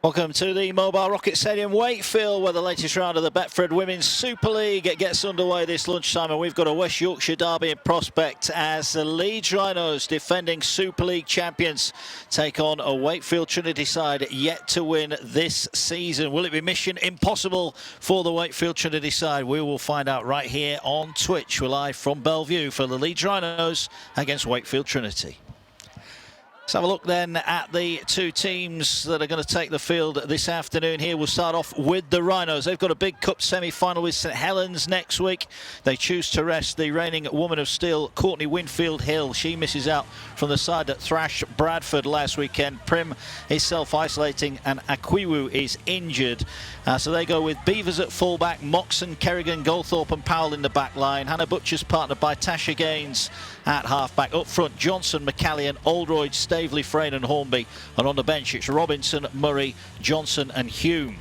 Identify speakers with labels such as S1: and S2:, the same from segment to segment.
S1: Welcome to the Mobile Rocket Stadium, Wakefield, where the latest round of the Betfred Women's Super League gets underway this lunchtime, and we've got a West Yorkshire derby in prospect as the Leeds Rhinos, defending Super League champions, take on a Wakefield Trinity side yet to win this season. Will it be mission impossible for the Wakefield Trinity side? We will find out right here on Twitch. We're live from Bellevue for the Leeds Rhinos against Wakefield Trinity. Let's have a look then at the two teams that are going to take the field this afternoon here. We'll start off with the Rhinos. They've got a big cup semi-final with St Helens next week. They choose to rest the reigning Woman of Steel, Courtney Winfield-Hill. She misses out from the side that thrashed Bradford last weekend. Prim is self-isolating and Akwiwu is injured. So they go with Beavers at fullback, Moxon, Kerrigan, Goldthorpe and Powell in the back line. Hannah Butcher's partnered by Tasha Gaines at half-back. Up front, Johnson, McCallion, Oldroyd, Stavely, Frayne and Hornby. And on the bench, it's Robinson, Murray, Johnson and Hume.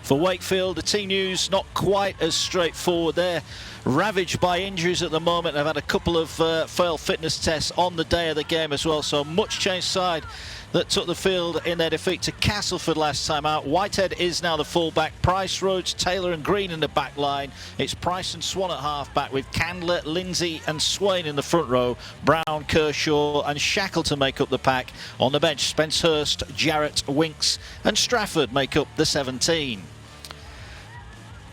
S1: For Wakefield, the team news not quite as straightforward. They're ravaged by injuries at the moment. They've had a couple of failed fitness tests on the day of the game as well. So much changed side that took the field in their defeat to Castleford last time out. Whitehead is now the fullback. Pryce, Rhodes, Taylor and Green in the back line. It's Pryce and Swan at half-back with Candler, Lindsay and Swain in the front row. Brown, Kershaw and Shackleton make up the pack. On the bench, Spence Hurst, Jarrett, Winks and Strafford make up the 17.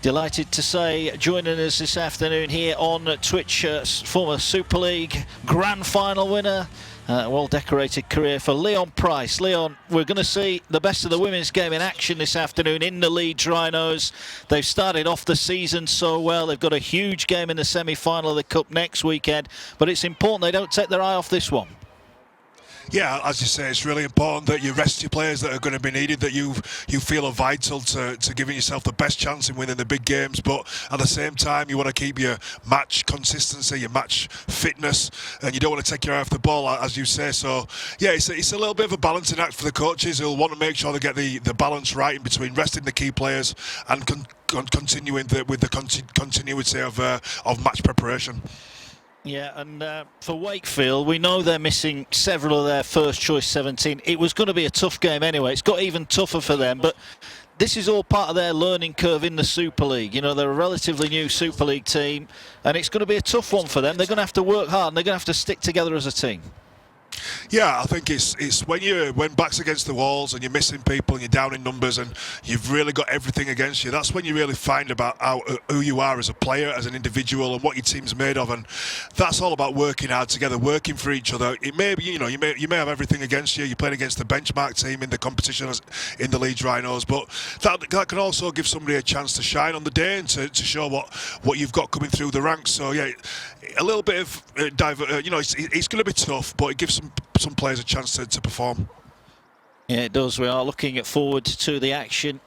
S1: Delighted to say, joining us this afternoon here on Twitch, former Super League Grand Final winner, well-decorated career for Leon Pryce. Leon, we're going to see the best of the women's game in action this afternoon in the Leeds Rhinos. They've started off the season so well. They've got a huge game in the semi-final of the Cup next weekend, but it's important they don't take their eye off this one.
S2: Yeah, as you say, it's really important that you rest your players that are going to be needed, that you feel are vital to giving yourself the best chance in winning the big games. But at the same time, you want to keep your match consistency, your match fitness, and you don't want to take your eye off the ball, as you say. So, yeah, it's a little bit of a balancing act for the coaches who'll want to make sure they get the balance right in between resting the key players and continuing with the continuity of match preparation.
S1: Yeah, and for Wakefield, we know they're missing several of their first choice 17. It was going to be a tough game anyway. It's got even tougher for them, but this is all part of their learning curve in the Super League. You know, they're a relatively new Super League team, and it's going to be a tough one for them. They're going to have to work hard, and they're going to have to stick together as a team.
S2: Yeah, I think it's when backs against the walls and you're missing people and you're down in numbers and you've really got everything against you. That's when you really find about who you are as a player, as an individual, and what your team's made of. And that's all about working hard together, working for each other. It may be, you may have everything against you. You're playing against the benchmark team in the competition in the Leeds Rhinos, but that can also give somebody a chance to shine on the day and to show what you've got coming through the ranks. So yeah, a little bit of it's going to be tough, but it gives some players a chance to perform.
S1: Yeah, it does. We are looking forward to the action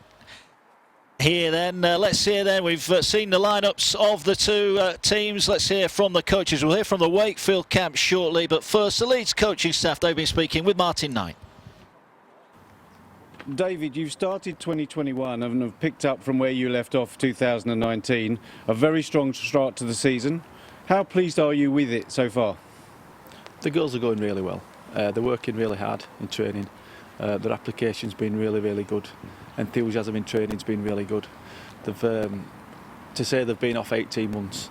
S1: here then. Let's hear then. We've seen the lineups of the two teams. Let's hear from the coaches. We'll hear from the Wakefield camp shortly, but first the Leeds coaching staff. They've been speaking with Martin Knight.
S3: David, you've started 2021 and have picked up from where you left off 2019. A very strong start to the season. How pleased are you with it so far?
S4: The girls are going really well. They're working really hard in training. Their application's been really, really good. Enthusiasm in training's been really good. They've, to say they've been off 18 months,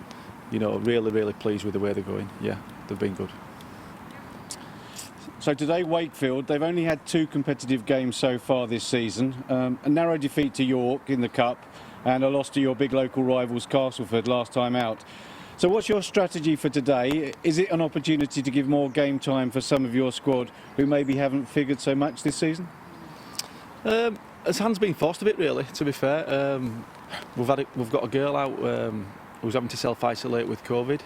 S4: really, really pleased with the way they're going. Yeah, they've been good.
S3: So today, Wakefield, they've only had 2 competitive games so far this season. A narrow defeat to York in the Cup and a loss to your big local rivals Castleford last time out. So what's your strategy for today? Is it an opportunity to give more game time for some of your squad who maybe haven't figured so much this season?
S4: His hand's been forced a bit, really, to be fair. We've got a girl out who's having to self-isolate with COVID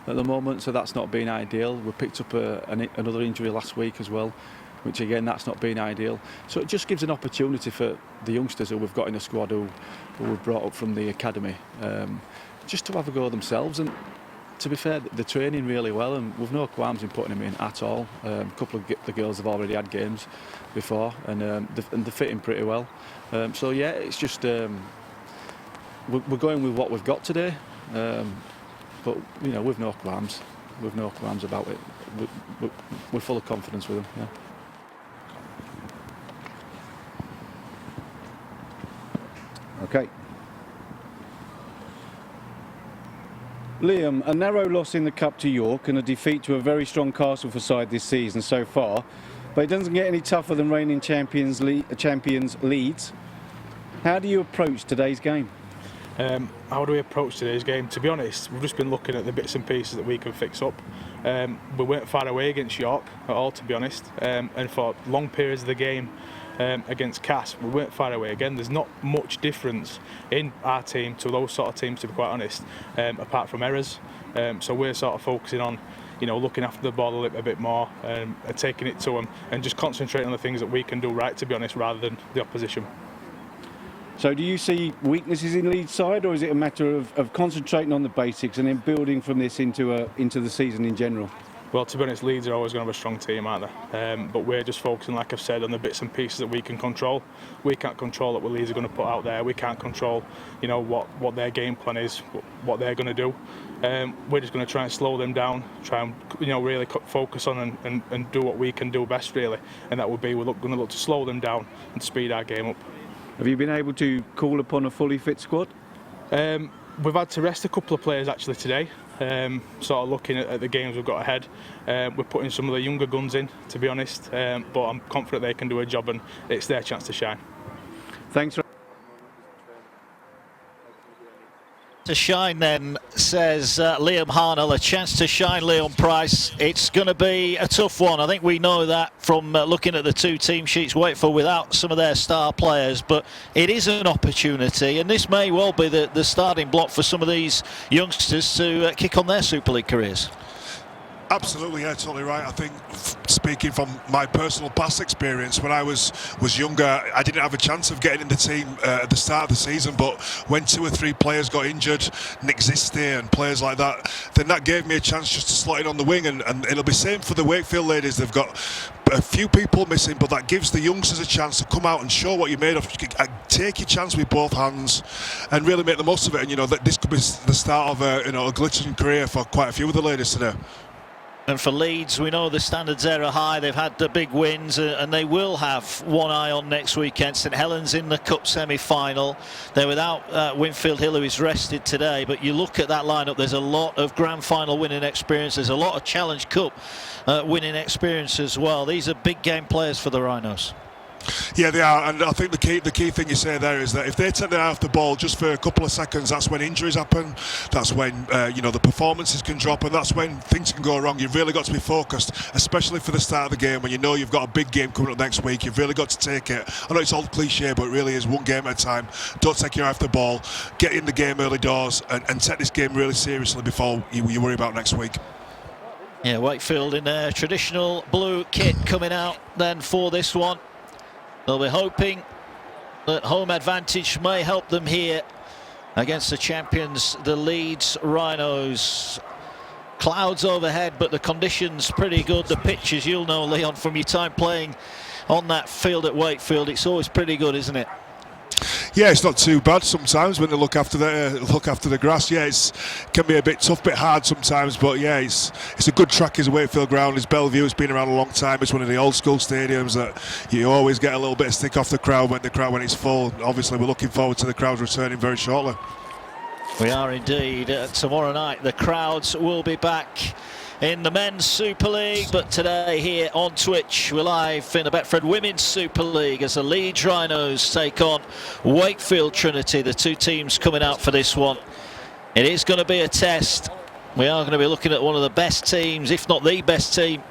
S4: at the moment, so that's not been ideal. We picked up another injury last week as well, which again, that's not been ideal. So it just gives an opportunity for the youngsters who we've got in the squad who we've brought up from the academy, just to have a go themselves. And to be fair, they're training really well and we've no qualms in putting them in at all. A couple of the girls have already had games before and they're fitting pretty well. So yeah, it's just we're going with what we've got today, but we've no qualms. We've no qualms about it. We're full of confidence with them. Yeah.
S3: Okay. Liam, a narrow loss in the Cup to York and a defeat to a very strong Castleford side this season so far, but it doesn't get any tougher than reigning champions Leeds. How do you approach today's game?
S5: How do we approach today's game? To be honest, we've just been looking at the bits and pieces that we can fix up. We weren't far away against York at all, to be honest, and for long periods of the game against Cass, we weren't far away again. There's not much difference in our team to those sort of teams, to be quite honest, apart from errors. So we're sort of focusing on, you know, looking after the ball a little bit more and taking it to them and just concentrating on the things that we can do right, to be honest, rather than the opposition.
S3: So do you see weaknesses in Leeds' side, or is it a matter of concentrating on the basics and then building from this into the season in general?
S5: Well, to be honest, Leeds are always going to have a strong team, aren't they? But we're just focusing, like I've said, on the bits and pieces that we can control. We can't control what Leeds are going to put out there. We can't control, you know, what their game plan is, what they're going to do. We're just going to try and slow them down, try and, you know, really focus on and do what we can do best, really. And that would be we're going to look to slow them down and speed our game up.
S3: Have you been able to call upon a fully fit squad?
S5: We've had to rest a couple of players actually today, sort of looking at the games we've got ahead. We're putting some of the younger guns in, to be honest, but I'm confident they can do a job and it's their chance to shine.
S3: Thanks.
S1: To shine then, says Liam Harnell, a chance to shine, Leon Pryce. It's going to be a tough one. I think we know that from looking at the two team sheets. Wakefield without some of their star players, but it is an opportunity, and this may well be the starting block for some of these youngsters to kick on their Super League careers.
S2: Absolutely, yeah, totally right. I think, speaking from my personal past experience, when I was younger, I didn't have a chance of getting in the team at the start of the season, but when 2 or 3 players got injured, Nick Ziste and players like that, then that gave me a chance just to slot in on the wing, and it'll be same for the Wakefield ladies. They've got a few people missing, but that gives the youngsters a chance to come out and show what you're made of. Take your chance with both hands and really make the most of it. And you know that this could be the start of a glittering career for quite a few of the ladies today.
S1: And for Leeds, we know the standards there are high. They've had the big wins, and they will have one eye on next weekend. St Helens in the Cup semi-final. They're without Winfield Hill, who is rested today. But you look at that lineup, there's a lot of Grand Final winning experience. There's a lot of Challenge Cup winning experience as well. These are big game players for the Rhinos.
S2: Yeah, they are, and I think the key thing you say there is that if they take their eye off the ball just for a couple of seconds, that's when injuries happen. That's when the performances can drop, and that's when things can go wrong. You've really got to be focused, especially for the start of the game when you know you've got a big game coming up next week. You've really got to take it. I know it's all cliche, but it really is one game at a time. Don't take your eye off the ball. Get in the game early doors and take this game really seriously before you worry about next week.
S1: Yeah, Wakefield in their traditional blue kit coming out then for this one. They'll be hoping that home advantage may help them here against the champions, the Leeds Rhinos. Clouds overhead, but the conditions pretty good. The pitch, as you'll know, Leon, from your time playing on that field at Wakefield, it's always pretty good, isn't it?
S2: Yeah, it's not too bad sometimes when they look after the grass. Yeah, it can be a bit tough, bit hard sometimes, but yeah, it's a good track. Is Wakefield ground. It's Bellevue. It's been around a long time. It's one of the old school stadiums that you always get a little bit of stick off the crowd when it's full. Obviously, we're looking forward to the crowd returning very shortly.
S1: We are indeed. Tomorrow night, the crowds will be back in the Men's Super League, but today here on Twitch we're live in the Betfred Women's Super League as the Leeds Rhinos take on Wakefield Trinity, the two teams coming out for this one. It is going to be a test. We are going to be looking at one of the best teams, if not the best team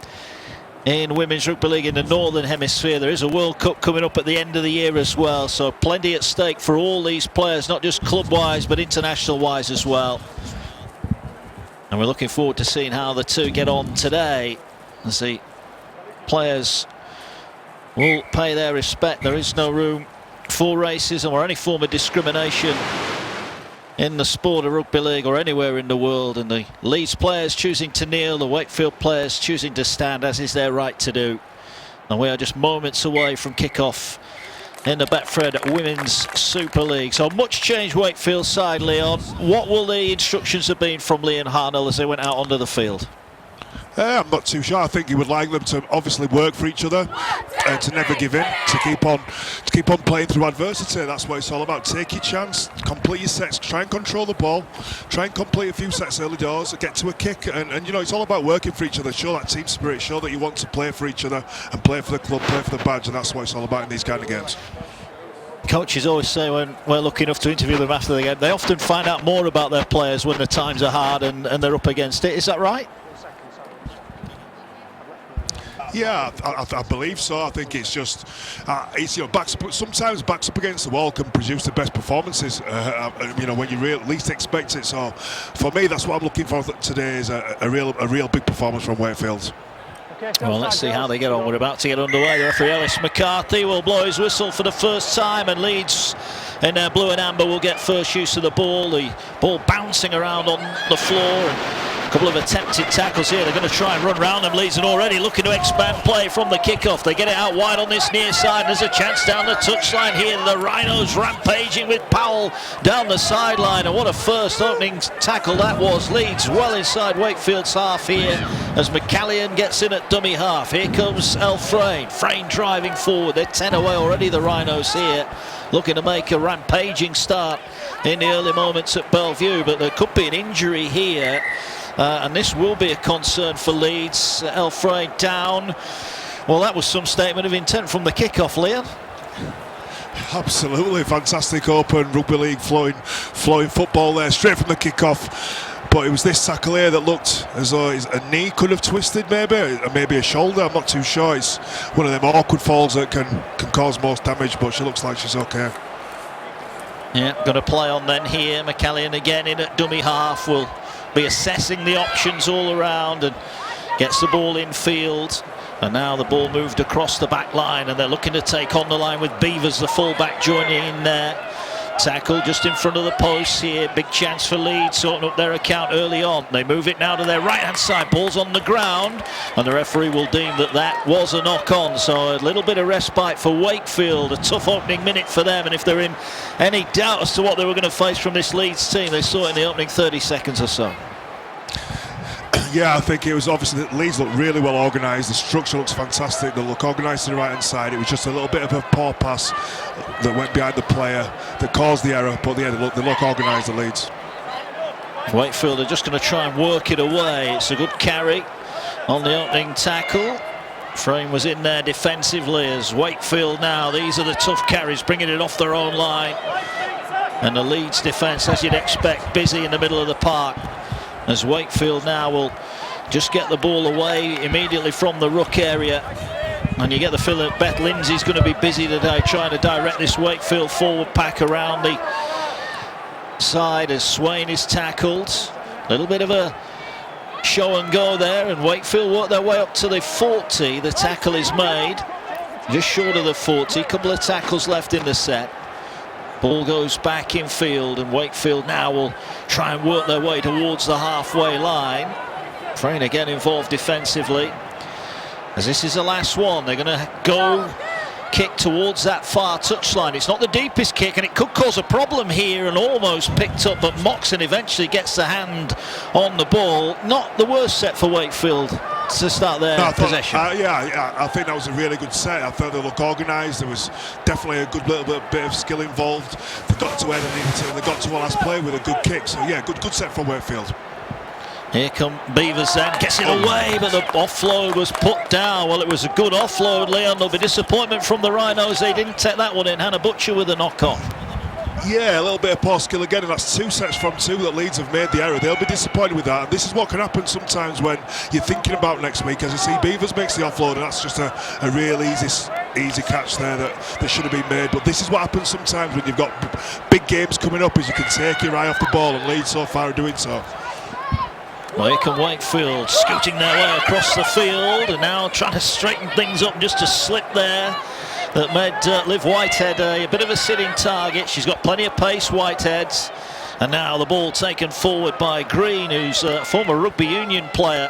S1: in Women's Rugby League in the Northern Hemisphere. There is a World Cup coming up at the end of the year as well, so plenty at stake for all these players, not just club-wise but international-wise as well. And we're looking forward to seeing how the two get on today as the players will pay their respect. There is no room for racism or any form of discrimination in the sport of rugby league or anywhere in the world. And the Leeds players choosing to kneel, the Wakefield players choosing to stand, as is their right to do. And we are just moments away from kick-off in the Betfred Women's Super League. So much change Wakefield side, Leon. What will the instructions have been from Liam Harnell as they went out onto the field?
S2: I'm not too sure. I think he would like them to obviously work for each other, to never give in, to keep on playing through adversity. That's what it's all about. Take your chance, complete your sets, try and control the ball, try and complete a few sets early doors, get to a kick, and you know, it's all about working for each other. Show that team spirit, show that you want to play for each other and play for the club, play for the badge, and that's what it's all about in these kind of games.
S1: Coaches always say when we're lucky enough to interview them after the game, they often find out more about their players when the times are hard and they're up against it. Is that right?
S2: Yeah, I believe so. I think it's just, it's, you know, sometimes backs up against the wall can produce the best performances, you know, when you least expect it. So for me, that's what I'm looking for today, is a real big performance from Wakefield.
S1: Well, let's see how they get on. We're about to get underway. The referee Ellis McCarthy will blow his whistle for the first time, and Leeds in their blue and amber will get first use of the ball bouncing around on the floor. And a couple of attempted tackles here. They're going to try and run round them. Leeds are already looking to expand play from the kickoff. They get it out wide on this near side. There's a chance down the touchline here. The Rhinos rampaging with Powell down the sideline. And what a first opening tackle that was. Leeds well inside Wakefield's half here as McCallion gets in at dummy half. Here comes Frayne. Frayne driving forward. They're 10 away already, the Rhinos here, looking to make a rampaging start in the early moments at Bellevue. But there could be an injury here. And this will be a concern for Leeds. Frayne down. Well, that was some statement of intent from the kickoff, Leon.
S2: Absolutely fantastic open rugby league flowing football there, straight from the kickoff. But it was this tackle here that looked as though a knee could have twisted, maybe a shoulder. I'm not too sure. It's one of them awkward falls that can cause most damage. But she looks like she's okay.
S1: Yeah, going to play on then here. McCallion again in at dummy half. Will be assessing the options all around and gets the ball in field. And now the ball moved across the back line, and they're looking to take on the line with Beavers, the fullback, joining in there. Tackle just in front of the post here. Big chance for Leeds, sorting up their account early on. They move it now to their right-hand side. Ball's on the ground, and the referee will deem that was a knock-on. So a little bit of respite for Wakefield. A tough opening minute for them, and if they're in any doubt as to what they were going to face from this Leeds team, they saw it in the opening 30 seconds or so.
S2: Yeah, I think it was obviously that Leeds looked really well organised. The structure looks fantastic. They look organised to the right hand side. It was just a little bit of a poor pass that went behind the player that caused the error. But yeah, they look organised, the Leeds.
S1: Wakefield are just going to try and work it away. It's a good carry on the opening tackle. Frayne was in there defensively as Wakefield now. These are the tough carries, bringing it off their own line. And the Leeds defence, as you'd expect, busy in the middle of the park. As Wakefield now will just get the ball away immediately from the ruck area. And you get the feeling that Beth Lindsay's going to be busy today trying to direct this Wakefield forward pack around the side as Swain is tackled. A little bit of a show and go there, and Wakefield work their way up to the 40. The tackle is made just short of the 40. Couple of tackles left in the set. Ball goes back in field, and Wakefield now will try and work their way towards the halfway line. Frayne again involved defensively. As this is the last one, they're going to go kick towards that far touchline. It's not the deepest kick, and it could cause a problem here, and almost picked up, but Moxon eventually gets the hand on the ball. Not the worst set for Wakefield to start their possession.
S2: I think that was a really good set. I thought they looked organised. There was definitely a good little bit of skill involved. They got to where they needed to, and they got to one last play with a good kick. So yeah, good set for Wakefield.
S1: Here come Beavers then, gets it away, but the offload was put down. Well, it was a good offload, Leon. There'll be disappointment from the Rhinos. They didn't take that one in. Hannah Butcher with a knock-on.
S2: Yeah, a little bit of poor skill again, and that's 2 sets from 2 that Leeds have made the error. They'll be disappointed with that, and this is what can happen sometimes when you're thinking about next week. As you see, Beavers makes the offload, and that's just a real easy catch there that should have been made. But this is what happens sometimes when you've got big games coming up, is you can take your eye off the ball, and Leeds so far are doing so.
S1: Well, here come Wakefield scooting their way across the field, and now trying to straighten things up, just a slip there that made Liv Whitehead a bit of a sitting target. She's got plenty of pace, Whitehead. And now the ball taken forward by Green, who's a former rugby union player.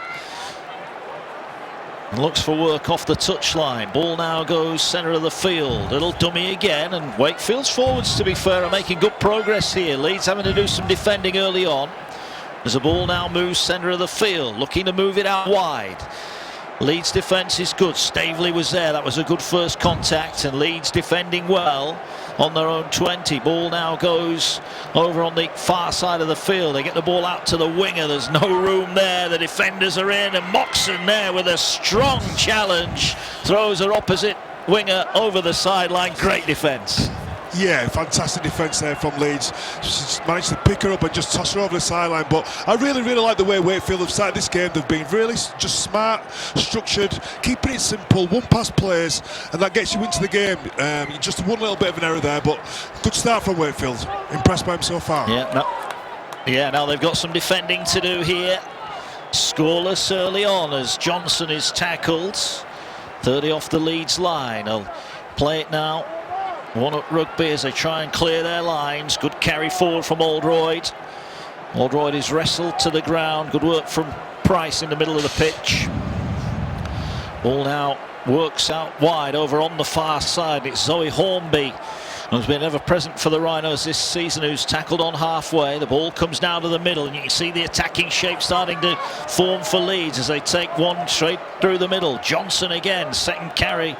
S1: And looks for work off the touchline. Ball now goes centre of the field. Little dummy again, and Wakefield's forwards, to be fair, are making good progress here. Leeds having to do some defending early on. As the ball now moves centre of the field, looking to move it out wide. Leeds defence is good. Staveley was there. That was a good first contact, and Leeds defending well on their own 20. Ball now goes over on the far side of the field. They get the ball out to the winger. There's no room there. The defenders are in, and Moxon there with a strong challenge. Throws her opposite winger over the sideline. Great defence.
S2: Yeah, fantastic defence there from Leeds. She's managed to pick her up and just toss her over the sideline. But I really like the way Wakefield have started this game. They've been really just smart, structured, keeping it simple, one-pass plays, and that gets you into the game. Just one little bit of an error there, but good start from Wakefield. Impressed by him so far.
S1: Now they've got some defending to do here. Scoreless early on as Johnson is tackled. 30 off the Leeds line. They'll play it now. One up Rugby as they try and clear their lines. Good carry forward from Oldroyd. Oldroyd is wrestled to the ground. Good work from Pryce in the middle of the pitch. Ball now works out wide over on the far side. It's Zoe Hornby, who's been ever present for the Rhinos this season, who's tackled on halfway. The ball comes down to the middle, and you can see the attacking shape starting to form for Leeds as they take one straight through the middle. Johnson again, second carry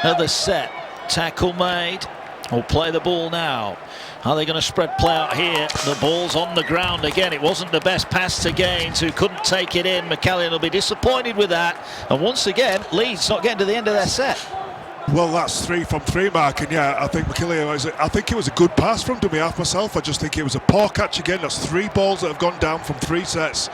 S1: of the set. Tackle made. We'll play the ball now. Are they going to spread play out here? The ball's on the ground again. It wasn't the best pass to Gaines, who couldn't take it in. McCallion will be disappointed with that. And once again, Leeds not getting to the end of their set.
S2: Well, that's 3 from 3, Mark, and yeah, I think it was a good pass from dummy half myself. I just think it was a poor catch again. That's 3 balls that have gone down from 3 sets.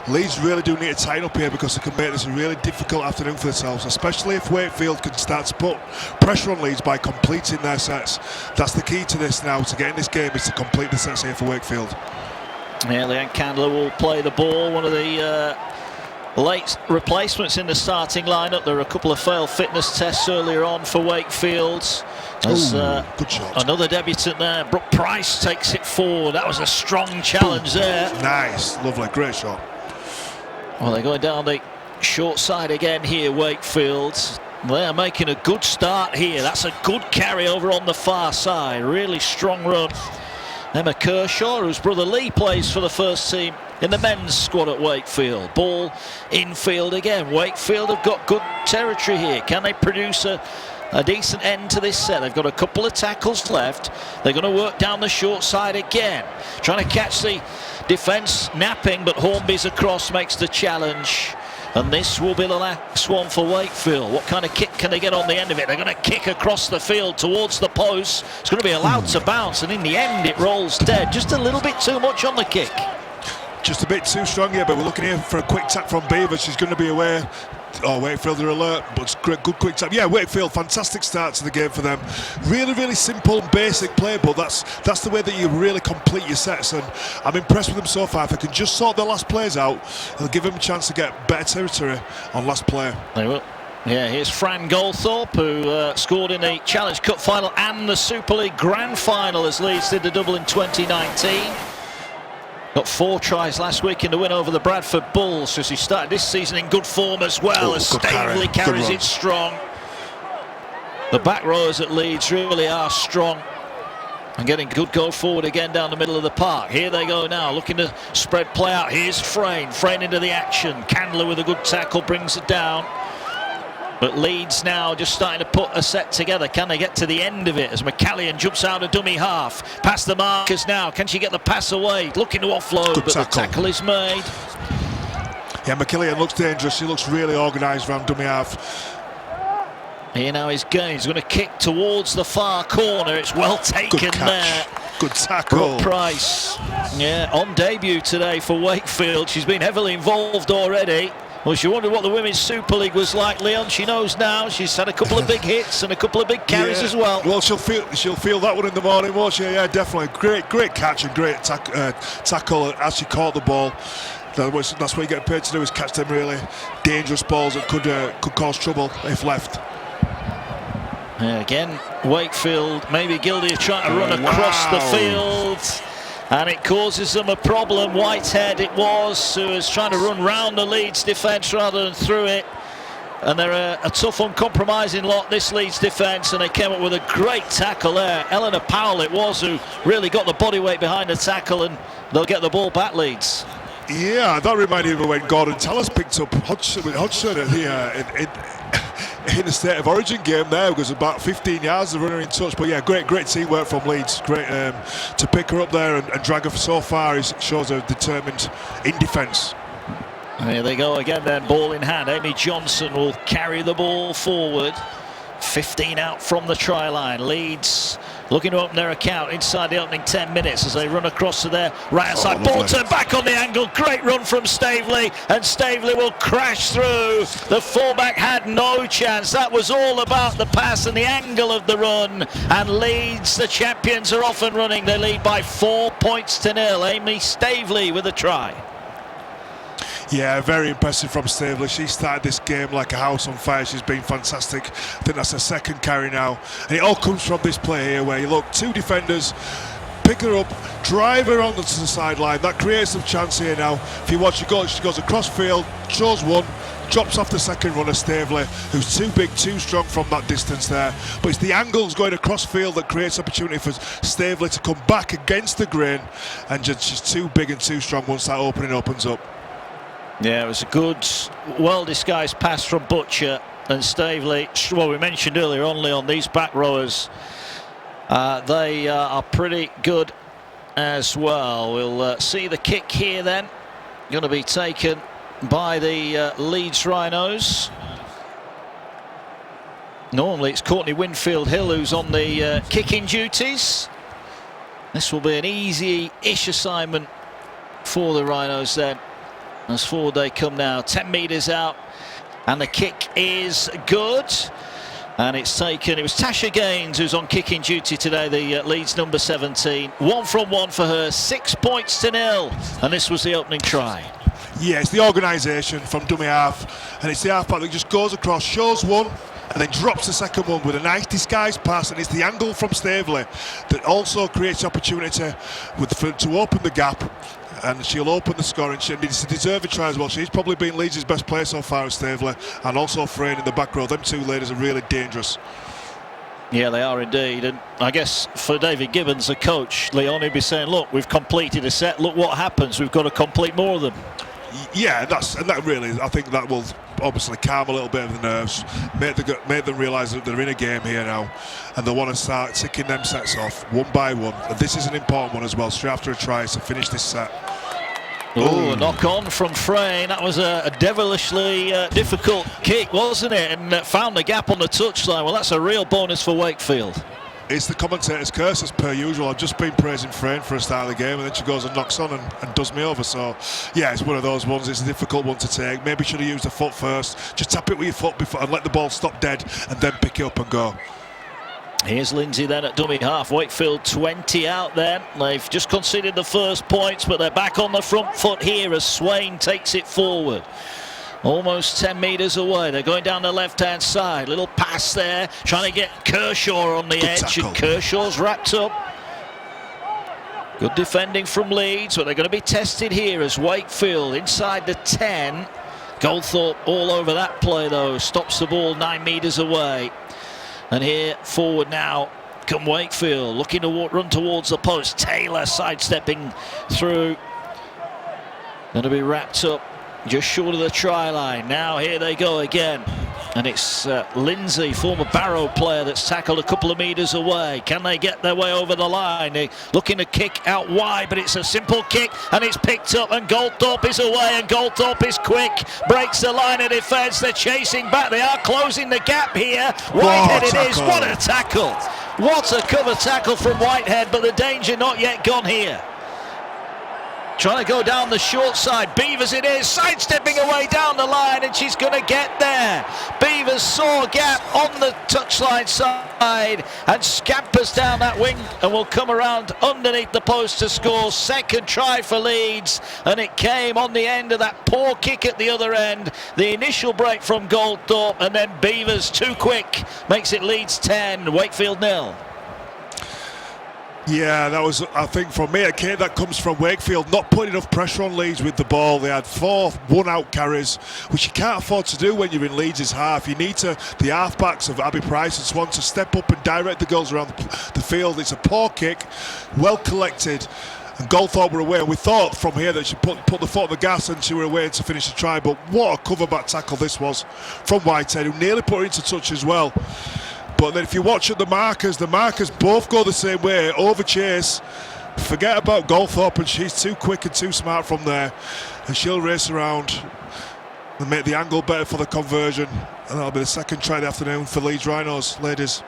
S2: Leeds really do need to tighten up here because they can make this a really difficult afternoon for themselves, especially if Wakefield can start to put pressure on Leeds by completing their sets. That's the key to this now, to get in this game, is to complete the sets here for Wakefield.
S1: Yeah, Leanne Candler will play the ball. One of the late replacements in the starting lineup. There were a couple of failed fitness tests earlier on for Wakefield. There's
S2: good shot.
S1: Another debutant there. Brooke Pryce takes it forward. That was a strong challenge there.
S2: Nice, lovely, great shot.
S1: Well, they're going down the short side again here, Wakefield. They're making a good start here. That's a good carry over on the far side. Really strong run. Emma Kershaw, whose brother Lee plays for the first team in the men's squad at Wakefield. Ball infield again. Wakefield have got good territory here. Can they produce a decent end to this set? They've got a couple of tackles left. They're going to work down the short side again. Trying to catch the defence napping, but Hornby's across makes the challenge. And this will be the last one for Wakefield. What kind of kick can they get on the end of it? They're going to kick across the field towards the post. It's going to be allowed to bounce, and in the end it rolls dead. Just a little bit too much on the kick.
S2: Just a bit too strong here, but we're looking here for a quick tap from Beaver. She's going to be away. Oh, Wakefield are alert, but it's great, good quick tap. Yeah, Wakefield, fantastic start to the game for them. Really simple and basic play, but that's the way that you really complete your sets, and I'm impressed with them so far. If they can just sort their last plays out, they'll give them a chance to get better territory on last play.
S1: They will. Yeah, here's Fran Goldthorpe, who scored in the Challenge Cup final and the Super League Grand Final as Leeds did the double in 2019. Got 4 tries last week in the win over the Bradford Bulls, so she started this season in good form as well. As Staveley carries it strong. The back rows at Leeds really are strong and getting good goal forward again down the middle of the park. Here they go now, looking to spread play out. Here's Frayne into the action. Candler with a good tackle brings it down. But Leeds now just starting to put a set together. Can they get to the end of it as McCallion jumps out of dummy half? Past the markers now. Can she get the pass away? Looking to offload, but the tackle is made.
S2: Yeah, McCallion looks dangerous. She looks really organised around dummy half.
S1: Here now is Gaines. Going to kick towards the far corner. It's well taken there.
S2: Good tackle.
S1: Brooke Pryce. Yeah, on debut today for Wakefield. She's been heavily involved already. Well, she wondered what the Women's Super League was like, Leon. She knows now. She's had a couple of big hits and a couple of big carries as well.
S2: Well, she'll feel that one in the morning, won't she? Yeah, definitely. Great catch and great tackle as she caught the ball. That's what you get paid to do, is catch them really dangerous balls that could cause trouble if left.
S1: Yeah, again, Wakefield maybe guilty of trying to run across the field. And it causes them a problem. Whitehead it was, who was trying to run round the Leeds defence rather than through it. And they're a tough, uncompromising lot, this Leeds defence, and they came up with a great tackle there. Eleanor Powell it was who really got the body weight behind the tackle, and they'll get the ball back, Leeds.
S2: Yeah, that reminded me when Gordon Tallis picked up Hodgson at in the State of Origin game there. It was about 15 yards, the runner in touch. But yeah, great teamwork from Leeds. Great to pick her up there and drag her so far. Shows her determined in defence.
S1: Here they go again then, ball in hand. Amy Johnson will carry the ball forward. 15 out from the try line. Leeds looking to open their account inside the opening 10 minutes as they run across to their right side. Ball turned back on the angle. Great run from Staveley, and Staveley will crash through. The fullback had no chance. That was all about the pass and the angle of the run. And Leeds, the champions, are off and running. They lead by 4 points to 0. Amy Staveley with a try.
S2: Yeah, very impressive from Staveley. She started this game like a house on fire. She's been fantastic. I think that's her second carry now. And it all comes from this play here where you look, two defenders, pick her up, drive her onto the sideline. That creates some chance here now. If you watch, she goes across field, shows one, drops off the second runner, Staveley, who's too big, too strong from that distance there. But it's the angles going across field that creates opportunity for Staveley to come back against the grain, and she's too big and too strong once that opening opens up.
S1: Yeah, it was a good, well-disguised pass from Butcher, and Staveley, well, we mentioned earlier, only on these back rowers. They are pretty good as well. We'll see the kick here then. Going to be taken by the Leeds Rhinos. Normally it's Courtney Winfield-Hill who's on the kicking duties. This will be an easy-ish assignment for the Rhinos then. As forward they come now, 10 metres out, and the kick is good. And it's taken, it was Tasha Gaines who's on kicking duty today, the Leeds number 17. 1 from 1 for her, 6 points to 0. And this was the opening try.
S2: Yeah, it's the organisation from dummy half, and it's the halfback that just goes across, shows one, and then drops the second one with a nice disguised pass, and it's the angle from Staveley that also creates opportunity to open the gap. And she'll open the scoring. It's a deserved try as well. She's probably been Leeds' best player so far as Staveley, and also Frayne in the back row. Them two ladies are really dangerous.
S1: Yeah, they are indeed. And I guess for David Gibbons, the coach, Leon, he'd be saying, look, we've completed a set. Look what happens. We've got to complete more of them.
S2: Yeah, that really, I think that will obviously calm a little bit of the nerves, make them realise that they're in a game here now, and they want to start ticking them sets off one by one. And this is an important one as well, straight after a try to finish this set.
S1: Oh, a knock on from Frayne. That was a devilishly difficult kick, wasn't it? And found the gap on the touchline. Well, that's a real bonus for Wakefield.
S2: It's the commentator's curse as per usual. I've just been praising Frayne for a start of the game, and then she goes and knocks on and does me over. So yeah, it's one of those ones. It's a difficult one to take. Maybe should have used the foot first. Just tap it with your foot before and let the ball stop dead, and then pick it up and go.
S1: Here's Lindsay then at dummy half. Wakefield 20 out there. They've just conceded the first points, but they're back on the front foot here as Swain takes it forward. Almost 10 metres away. They're going down the left-hand side. Little pass there, trying to get Kershaw on the edge.
S2: Tackle.
S1: And Kershaw's wrapped up. Good defending from Leeds, but they're going to be tested here as Wakefield inside the 10. Goldthorpe all over that play though. Stops the ball 9 metres away. And here forward now come Wakefield, looking to run towards the post. Taylor sidestepping through. Going to be wrapped up just short of the try line. Now here they go again, and it's Lindsay, former Barrow player, that's tackled a couple of metres away. Can they get their way over the line? They're looking to kick out wide, but it's a simple kick, and it's picked up, and Goldthorpe is away, and Goldthorpe is quick, breaks the line of defence. They're chasing back. They are closing the gap here. Whitehead it is. What a tackle. What a cover tackle from Whitehead, but the danger not yet gone here. Trying to go down the short side. Beavers it is, sidestepping away down the line, and she's going to get there. Beavers saw a gap on the touchline side and scampers down that wing and will come around underneath the post to score. Second try for Leeds, and it came on the end of that poor kick at the other end. The initial break from Goldthorpe, and then Beavers too quick makes it Leeds 10, Wakefield 0.
S2: Yeah, that was, I think, for me, that comes from Wakefield not putting enough pressure on Leeds with the ball. They had 4 one-out carries, which you can't afford to do when you're in Leeds' half. You need the half-backs of Abby Pryce and Swan to step up and direct the goals around the field. It's a poor kick, well collected, And Goldthorpe were away, and we thought from here that she put the foot on the gas and she were away to finish the try. But what a cover back tackle this was from Whitehead, who nearly put her into touch as well. But then if you watch at the markers both go the same way, over chase. Forget about Goldthorpe, and she's too quick and too smart from there. And she'll race around and make the angle better for the conversion. And that'll be the second try of the afternoon for Leeds Rhinos, ladies.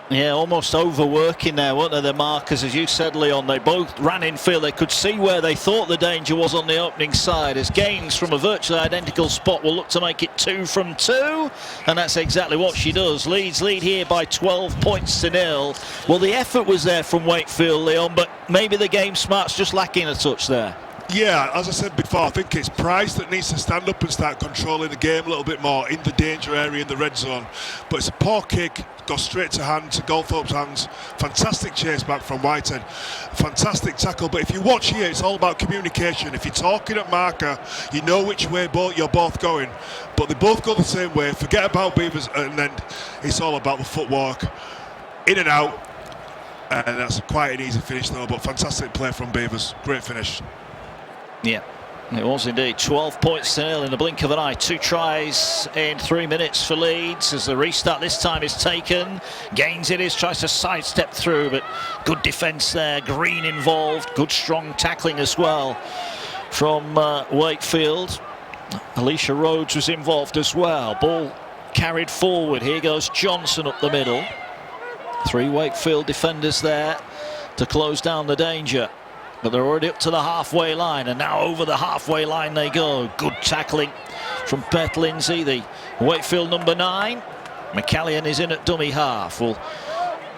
S1: Yeah, almost overworking there, weren't they, the markers, as you said, Leon. They both ran in field. They could see where they thought the danger was on the opening side, as Gaines from a virtually identical spot will look to make it 2 from 2, and that's exactly what she does. Leeds lead here by 12 points to 0. Well, the effort was there from Wakefield, Leon, but maybe the game smart's just lacking a touch there.
S2: Yeah, as I said before, I think it's Pryce that needs to stand up and start controlling the game a little bit more in the danger area in the red zone. But it's a poor kick, goes straight to Goldthorpe's hands. Fantastic chase back from Whitehead. Fantastic tackle. But if you watch here, it's all about communication. If you're talking at marker, you know which way you're both going. But they both go the same way. Forget about Beavers, and then it's all about the footwork. In and out. And that's quite an easy finish though, but fantastic play from Beavers. Great finish.
S1: Yeah, it was indeed. 12 points to 0 in the blink of an eye. 2 tries in 3 minutes for Leeds as the restart this time is taken. Gaines it is, tries to sidestep through, but good defence there. Green involved, good strong tackling as well from Wakefield. Alicia Rhodes was involved as well. Ball carried forward. Here goes Johnson up the middle. 3 Wakefield defenders there to close down the danger. But they're already up to the halfway line, and now over the halfway line they go. Good tackling from Beth Lindsay, the Wakefield number 9. McCallion is in at dummy half. Well,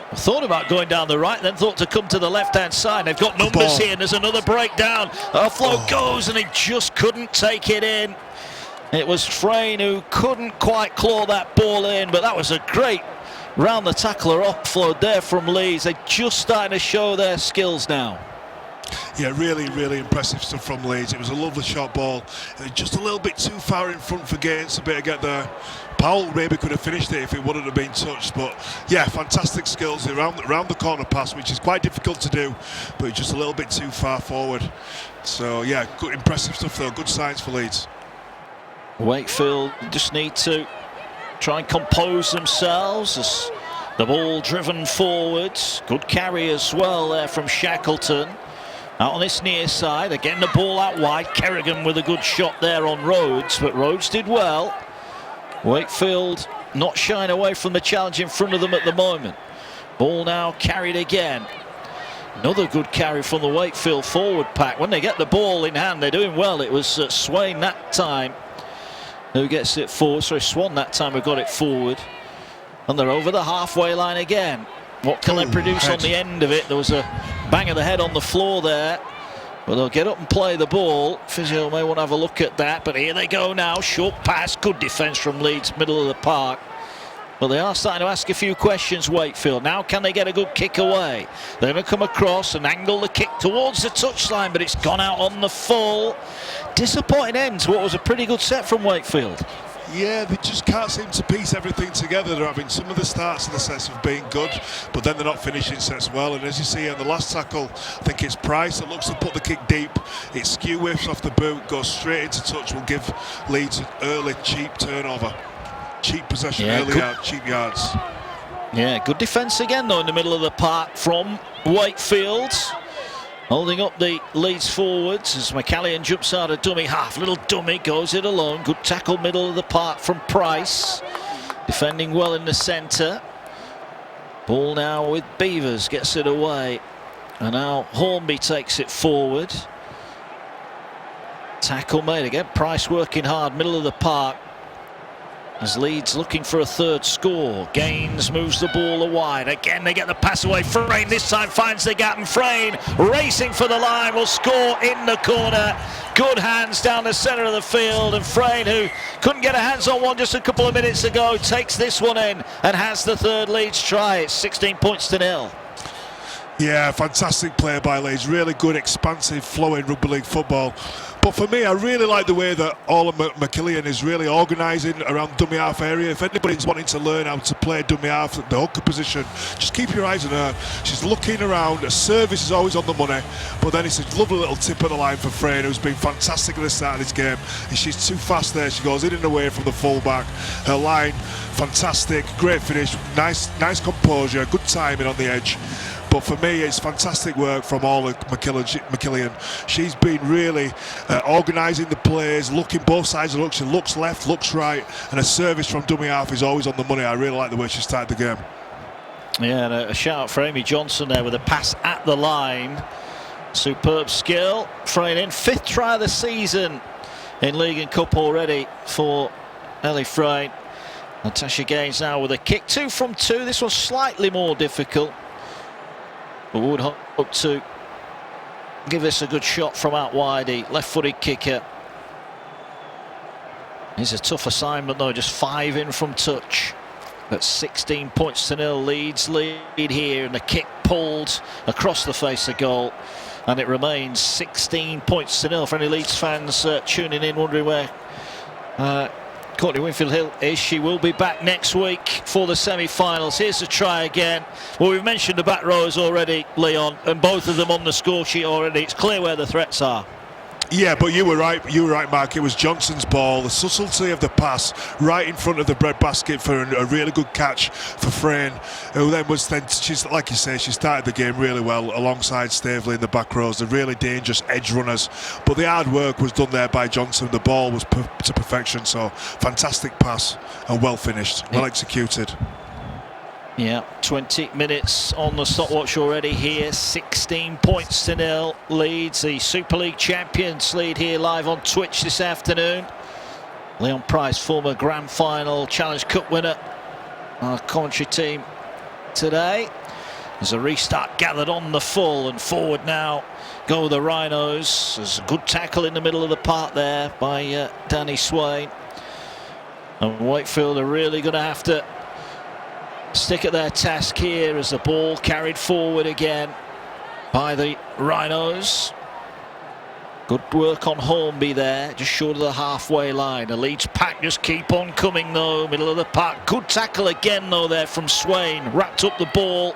S1: I thought about going down the right, then thought to come to the left-hand side. They've got numbers here, and there's another breakdown. Offload goes, and he just couldn't take it in. It was Frayne who couldn't quite claw that ball in, but that was a great round the tackler offload there from Leeds. They're just starting to show their skills now.
S2: Yeah, really, really impressive stuff from Leeds. It was a lovely short ball. Just a little bit too far in front for Gaines to be able to get there. Powell maybe could have finished it if it wouldn't have been touched. But yeah, fantastic skills around the corner pass, which is quite difficult to do, but just a little bit too far forward. So yeah, good, impressive stuff though. Good signs for Leeds.
S1: Wakefield just need to try and compose themselves as the ball driven forwards. Good carry as well there from Shackleton. Out on this near side, again the ball out wide. Kerrigan with a good shot there on Rhodes, but Rhodes did well. Wakefield not shying away from the challenge in front of them at the moment. Ball now carried again. Another good carry from the Wakefield forward pack. When they get the ball in hand, they're doing well. It was Swain that time who gets it forward. Sorry, Swan that time who got it forward. And they're over the halfway line again. What can they produce on the end of it? There was a bang of the head on the floor there. But they'll get up and play the ball. Physio may want to have a look at that. But here they go now. Short pass. Good defence from Leeds, middle of the park. But they are starting to ask a few questions, Wakefield. Now can they get a good kick away? They're going to come across and angle the kick towards the touchline, but it's gone out on the full. Disappointing end to what was a pretty good set from Wakefield.
S2: Yeah, they just can't seem to piece everything together. They're having some of the starts of the sets have been good, but then they're not finishing sets well. And as you see on the last tackle, I think it's Pryce that looks to put the kick deep. It skew whiffs off the boot, goes straight into touch, will give Leeds an early cheap turnover. Cheap possession, early cheap yards.
S1: Yeah, good defence again though in the middle of the park from Wakefield. Holding up the Leeds forwards as McCallion jumps out of dummy half. Little dummy, goes it alone. Good tackle middle of the park from Pryce. Defending well in the centre. Ball now with Beavers, gets it away. And now Hornby takes it forward. Tackle made again. Pryce working hard, middle of the park. As Leeds looking for a third score. Gaines moves the ball wide. Again, they get the pass away. Frayne this time finds the gap, and Frayne racing for the line will score in the corner. Good hands down the centre of the field, and Frayne, who couldn't get a hands on one just a couple of minutes ago, takes this one in and has the third Leeds try. It's 16 points to 0.
S2: Yeah, fantastic play by Leeds. Really good, expansive, flowing rugby league football. But for me, I really like the way that Orla McKillian is really organising around dummy half area. If anybody's wanting to learn how to play dummy half, the hooker position, just keep your eyes on her. She's looking around. Her service is always on the money. But then it's a lovely little tip at the line for Frayne, who's been fantastic at the start of this game. And she's too fast there. She goes in and away from the fullback. Her line, fantastic. Great finish. Nice composure. Good timing on the edge. But for me, it's fantastic work from Orla McKillian. She's been really organising the plays, looking both sides of the look. She looks left, looks right, and her service from dummy half is always on the money. I really like the way she started the game.
S1: Yeah, and a shout out for Amy Johnson there with a pass at the line. Superb skill. Frayne in 5th try of the season in League and Cup already for Ellie Frayne. Natasha Gaines now with a kick. 2 from 2. This one's slightly more difficult. But would hope to give this a good shot from out wide. Left-footed kicker. It's a tough assignment though, just 5 in from touch. That's 16 points to 0. Leeds lead here, and the kick pulled across the face of goal. And it remains 16 points to 0 for any Leeds fans tuning in, wondering where Courtney Winfield-Hill is. She will be back next week for the semi-finals. Here's the try again. Well, we've mentioned the back rows already, Leon, and both of them on the score sheet already. It's clear where the threats are.
S2: Yeah, but you were right, Mark. It was Johnson's ball, the subtlety of the pass right in front of the bread basket for a really good catch for Frayne, who she's, like you say, she started the game really well alongside Staveley in the back rows, the really dangerous edge runners. But the hard work was done there by Johnson. The ball was to perfection, so fantastic pass and well finished, well executed.
S1: Yeah, 20 minutes on the stopwatch already here. 16 points to 0. Leeds, the Super League champions, lead here live on Twitch this afternoon. Leon Pryce, former Grand Final Challenge Cup winner, our commentary team today. There's a restart gathered on the full, and forward now go the Rhinos. There's a good tackle in the middle of the park there by Danny Swain. And Wakefield are really going to have to stick at their task here as the ball carried forward again by the Rhinos. Good work on Hornby there, just short of the halfway line. The Leeds pack just keep on coming though, middle of the park. Good tackle again though there from Swain. Wrapped up the ball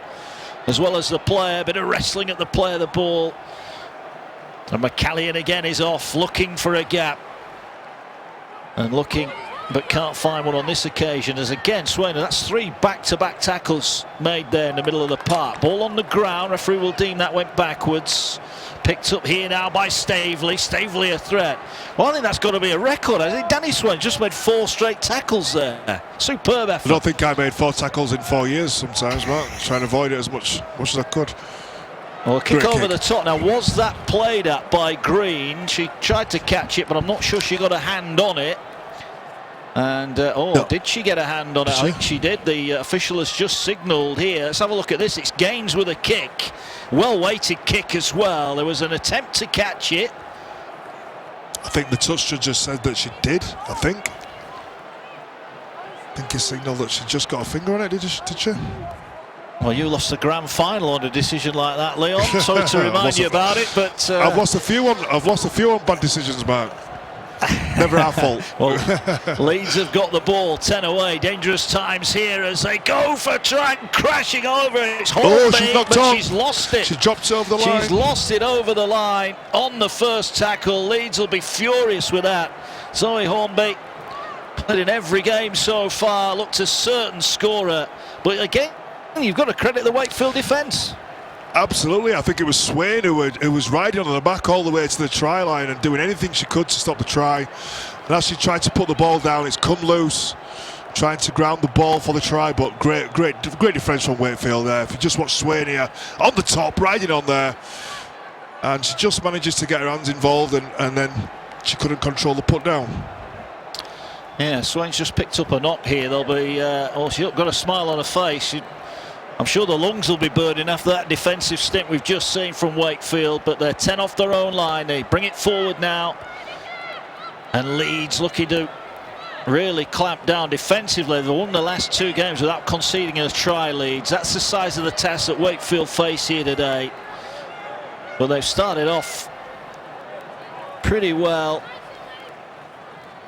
S1: as well as the player. Bit of wrestling at the play of the ball. And McCallion again is off, looking for a gap. And looking, but can't find one on this occasion, as again Swain, that's 3 back-to-back tackles made there in the middle of the park. Ball on the ground, referee will deem that went backwards. Picked up here now by Staveley. Staveley a threat. Well, I think that's got to be a record. I think Danny Swain just made 4 straight tackles there. Superb effort.
S2: I don't think I made 4 tackles in 4 years sometimes, Mark. Trying to avoid it as much as I could.
S1: Well, a kick over the top. Now, was that played at by Green? She tried to catch it, but I'm not sure she got a hand on it. And, no. Did she get a hand on it? I think she did. The official has just signalled here. Let's have a look at this. It's Gaines with a kick. Well-weighted kick as well. There was an attempt to catch it.
S2: I think the touch judge just said that she did, I think he signalled that she just got a finger on it, did she?
S1: Well, you lost the grand final on a decision like that, Leon. Sorry to remind you about it, but...
S2: I've lost a few on bad decisions, Mark. Never our fault.
S1: Well, Leeds have got the ball, 10 away. Dangerous times here as they go for track, crashing over. It's Hornby, but she's lost it.
S2: She dropped it over the line.
S1: She's lost it over the line on the first tackle. Leeds will be furious with that. Zoe Hornby, played in every game so far, looked a certain scorer. But again, you've got to credit the Wakefield defence.
S2: Absolutely, I think it was Swain who was riding on the back all the way to the try line and doing anything she could to stop the try. And as she tried to put the ball down, it's come loose, trying to ground the ball for the try. But great defence from Wakefield there. If you just watch Swain here on the top, riding on there, and she just manages to get her hands involved, and then she couldn't control the put down.
S1: Yeah, Swain's just picked up a knock here. They'll be, she's got a smile on her face. I'm sure the lungs will be burning after that defensive stint we've just seen from Wakefield, but they're 10 off their own line. They bring it forward now. And Leeds looking to really clamped down defensively. They've won the last 2 games without conceding a try, Leeds. That's the size of the task that Wakefield face here today. But they've started off pretty well.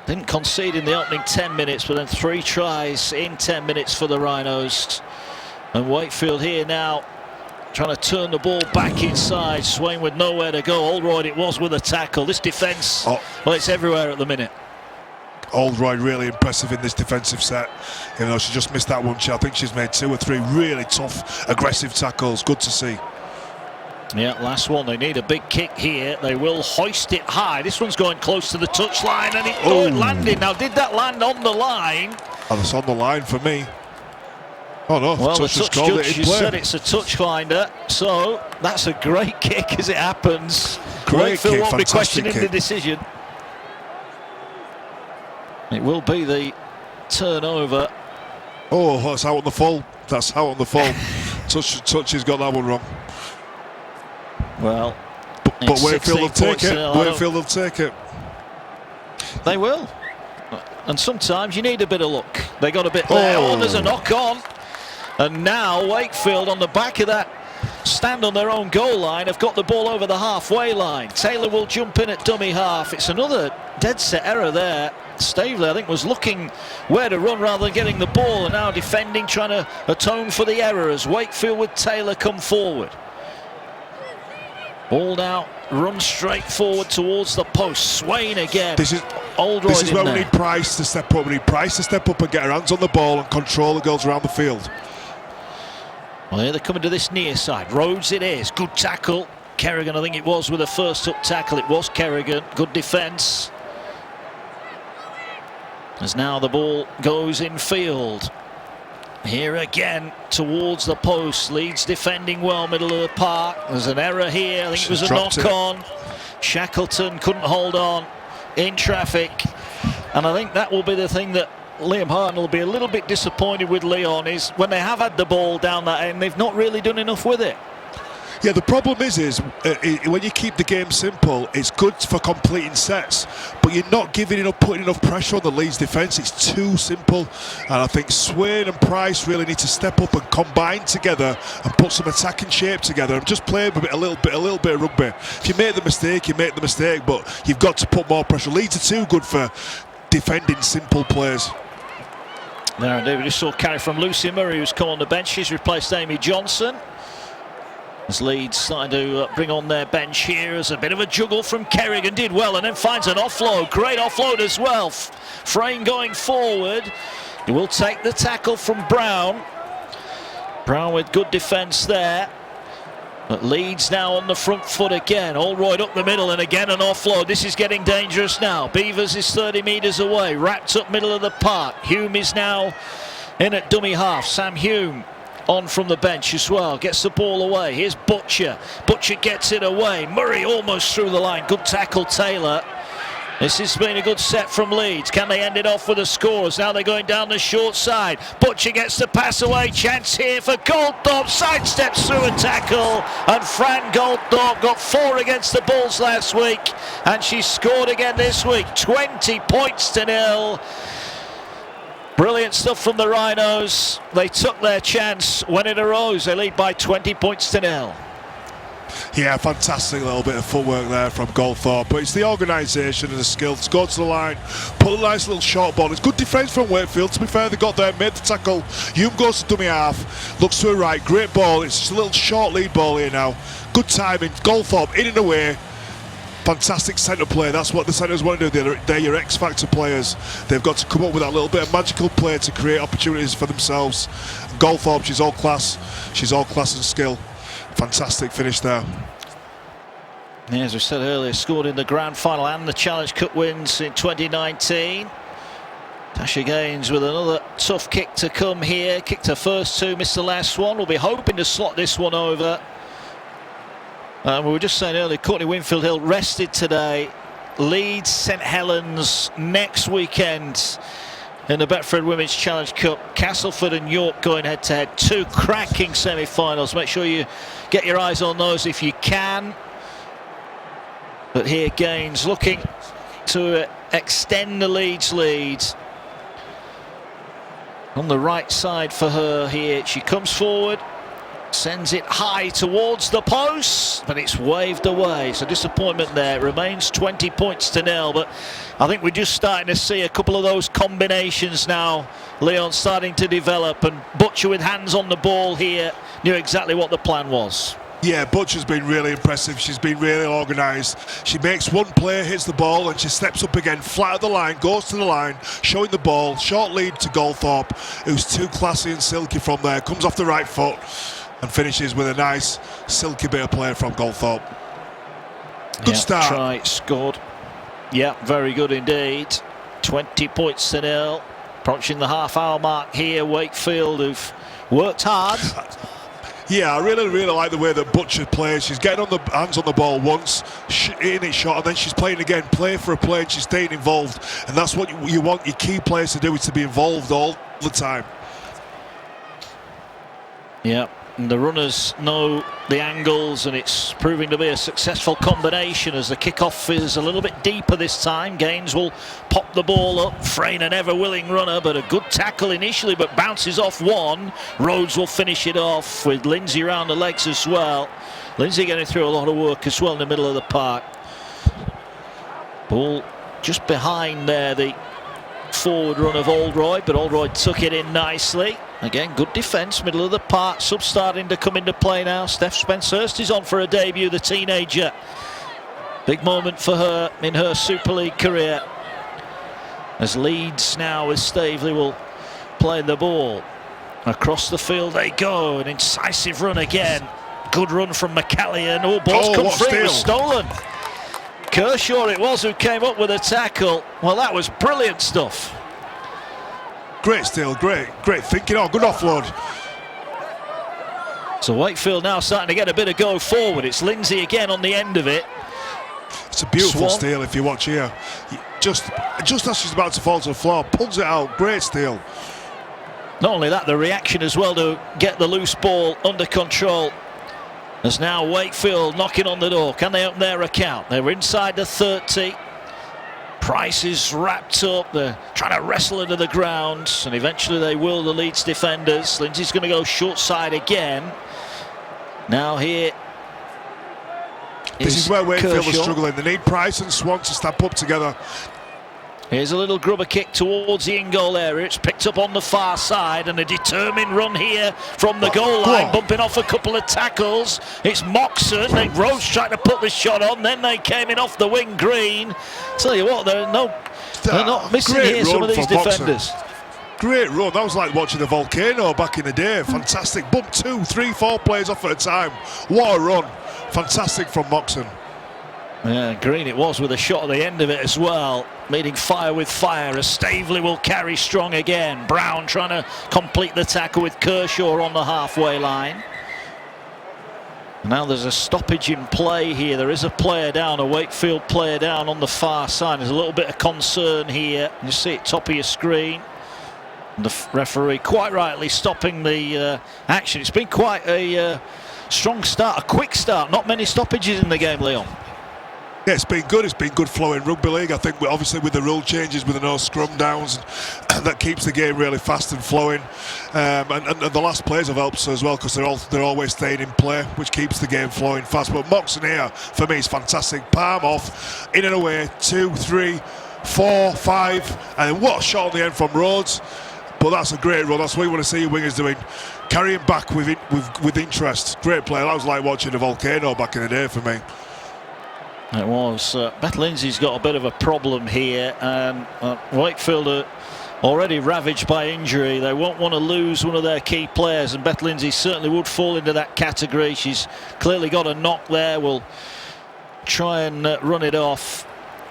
S1: Didn't concede in the opening 10 minutes, but then 3 tries in 10 minutes for the Rhinos. And Wakefield here now trying to turn the ball back inside. Swain with nowhere to go. Oldroyd it was with a tackle. This defence, well, it's everywhere at the minute.
S2: Oldroyd really impressive in this defensive set. Even though she just missed that one, I think she's made 2 or 3 really tough, aggressive tackles. Good to see.
S1: Yeah, last one. They need a big kick here. They will hoist it high. This one's going close to the touchline, and it landed. Now, did that land on the line?
S2: Oh, that's on the line for me. Oh no,
S1: well, the touch judge said
S2: it's
S1: a touch finder, so that's a great kick as it happens.
S2: Great
S1: Wakefield
S2: kick,
S1: won't be
S2: fantastic
S1: questioning
S2: kick.
S1: the decision. It will be the turnover.
S2: Oh, that's out on the full. That's out on the full. Touch has got that one wrong.
S1: Well,
S2: but Wakefield will take it. Wakefield will take it.
S1: They will. And sometimes you need a bit of luck. They got a bit there. Oh, there's a knock on. And now Wakefield on the back of that stand on their own goal line have got the ball over the halfway line. Taylor will jump in at dummy half. It's another dead set error there. Staveley, I think, was looking where to run rather than getting the ball, and now defending, trying to atone for the error as Wakefield with Taylor come forward. Ball now runs straight forward towards the post. Swain again.
S2: This is where we need Pryce to step up. We need Pryce to step up and get her hands on the ball and control the girls around the field.
S1: Well, here they're coming to this near side. Rhodes it is. Good tackle. Kerrigan, I think it was, with a first up tackle. It was Kerrigan. Good defence. As now the ball goes in field. Here again towards the post. Leeds defending well, middle of the park. There's an error here. I think it was a knock on. Shackleton couldn't hold on in traffic. And I think that will be the thing that Liam Harton will be a little bit disappointed with Leon, is when they have had the ball down that end, they've not really done enough with it.
S2: Yeah, the problem is when you keep the game simple, it's good for completing sets, but you're not putting enough pressure on the Leeds defence. It's too simple, and I think Swain and Pryce really need to step up and combine together and put some attacking shape together and just play a little bit of rugby. If you make the mistake, you make the mistake, but you've got to put more pressure. Leeds are too good for defending simple plays.
S1: There indeed, we just saw a carry from Lucy Murray, who's come on the bench. She's replaced Amy Johnson. As Leeds starting to bring on their bench here, as a bit of a juggle from Kerrigan, did well and then finds an offload. Great offload as well. Frame going forward. He will take the tackle from Brown. Brown with good defence there. But Leeds now on the front foot again. Oldroyd up the middle and again an offload. This is getting dangerous now. Beavers is 30 metres away. Wrapped up middle of the park. Hume is now in at dummy half. Sam Hume on from the bench as well, gets the ball away. Here's Butcher. Butcher gets it away. Murray almost through the line. Good tackle, Taylor. This has been a good set from Leeds. Can they end it off with a score? As now they're going down the short side. Butcher gets the pass away. Chance here for Goldthorpe. Sidesteps through a tackle. And Fran Goldthorpe got 4 against the Bulls last week. And she scored again this week. 20 points to 0. Brilliant stuff from the Rhinos. They took their chance when it arose. They lead by 20 points to 0.
S2: Yeah, fantastic little bit of footwork there from Goldthorpe. But it's the organisation and the skill to go to the line, put a nice little short ball. It's good defence from Wakefield. To be fair, they got there, made the tackle. Hume goes to dummy half, looks to her right, great ball. It's just a little short lead ball here now. Good timing. Goldthorpe in and away. Fantastic centre play. That's what the centres want to do. They're your X-factor players. They've got to come up with that little bit of magical play to create opportunities for themselves. Goldthorpe, she's all class. She's all class and skill. Fantastic finish there.
S1: Yeah, as we said earlier, scored in the grand final and the Challenge Cup wins in 2019. Tasha Gaines with another tough kick to come here. Kicked her first 2, missed the last one. We'll be hoping to slot this one over. We were just saying earlier, Courtney Winfield Hill rested today. Leeds, St Helens next weekend in the Betfred Women's Challenge Cup. Castleford and York going head to head. 2 cracking semi-finals. Make sure you get your eyes on those if you can. But here Gaines looking to extend the Leeds lead. on the right side for her here. She comes forward, sends it high towards the post, but it's waved away. So disappointment there. It remains 20 points to nil, but I think we're just starting to see a couple of those combinations now. Leon starting to develop, and Butcher with hands on the ball here knew exactly what the plan was.
S2: Yeah, Butcher's been really impressive. She's been really organised. She makes one play, hits the ball, and she steps up again, flat at the line, goes to the line, showing the ball. Short lead to Goldthorpe, who's too classy and silky from there. Comes off the right foot and finishes with a nice, silky bit of play from Goldthorpe. Good start.
S1: Try, scored. Yeah, very good indeed. 20 points to nil. Approaching the half-hour mark here. Wakefield, who've worked hard.
S2: Yeah, I really like the way that Butcher plays. She's getting on the hands on the ball once, hitting it shot, and then she's playing again, play for a play, and she's staying involved. And that's what you want your key players to do, is to be involved all the time.
S1: Yeah, and the runners know the angles, and it's proving to be a successful combination as the kickoff is a little bit deeper this time. Gaines will pop the ball up. Frayne, an ever-willing runner, but a good tackle initially, but bounces off one. Rhodes will finish it off with Lindsay around the legs as well. Lindsay getting through a lot of work as well in the middle of the park. Ball just behind there, the forward run of Oldroyd, but Oldroyd took it in nicely. Again, good defence, middle of the park. Sub starting to come into play now. Steph Spencerhurst is on for a debut, the teenager. Big moment for her in her Super League career. As Leeds now with Staveley will play the ball. Across the field they go. An incisive run again. Good run from McCallion. Oh, ball's come free. It was stolen. Kershaw it was who came up with a tackle. Well, that was brilliant stuff.
S2: Great steal, great thinking. Oh, good offload.
S1: So Wakefield now starting to get a bit of go forward. It's Lindsay again on the end of it.
S2: It's a beautiful steal if you watch here. Just as she's about to fall to the floor, pulls it out. Great steal.
S1: Not only that, the reaction as well to get the loose ball under control. There's now Wakefield knocking on the door. Can they open their account? They were inside the 30. Pryce is wrapped up. They're trying to wrestle into the ground, and eventually they will, the Leeds defenders. Lindsay's going to go short side again. Now here
S2: this is where Wakefield
S1: Kershaw.
S2: are struggling. They need Pryce and Swan to step up together.
S1: Here's a little grubber kick towards the in-goal area. It's picked up on the far side, and a determined run here from the goal line, bumping off a couple of tackles. It's Moxon. Rhodes trying to put the shot on, then they came in off the wing. Green. Tell you what, they're not missing here, some of these defenders.
S2: Great run. That was like watching the Volcano back in the day. Fantastic. Bump 2, 3, 4 players off at a time. What a run. Fantastic from Moxon.
S1: Yeah, Green it was with a shot at the end of it as well. Meeting fire with fire as Staveley will carry strong again. Brown trying to complete the tackle with Kershaw on the halfway line. Now there's a stoppage in play here. There is a player down, a Wakefield player down on the far side. There's a little bit of concern here. You see it top of your screen. And the referee quite rightly stopping the action. It's been quite a strong start, a quick start. Not many stoppages in the game, Leon.
S2: Yeah, it's been good. It's been good flow in rugby league. I think obviously with the rule changes, with the no scrum downs, that keeps the game really fast and flowing. And the last plays have helped as well, because they're always staying in play, which keeps the game flowing fast. But Moxon here for me is fantastic. Palm off, in and away, 2, 3, 4, 5, and what a shot on the end from Rhodes. But that's a great run. That's what you want to see your wingers doing. Carrying back with interest. Great play. That was like watching the Volcano back in the day for me.
S1: It was. Beth Lindsay's got a bit of a problem here, and Wakefield are already ravaged by injury. They won't want to lose one of their key players, and Beth Lindsay certainly would fall into that category. She's clearly got a knock there. We'll try and run it off,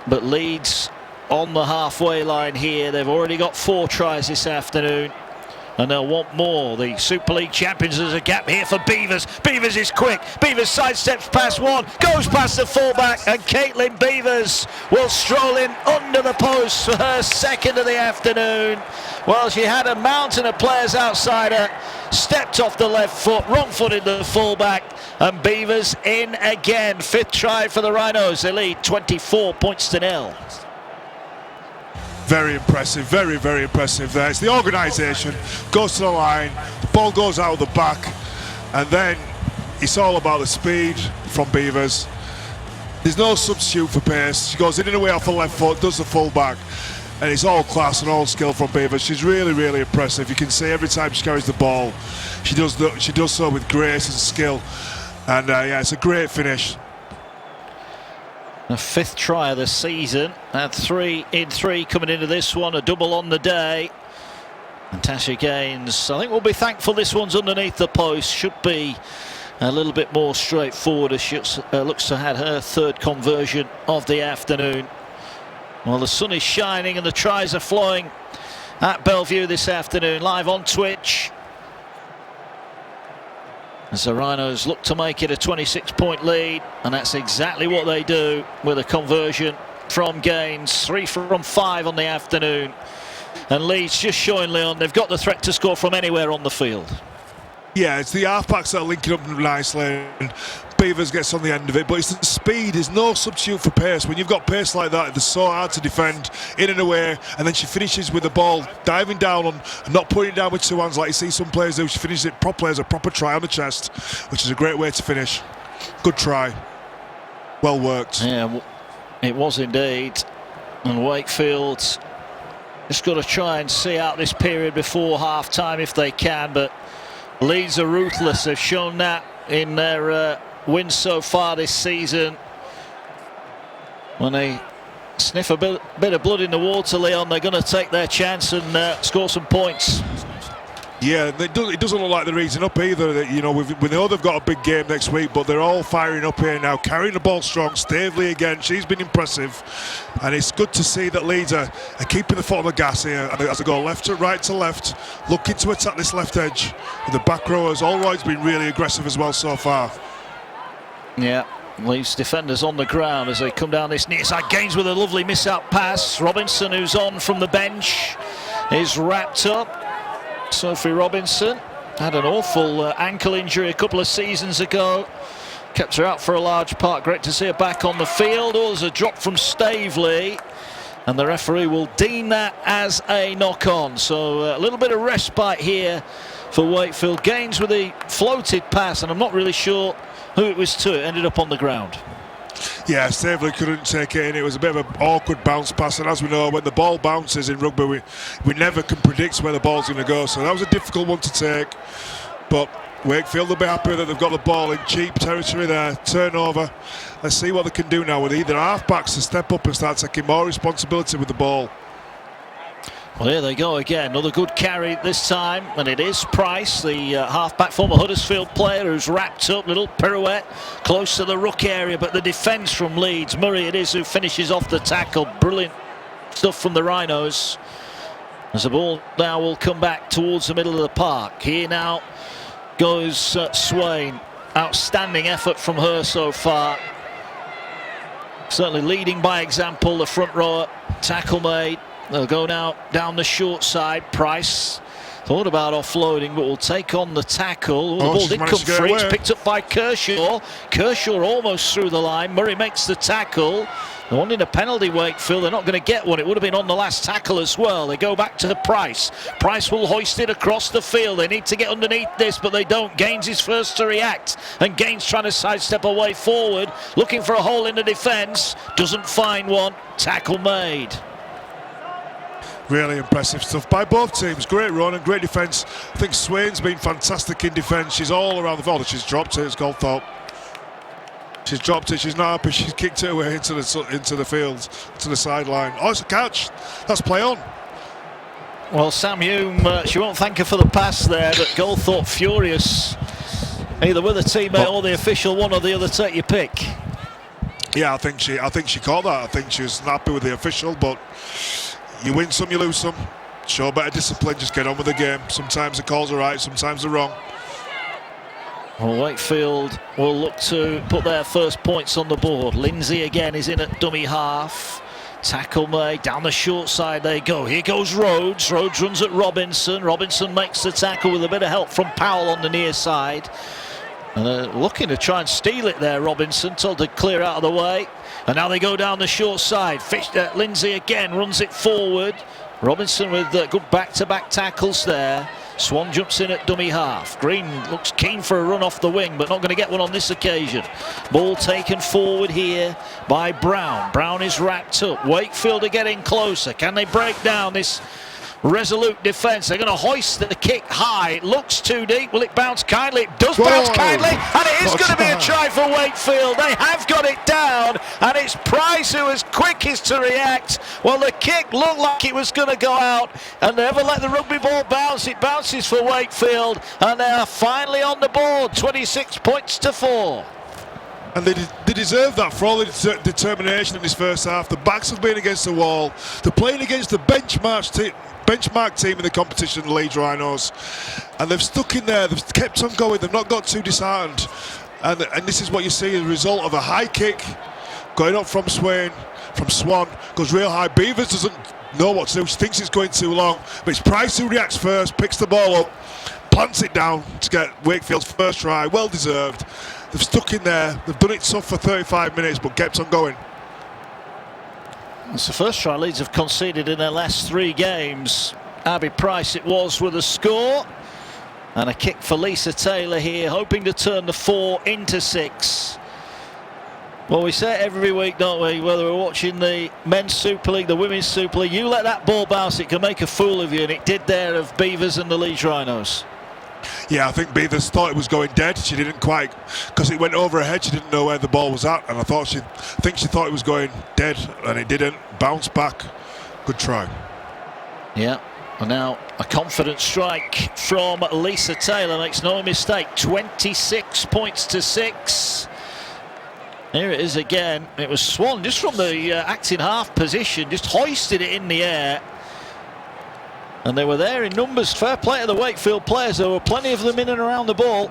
S1: but Leeds on the halfway line here. They've already got 4 tries this afternoon, and they'll want more. The Super League champions, there's a gap here for Beavers. Beavers is quick. Beavers sidesteps past one, goes past the fullback, and Caitlin Beavers will stroll in under the post for her second of the afternoon. Well, she had a mountain of players outside her, stepped off the left foot, wrong-footed the fullback, and Beavers in again. 5th try for the Rhinos. They lead 24 points to 0.
S2: Very impressive, very, very impressive there. It's the organisation, goes to the line, the ball goes out of the back, and then it's all about the speed from Beavers. There's no substitute for pace. She goes in and away off the left foot, does the full back, and it's all class and all skill from Beavers. She's really, really impressive. You can see every time she carries the ball, she does so with grace and skill, and yeah, it's a great finish.
S1: The 5th try of the season, had 3 in 3 coming into this one, a double on the day. And Tasha Gaines, I think we'll be thankful this one's underneath the post. Should be a little bit more straightforward as she looks to have had her 3rd conversion of the afternoon. Well, the sun is shining and the tries are flowing at Bellevue this afternoon, live on Twitch. As the Rhinos look to make it a 26-point lead, and that's exactly what they do with a conversion from Gaines. 3 from 5 on the afternoon. And Leeds just showing Leon they've got the threat to score from anywhere on the field.
S2: Yeah, it's the halfbacks that are linking up nicely, and Beavers gets on the end of it, but it's the speed. There's no substitute for pace. When you've got pace like that, it's so hard to defend in and away, and then she finishes with the ball diving down on and not putting it down with 2 hands like you see some players do. She finishes it properly as a proper try on the chest, which is a great way to finish. Good try. Well worked.
S1: Yeah, it was indeed. And Wakefield's just got to try and see out this period before half-time if they can, but Leeds are ruthless. They've shown that in their wins so far this season. When they sniff a bit of blood in the water, Leon, they're going to take their chance and score some points.
S2: Yeah, it doesn't look like they're easing up either. You know, we know they've got a big game next week, but they're all firing up here now, carrying the ball strong. Stavely again, she's been impressive, and it's good to see that Leeds are keeping the foot on the gas here, and as they go left to right to left, looking to attack this left edge. And the back rowers, Allroyd's been really aggressive as well so far.
S1: Yeah, Leeds defenders on the ground as they come down this near side. Gaines with a lovely miss-out pass. Robinson, who's on from the bench, is wrapped up. Sophie Robinson had an awful ankle injury a couple of seasons ago. Kept her out for a large part. Great to see her back on the field. Oh, there's a drop from Stavely, and the referee will deem that as a knock-on. So a little bit of respite here for Wakefield. Gaines with a floated pass, and I'm not really sure who it was to. It ended up on the ground.
S2: Yeah, Stavely couldn't take it in. It was a bit of an awkward bounce pass, and as we know, when the ball bounces in rugby, we never can predict where the ball's going to go. So that was a difficult one to take. But Wakefield will be happy that they've got the ball in cheap territory there. Turnover. Let's see what they can do now with either halfbacks to step up and start taking more responsibility with the ball.
S1: Well, here they go again. Another good carry this time, and it is Pryce, the halfback, former Huddersfield player, who's wrapped up. Little pirouette close to the ruck area, but the defence from Leeds. Murray it is who finishes off the tackle. Brilliant stuff from the Rhinos. As the ball now will come back towards the middle of the park. Here now goes Swain. Outstanding effort from her so far. Certainly leading by example, the front rower. Tackle made. They'll go now down the short side. Pryce thought about offloading, but will take on the tackle. The ball did come free. It's picked up by Kershaw. Kershaw almost through the line. Murray makes the tackle. They wanted a penalty, Wakefield. They're not going to get one. It would have been on the last tackle as well. They go back to Pryce. Pryce will hoist it across the field. They need to get underneath this, but they don't. Gaines is first to react, and Gaines trying to sidestep away forward, looking for a hole in the defence. Doesn't find one. Tackle made.
S2: Really impressive stuff by both teams. Great run and great defence. I think Swain's been fantastic in defence. She's all around the field. She's dropped it. It's Goldthorpe. She's dropped it. She's not happy. She's kicked it away into the field, to the sideline. Oh, it's a catch. That's play on.
S1: Well, Sam Hume, she won't thank her for the pass there, but Goldthorpe furious. Either with a teammate or the official, one or the other. Take your pick.
S2: Yeah, I think she caught that. I think she was happy with the official, but you win some, you lose some. Show better discipline, just get on with the game. Sometimes the calls are right, sometimes they're wrong.
S1: Well, Wakefield will look to put their first points on the board. Lindsay again is in at dummy half. Tackle made, down the short side they go. Here goes Rhodes. Rhodes runs at Robinson. Robinson makes the tackle with a bit of help from Powell on the near side. And looking to try and steal it there, Robinson, told to clear out of the way. And now they go down the short side. Lindsay again runs it forward. Robinson with good back-to-back tackles there. Swan jumps in at dummy half. Green looks keen for a run off the wing, but not going to get one on this occasion. Ball taken forward here by Brown. Brown is wrapped up. Wakefield are getting closer. Can they break down this resolute defence? They're going to hoist the kick high. It looks too deep. Will it bounce kindly? It does bounce kindly, and it is going to be a try for Wakefield. They have got it down, and it's Pryce who was quickest to react. Well, the kick looked like it was going to go out, and never let the rugby ball bounce. It bounces for Wakefield, and they are finally on the board, 26 points to 4.
S2: And they deserve that for all the determination in this first half. The backs have been against the wall. They're playing against the benchmark team in the competition, the Leeds Rhinos. And they've stuck in there. They've kept on going. They've not got too disheartened. And this is what you see as a result of a high kick going up from Swan. Goes real high. Beavers doesn't know what to do. She thinks it's going too long. But it's Pryce who reacts first, picks the ball up, plants it down to get Wakefield's first try. Well deserved. They've stuck in there. They've done it tough for 35 minutes, but kept on going.
S1: It's the first try Leeds have conceded in their last 3 games. Abby Pryce it was with a score. And a kick for Lisa Taylor here, hoping to turn the 4 into 6. Well, we say it every week, don't we? Whether we're watching the Men's Super League, the Women's Super League, you let that ball bounce, it can make a fool of you. And it did there of Beavers and the Leeds Rhinos.
S2: Yeah, I think Beavers thought it was going dead. She didn't quite, because it went over her head. She didn't know where the ball was at, and I think she thought it was going dead, and it didn't. Bounce back. Good try.
S1: Yeah, and now a confident strike from Lisa Taylor, makes no mistake. 26 points to 6. Here it is again. It was Swan just from the acting half position, just hoisted it in the air. And they were there in numbers. Fair play to the Wakefield players. There were plenty of them in and around the ball.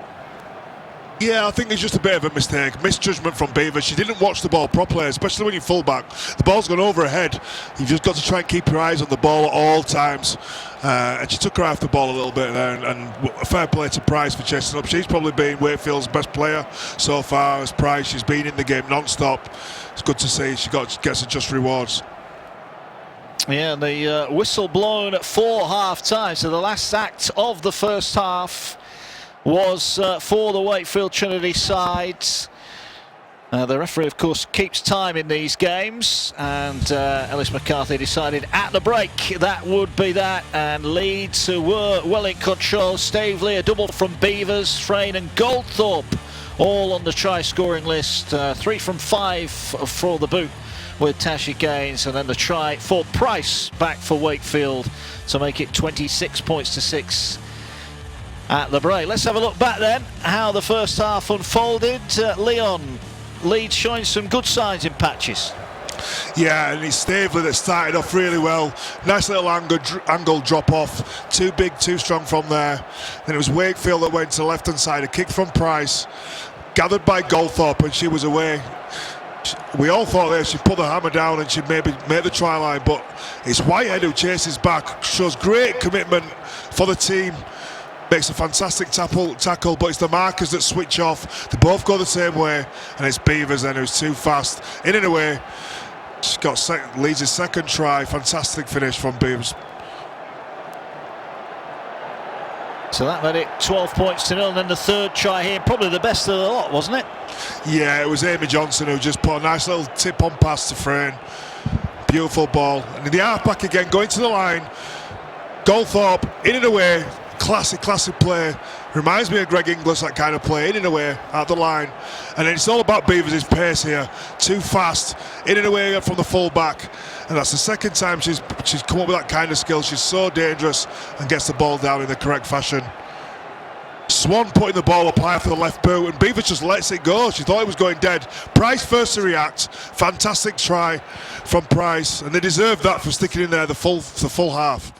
S2: Yeah, I think it's just a bit of a mistake. Misjudgment from Beavers. She didn't watch the ball properly, especially when you're fullback. The ball's gone over her head. You've just got to try and keep your eyes on the ball at all times. And she took her off the ball a little bit there. And fair play to Pryce for chasing up. She's probably been Wakefield's best player so far as Pryce. She's been in the game non-stop. It's good to see she gets her just rewards.
S1: Yeah, the whistle blown for half-time. So the last act of the first half was for the Wakefield Trinity side. The referee, of course, keeps time in these games. And Ellis McCarthy decided at the break that would be that. And Leeds, who were well in control. Staveley, a double from Beavers, Frayne and Goldthorpe, all on the try-scoring list. 3 from 5 for the boot with Tasha Gaines, and then the try for Pryce back for Wakefield to make it 26 points to 6 at the break. Let's have a look back then, how the first half unfolded. Leon, Leeds showing some good signs in patches.
S2: Yeah, and it's Staveley that started off really well. Nice little angle drop off. Too big, too strong from there. Then it was Wakefield that went to the left-hand side. A kick from Pryce, gathered by Goldthorpe, and she was away. We all thought that she'd put the hammer down and she'd maybe make the try line, but it's Whitehead who chases back, shows great commitment for the team, makes a fantastic tackle, but it's the markers that switch off. They both go the same way, and it's Beavers then who's too fast. In and away. She's got Leeds' second try. Fantastic finish from Beavers.
S1: So that made it 12 points to 0, and then the third try here, probably the best of the lot, wasn't it?
S2: Yeah, it was Amy Johnson who just put a nice little tip on pass to Frayne. Beautiful ball. And in the half-back again, going to the line. Goldthorpe, in and away. Classic play. Reminds me of Greg Inglis, that kind of play. In and away, out the line. And then it's all about Beavers' pace here. Too fast. In and away from the full-back. And that's the second time she's come up with that kind of skill. She's so dangerous and gets the ball down in the correct fashion. Swan putting the ball up high for the left boot, and Beavers just lets it go. She thought it was going dead. Pryce first to react. Fantastic try from Pryce, and they deserve that for sticking in there the full half.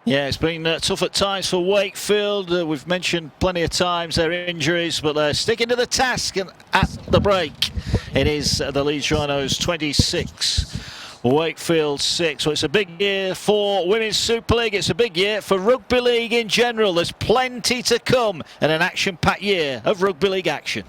S1: Yeah, it's been tough at times for Wakefield. We've mentioned plenty of times their injuries, but they're sticking to the task. And at the break, it is the Leeds Rhinos 26, Wakefield 6. Well, it's a big year for Women's Super League. It's a big year for Rugby League in general. There's plenty to come and an action-packed year of Rugby League action.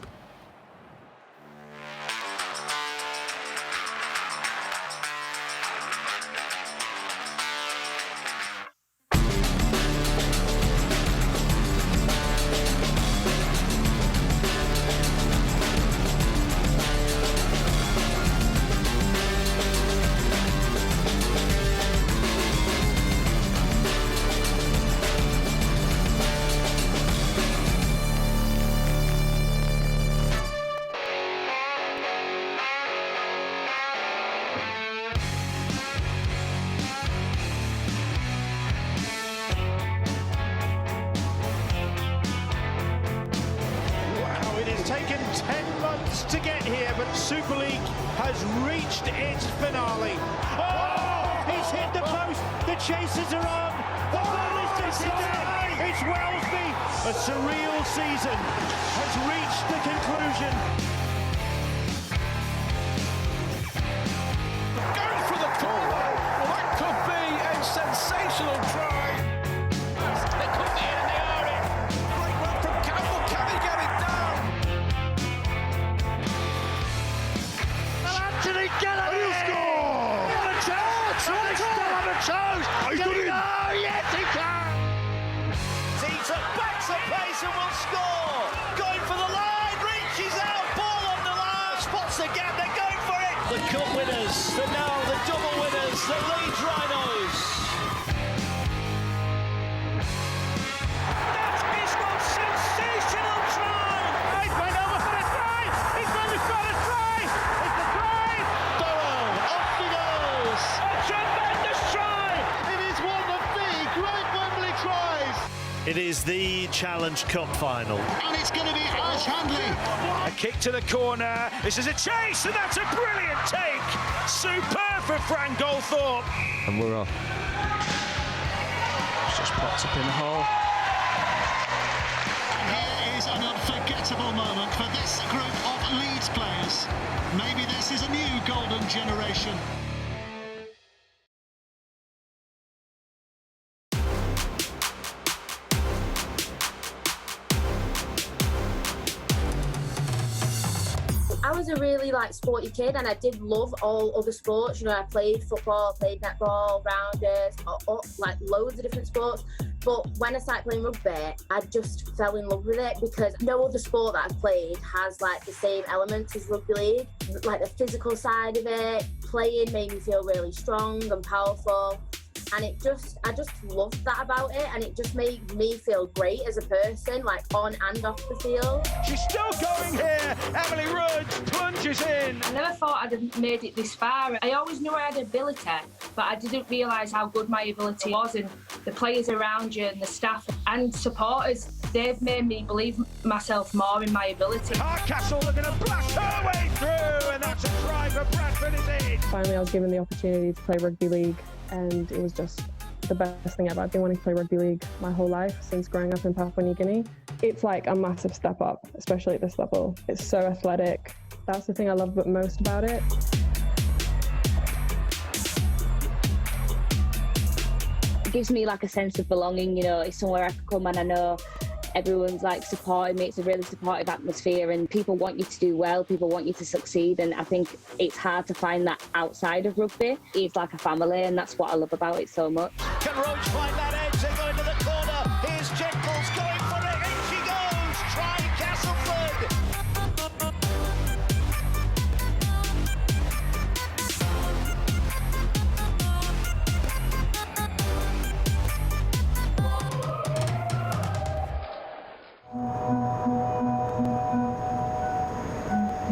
S6: Taken 10 months to get here, but Super League has reached its finale. Oh, he's hit the post. The chasers are on. The ball is disappearing. It's Wellesby. A surreal season has reached the conclusion.
S7: Going for the corner. Well, that could be a sensational try. They could be in and they are in. Great run from Campbell. Can he get it down?
S6: Anthony Gallagher score! On a chance! He's still on a chance!
S2: He's done it!
S6: Oh, yes, he can!
S8: Tees up, backs a pace and will score! Going for the line, reaches out, ball on the line, spots the gap, they're going for it!
S1: The cup winners, the double winners, the Leeds Rhinos.
S6: That is one sensational try! He's went over for a try! He's going to score a try! It's a try!
S8: Burrow, off he goes!
S6: A tremendous try!
S8: It is one of the great Wembley tries!
S9: It is the Challenge Cup final.
S8: And it's going to be Ash Handley!
S6: A kick to the corner. This is a chase, and that's a brilliant take! Superb for Frank Goldthorpe!
S10: And we're off. Just popped up in the hole.
S8: Here is an unforgettable moment for this group of Leeds players. Maybe this is a new golden generation.
S11: I was a really sporty kid, and I did love all other sports. You know, I played football, played netball, rounders, loads of different sports. But when I started playing rugby, I just fell in love with it because no other sport that I've played has the same elements as rugby league. The physical side of it, playing made me feel really strong and powerful. And I just loved that about it, and it just made me feel great as a person, on and off the field.
S6: She's still going here. Emily Rudge plunges in.
S12: I never thought I'd have made it this far. I always knew I had ability, but I didn't realise how good my ability was, and the players around you and the staff and supporters, they've made me believe myself more in my ability.
S6: Hardcastle are going to blast her way through, and that's a try for Bradford, is it?
S13: Finally, I was given the opportunity to play rugby league, and it was just the best thing ever. I've been wanting to play rugby league my whole life since growing up in Papua New Guinea. It's a massive step up, especially at this level. It's so athletic. That's the thing I love most about it.
S11: It gives me a sense of belonging, it's somewhere I can come and I know everyone's supporting me. It's a really supportive atmosphere, and people want you to do well, people want you to succeed, and I think it's hard to find that outside of rugby. It's like a family, and that's what I love about it so much.
S8: Can Roach find that edge? They go into the corner. Here's Jenkins going for it. In she goes. Try Castleford.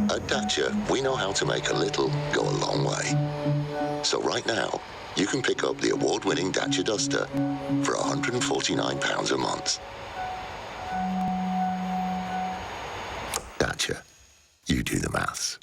S14: At Dacia, we know how to make a little go a long way. So right now, you can pick up the award-winning Dacia Duster for £149 a month. Dacia, you do the maths.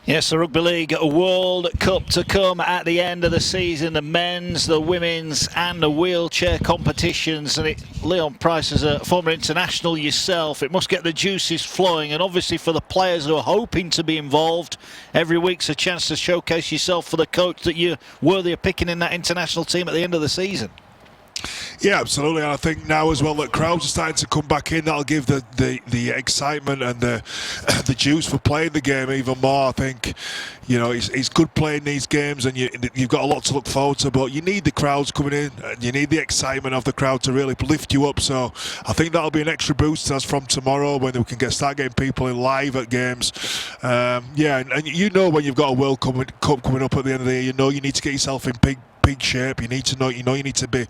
S1: Yes, the Rugby League World Cup to come at the end of the season. The men's, the women's and the wheelchair competitions. And Leon Pryce, as a former international yourself, it must get the juices flowing. And obviously for the players who are hoping to be involved, every week's a chance to showcase yourself for the coach that you're worthy of picking in that international team at the end of the season.
S2: Yeah, absolutely. And I think now as well that crowds are starting to come back in. That'll give the excitement and the juice for playing the game even more. I think, you know, it's good playing these games, and you've got a lot to look forward to. But you need the crowds coming in, and you need the excitement of the crowd to really lift you up. So I think that'll be an extra boost as from tomorrow when we can start getting people in live at games. Yeah, and you know when you've got a World Cup coming up at the end of the year, you know you need to get yourself in peak shape. You need to know, you need to be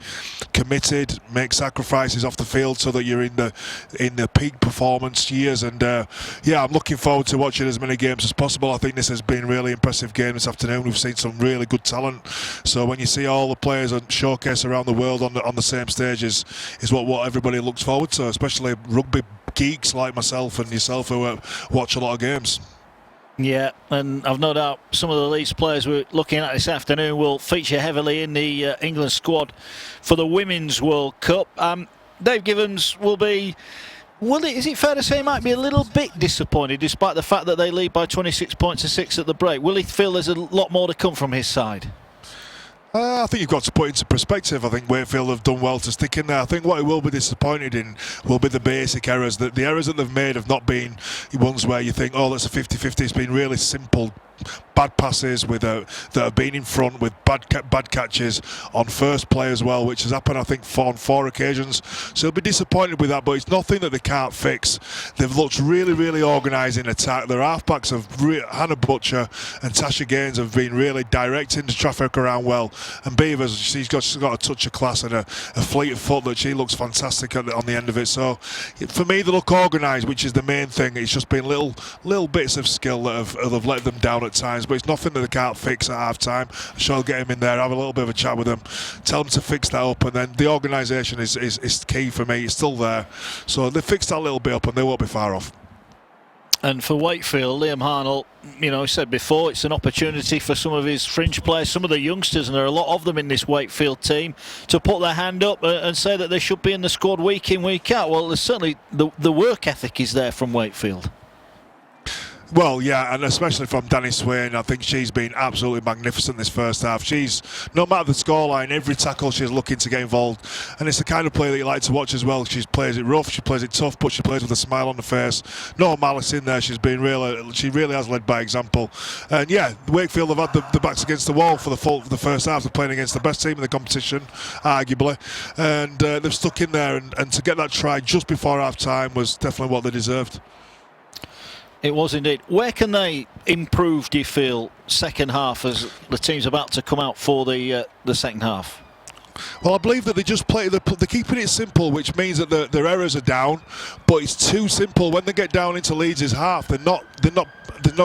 S2: committed, make sacrifices off the field so that you're in the peak performance years. And yeah, I'm looking forward to watching as many games as possible. I think this has been a really impressive game this afternoon. We've seen some really good talent. So when you see all the players and showcase around the world on the same stage is what everybody looks forward to, especially rugby geeks like myself and yourself who watch a lot of games.
S1: Yeah, and I've no doubt some of the Leeds players we're looking at this afternoon will feature heavily in the England squad for the Women's World Cup. Dave Givens will be... is it fair to say he might be a little bit disappointed despite the fact that they lead by 26 points to 6 at the break? Will he feel there's a lot more to come from his side?
S2: I think you've got to put it into perspective. I think Wakefield have done well to stick in there. I think what he will be disappointed in will be the basic errors. The errors that they've made have not been ones where you think, oh, that's a 50-50. It's been really simple, bad passes with that have been in front with bad catches on first play as well, which has happened, I think, on 4 occasions. So he'll be disappointed with that, but it's nothing that they can't fix. They've looked really, really organised in attack. Their halfbacks Hannah Butcher and Tasha Gaines have been really directing the traffic around well. And Beavers, she's got a touch of class and a fleet of foot that she looks fantastic on the end of it. So for me, they look organised, which is the main thing. It's just been little bits of skill that have let them down at times, but it's nothing that they can't fix at half time. I'm sure I'll get him in there, have a little bit of a chat with them, tell them to fix that up, and then the organisation is key for me. It's still there, so they fix that little bit up and they won't be far off.
S1: And for Wakefield, Liam Harnell, you know, he said before, it's an opportunity for some of his fringe players, some of the youngsters, and there are a lot of them in this Wakefield team, to put their hand up and say that they should be in the squad week in, week out. Well, there's certainly the work ethic is there from Wakefield.
S2: Well, yeah, and especially from Danny Swain. I think she's been absolutely magnificent this first half. She's, no matter the scoreline, every tackle she's looking to get involved. And it's the kind of player that you like to watch as well. She plays it rough, she plays it tough, but she plays with a smile on the face. No malice in there. She really has led by example. And yeah, Wakefield have had the backs against the wall for the first half. They're playing against the best team in the competition, arguably. And they've stuck in there. And to get that try just before half time was definitely what they deserved.
S1: It was indeed. Where can they improve, do you feel, second half as the team's about to come out for the second half?
S2: Well, I believe that they just play. They're keeping it simple, which means that their errors are down, but it's too simple. When they get down into Leeds' half, they're not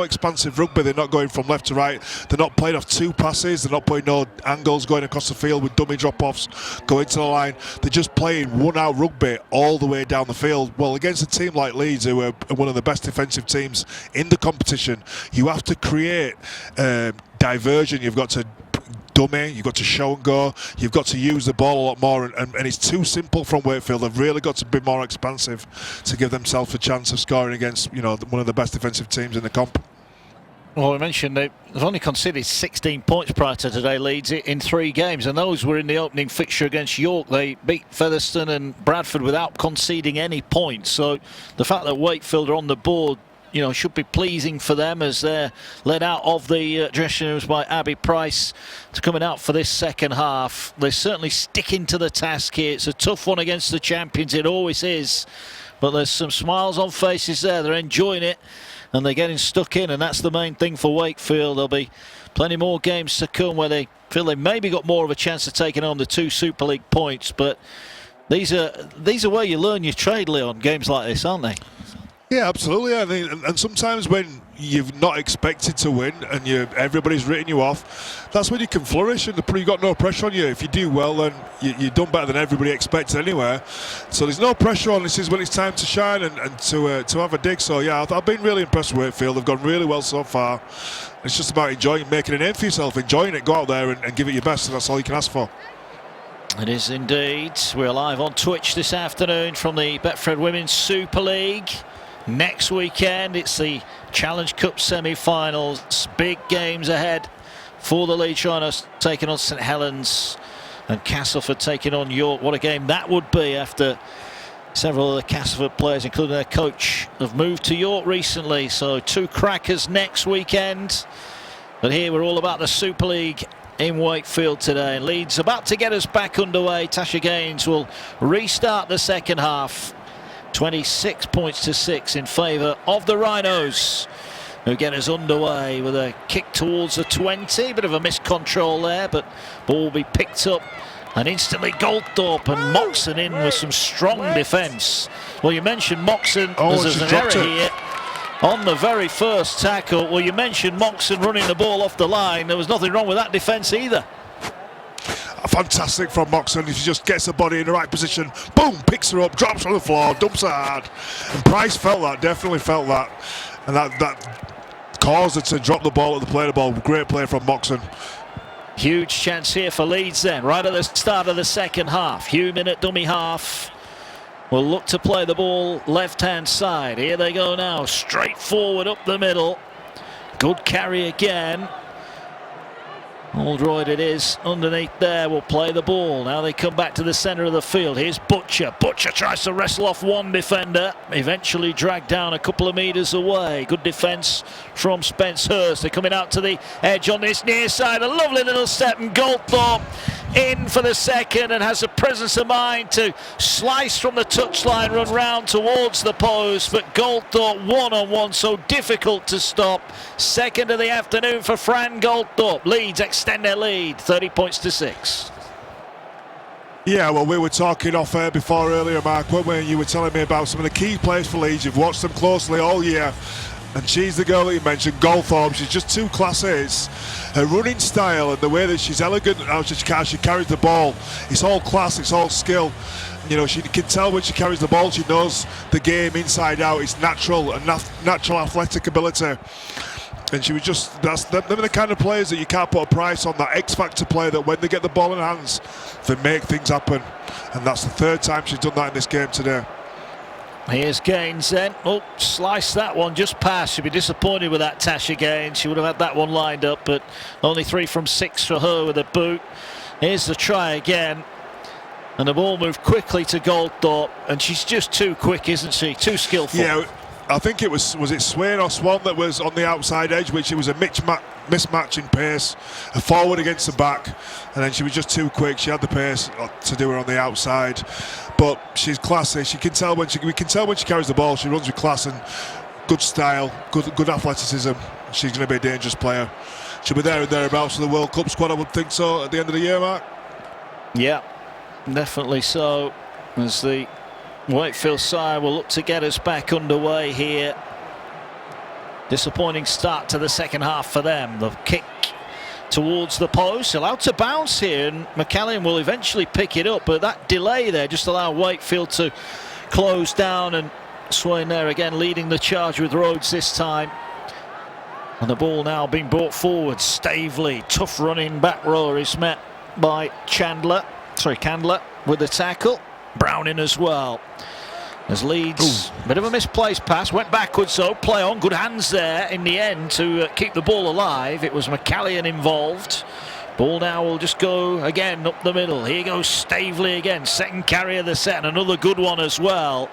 S2: expansive rugby. They're not going from left to right. They're not playing off 2 passes. They're not putting no angles going across the field with dummy drop-offs going to the line. They're just playing one-out rugby all the way down the field. Well, against a team like Leeds, who are one of the best defensive teams in the competition, you have to create diversion. You've got to dummy, you've got to show and go, you've got to use the ball a lot more, and it's too simple from Wakefield. They've really got to be more expansive to give themselves a chance of scoring against, you know, one of the best defensive teams in the comp.
S1: Well, we mentioned they've only conceded 16 points prior to today, Leeds, in 3 games, and those were in the opening fixture against York. They beat Featherstone and Bradford without conceding any points, so the fact that Wakefield are on the board, you know, should be pleasing for them as they're led out of the dressing rooms by Abby Pryce to coming out for this second half. They're certainly sticking to the task here. It's a tough one against the champions, it always is, but there's some smiles on faces there. They're enjoying it and they're getting stuck in, and that's the main thing for Wakefield. There'll be plenty more games to come where they feel they maybe got more of a chance of taking on the 2 Super League points, but these are where you learn your trade, Leon, games like this, aren't they?
S2: Yeah, absolutely. I mean, and sometimes when you've not expected to win and everybody's written you off, that's when you can flourish, and you've got no pressure on you. If you do well, then you've done better than everybody expected anyway. So there's no pressure on. This is when it's time to shine and to have a dig. So yeah, I've been really impressed with Wakefield. They've gone really well so far. It's just about enjoying, making a name for yourself, enjoying it. Go out there and give it your best, and that's all you can ask for.
S1: It is indeed. We're live on Twitch this afternoon from the Betfred Women's Super League. Next weekend, it's the Challenge Cup semi-finals. Big games ahead for the Leeds Rhinos, taking on St Helens, and Castleford taking on York. What a game that would be after several of the Castleford players, including their coach, have moved to York recently. So 2 crackers next weekend. But here we're all about the Super League in Wakefield today. And Leeds about to get us back underway. Tasha Gaines will restart the second half. 26 points to 6 in favour of the Rhinos, who get us underway with a kick towards the 20. Bit of a miscontrol there, but ball will be picked up and instantly Goldthorpe and Moxon in with some strong defence. Well, you mentioned Moxon. There's an error here on the very first tackle. Well, you mentioned Moxon running the ball off the line. There was nothing wrong with that defence either.
S2: Fantastic from Moxon. If she just gets her body in the right position, boom, picks her up, drops her on the floor, dumps her hard. And Pryce felt that, definitely felt that. And that caused her to drop the ball at the play of the ball. Great play from Moxon.
S1: Huge chance here for Leeds then, right at the start of the second half. Human at dummy half will look to play the ball left-hand side. Here they go now, straight forward up the middle. Good carry again. Aldroyd it is, underneath there, will play the ball. Now they come back to the centre of the field. Here's Butcher. Butcher tries to wrestle off one defender, eventually dragged down a couple of metres away. Good defence from Spence Hurst. They're coming out to the edge on this near side. A lovely little step, and Goldthorpe in for the second and has the presence of mind to slice from the touchline, run round towards the post, but Goldthorpe one-on-one, so difficult to stop. Second of the afternoon for Fran Goldthorpe. Leeds extend their lead, 30 points to 6.
S2: Yeah, well, we were talking off air before earlier, Mark, weren't we? You were telling me about some of the key players for Leeds. You've watched them closely all year. And she's the girl that you mentioned, Goldthorpe. She's just two classes. Her running style and the way that she's elegant, how she carries the ball, it's all class, it's all skill. You know, she can tell when she carries the ball, she knows the game inside out. It's natural and natural athletic ability. And she was just, them are the kind of players that you can't put a price on, that X-factor player that when they get the ball in hands, they make things happen. And that's the third time she's done that in this game today.
S1: Here's Gaines then. Oh, slice that one just past. She'd be disappointed with that, Tasha Gaines. She would have had that one lined up, but only 3 from 6 for her with a boot. Here's the try again. And the ball moved quickly to Goldthorpe, and she's just too quick, isn't she? Too skillful.
S2: Yeah, I think it was it Swain or Swan that was on the outside edge, which it was a mismatch in pace, a forward against the back, and then she was just too quick. She had the pace to do her on the outside, but she's classy. We can tell when she carries the ball. She runs with class and good style, good athleticism. She's going to be a dangerous player. She'll be there and thereabouts for the World Cup squad, I would think so, at the end of the year, Mark.
S1: Yeah, definitely so. As the Wakefield side will look to get us back underway here. Disappointing start to the second half for them. The kick towards the post, allowed to bounce here, and McCallion will eventually pick it up, but that delay there just allowed Wakefield to close down, and Swain there again leading the charge with Rhodes this time. And the ball now being brought forward. Stavely, tough running back rower, is met by Candler with the tackle. Browning as well. As Leeds, bit of a misplaced pass, went backwards, so play on, good hands there in the end to keep the ball alive. It was McCallion involved. Ball now will just go again up the middle. Here goes Stavely again, second carry of the set, and another good one as well.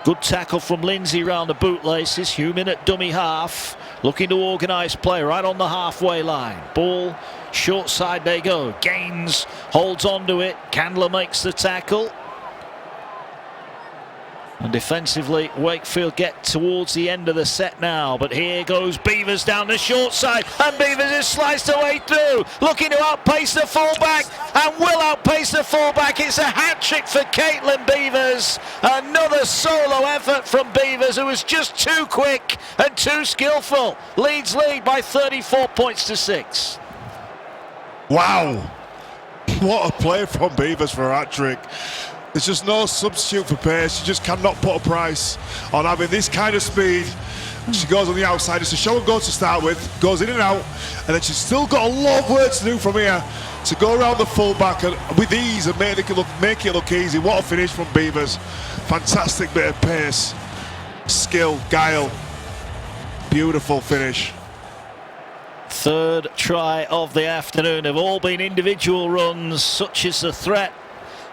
S1: Good tackle from Lindsay round the bootlaces. Human at dummy half, looking to organise play right on the halfway line. Ball short side they go. Gaines holds on to it. Candler makes the tackle. And defensively, Wakefield get towards the end of the set now, but here goes Beavers down the short side, and Beavers is sliced away through, looking to outpace the fullback, and will outpace the fullback. It's a hat-trick for Caitlin Beavers. Another solo effort from Beavers, who was just too quick and too skillful. Leeds lead by 34 points to 6.
S2: Wow, what a play from Beavers for a hat-trick. There's just no substitute for pace. You just cannot put a price on having this kind of speed. She goes on the outside. It's a show and go to start with. Goes in and out. And then she's still got a lot of work to do from here to go around the fullback and with ease and make it look easy. What a finish from Beavers. Fantastic bit of pace, skill, guile. Beautiful finish.
S1: Third try of the afternoon. Have all been individual runs. Such is the threat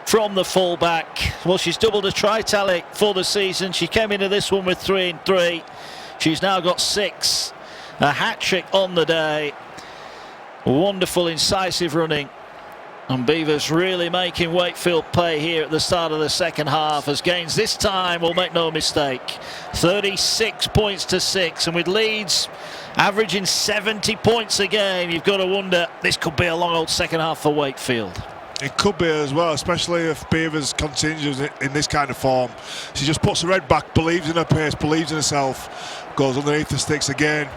S1: from the fullback. Well, she's doubled a try tally for the season. She came into this one with 3 and 3. She's now got 6. A hat-trick on the day. Wonderful, incisive running. And Beavers really making Wakefield pay here at the start of the second half, as Gaines this time will make no mistake. 36 points to 6, and with Leeds averaging 70 points a game, you've got to wonder, this could be a long old second half for Wakefield.
S2: It could be as well, especially if Beavers continues in this kind of form. She just puts her head back, believes in her pace, believes in herself, goes underneath the sticks again,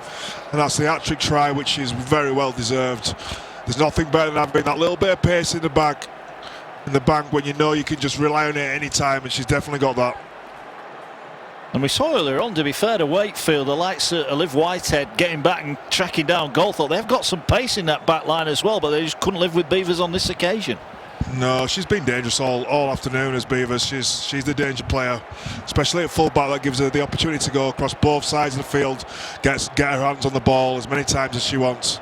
S2: and that's the hat-trick try, which is very well deserved. There's nothing better than having that little bit of pace in the bank when you know you can just rely on it at any time, and she's definitely got that.
S1: And we saw earlier on, to be fair to Wakefield, the likes of Liv Whitehead getting back and tracking down Goldthorpe. They've got some pace in that back line as well, but they just couldn't live with Beavers on this occasion.
S2: No, she's been dangerous all afternoon as Beavers. She's the danger player, especially at fullback. That gives her the opportunity to go across both sides of the field, get her hands on the ball as many times as she wants.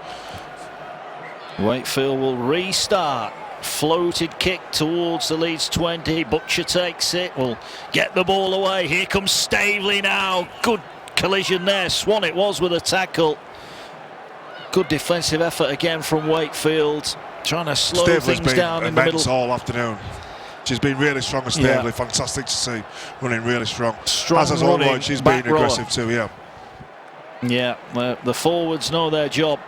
S1: Wakefield will restart. Floated kick towards the Leeds 20. Butcher takes it, will get the ball away. Here comes Staveley now. Good collision there. Swan it was with a tackle. Good defensive effort again from Wakefield, trying to slow
S2: Staveley's
S1: things down in the middle.
S2: All afternoon. She's been really strong as Staveley. Yeah. Fantastic to see. Running really strong.
S1: Strong
S2: as has
S1: running,
S2: Allroyd, she's been aggressive too, yeah.
S1: Yeah, the forwards know their job,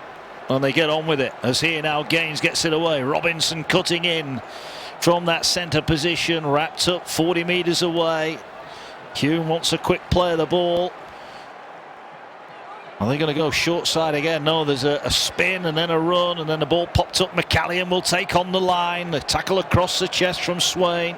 S1: and they get on with it, as here now Gaines gets it away. Robinson cutting in from that centre position, wrapped up 40 metres away. Hume wants a quick play of the ball. Are they going to go short side again? No, there's a spin and then a run, and then the ball popped up. McCallion will take on the line. The tackle across the chest from Swain.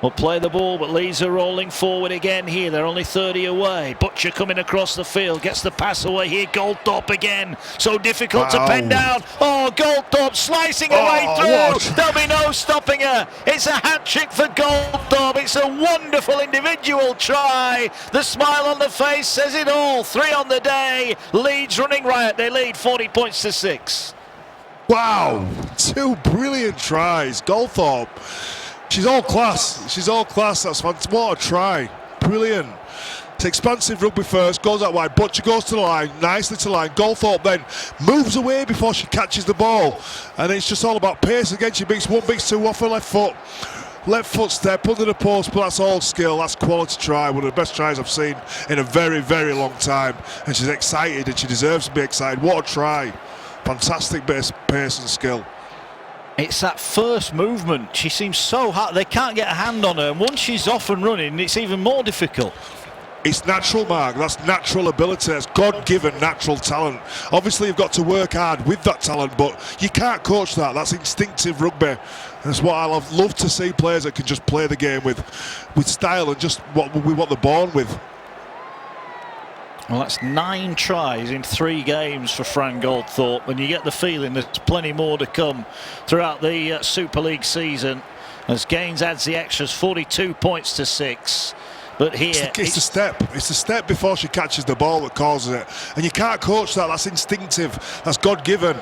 S1: Will play the ball, but Leeds are rolling forward again here. They're only 30 away. Butcher coming across the field, gets the pass away here. Goldthorpe again. So difficult to pen down. Oh, Goldthorpe slicing away through. There'll be no stopping her. It's a hat-trick for Goldthorpe. It's a wonderful individual try. The smile on the face says it all. 3 on the day. Leeds running riot. They lead 40 points to 6.
S2: Wow, 2 brilliant tries. Goldthorpe. She's all class. She's all class. That's fantastic. What a try. Brilliant. It's expansive rugby first. Goes out wide. Butcher goes to the line. Nicely to the line. Goldthorpe then moves away before she catches the ball. And it's just all about pace again. She beats 1, beats 2 off her left foot. Left foot step under the post, but that's all skill. That's quality try. One of the best tries I've seen in a very, very long time. And she's excited, and she deserves to be excited. What a try. Fantastic bit of pace and skill.
S1: It's that first movement. She seems so hard. They can't get a hand on her. And once she's off and running, it's even more difficult.
S2: It's natural, Mark. That's natural ability. It's God-given natural talent. Obviously, you've got to work hard with that talent, but you can't coach that. That's instinctive rugby. And that's what I love to see, players that can just play the game with style and just what they're born with.
S1: Well, that's 9 tries in 3 games for Fran Goldthorpe, and you get the feeling there's plenty more to come throughout the Super League season, as Gaines adds the extras, 42 points to 6. But here,
S2: it's the step. It's the step before she catches the ball that causes it, and you can't coach that. That's instinctive. That's God-given.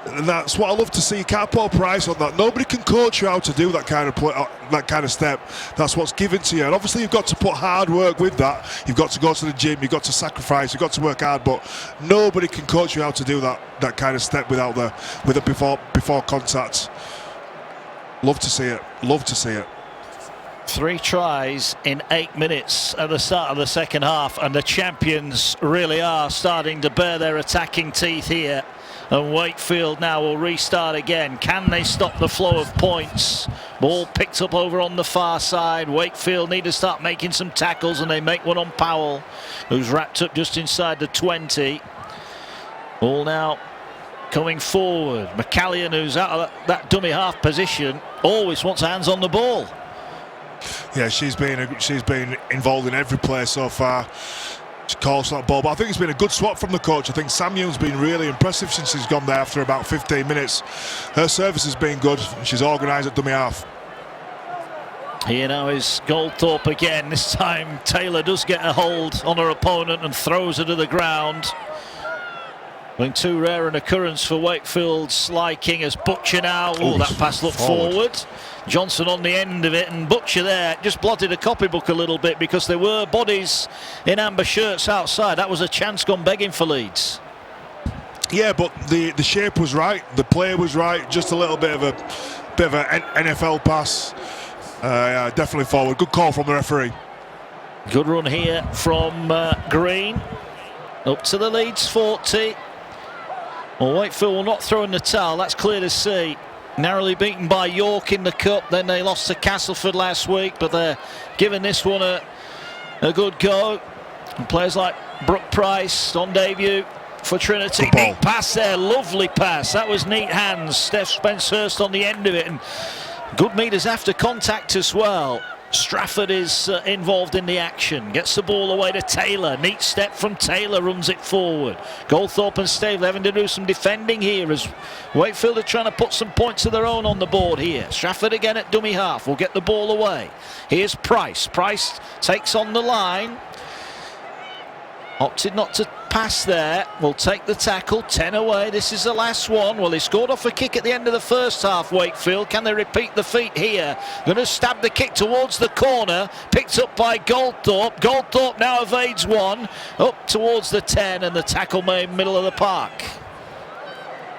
S2: And that's what I love to see. You can't put a price on that. Nobody can coach you how to do that kind of play, that kind of step. That's what's given to you. And obviously, you've got to put hard work with that. You've got to go to the gym. You've got to sacrifice. You've got to work hard. But nobody can coach you how to do that kind of step without before contact. Love to see it. Love to see it.
S1: 3 tries in 8 minutes at the start of the second half, and the champions really are starting to bare their attacking teeth here. And Wakefield now will restart again. Can they stop the flow of points? Ball picked up over on the far side. Wakefield need to start making some tackles, and they make one on Powell, who's wrapped up just inside the 20. Ball now coming forward. McCallion, who's out of that dummy half position, always wants hands on the ball.
S2: Yeah, she's been involved in every play so far. She calls that ball, but I think it's been a good swap from the coach. I think Samuel's been really impressive since he's gone there after about 15 minutes. Her service has been good. She's organised at dummy half.
S1: Here now is Goldthorpe again. This time Taylor does get a hold on her opponent and throws her to the ground. Being too rare an occurrence for Wakefield's liking as Butcher now. Oh, that pass looked forward. Johnson on the end of it, and Butcher there just blotted a copybook a little bit because there were bodies in amber shirts outside. That was a chance gone begging for Leeds.
S2: Yeah, but the shape was right, the play was right. Just a little bit of an NFL pass. Yeah, definitely forward. Good call from the referee.
S1: Good run here from Green. Up to the Leeds 40. Well, Wakefield will not throw in the towel, that's clear to see. Narrowly beaten by York in the cup, then they lost to Castleford last week, but they're giving this one a good go. And players like Brooke Pryce on debut for Trinity. Neat pass there, lovely pass. That was neat hands. Steph Spencerhurst on the end of it, and good meters after contact as well. Strafford is involved in the action, gets the ball away to Taylor. Neat step from Taylor, runs it forward. Goldthorpe and Staveley having to do some defending here as Wakefield are trying to put some points of their own on the board here. Strafford again at dummy half, will get the ball away. Here's Pryce. Pryce takes on the line. Opted not to pass there. Will take the tackle. 10 away. This is the last one. Well, they scored off a kick at the end of the first half, Wakefield. Can they repeat the feat here? Going to stab the kick towards the corner. Picked up by Goldthorpe. Goldthorpe now evades one. Up towards the 10, and the tackle made middle of the park.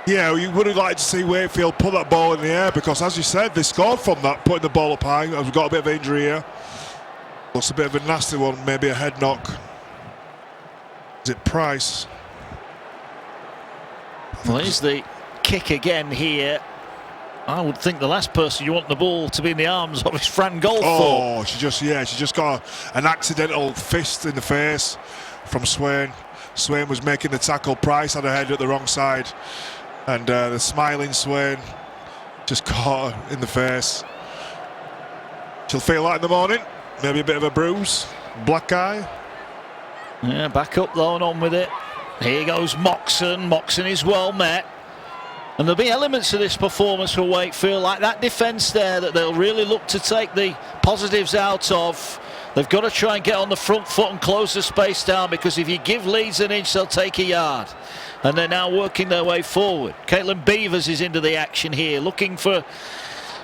S2: Yeah, you would have liked to see Wakefield put that ball in the air because, as you said, they scored from that, putting the ball up high. We've got a bit of injury here. Looks a bit of a nasty one, maybe a head knock. Is it Pryce?
S1: Well, here's the kick again here. I would think the last person you want the ball to be in the arms of is Fran Goldthorpe.
S2: Oh, she just got an accidental fist in the face from Swain. Swain was making the tackle. Pryce had her head at the wrong side, and the smiling Swain just caught her in the face. She'll feel that in the morning. Maybe a bit of a bruise, black eye.
S1: Yeah, back up though and on with it. Here goes Moxon. Moxon is well met. And there'll be elements of this performance for Wakefield, like that defence there, that they'll really look to take the positives out of. They've got to try and get on the front foot and close the space down, because if you give Leeds an inch, they'll take a yard. And they're now working their way forward. Caitlin Beavers is into the action here, looking for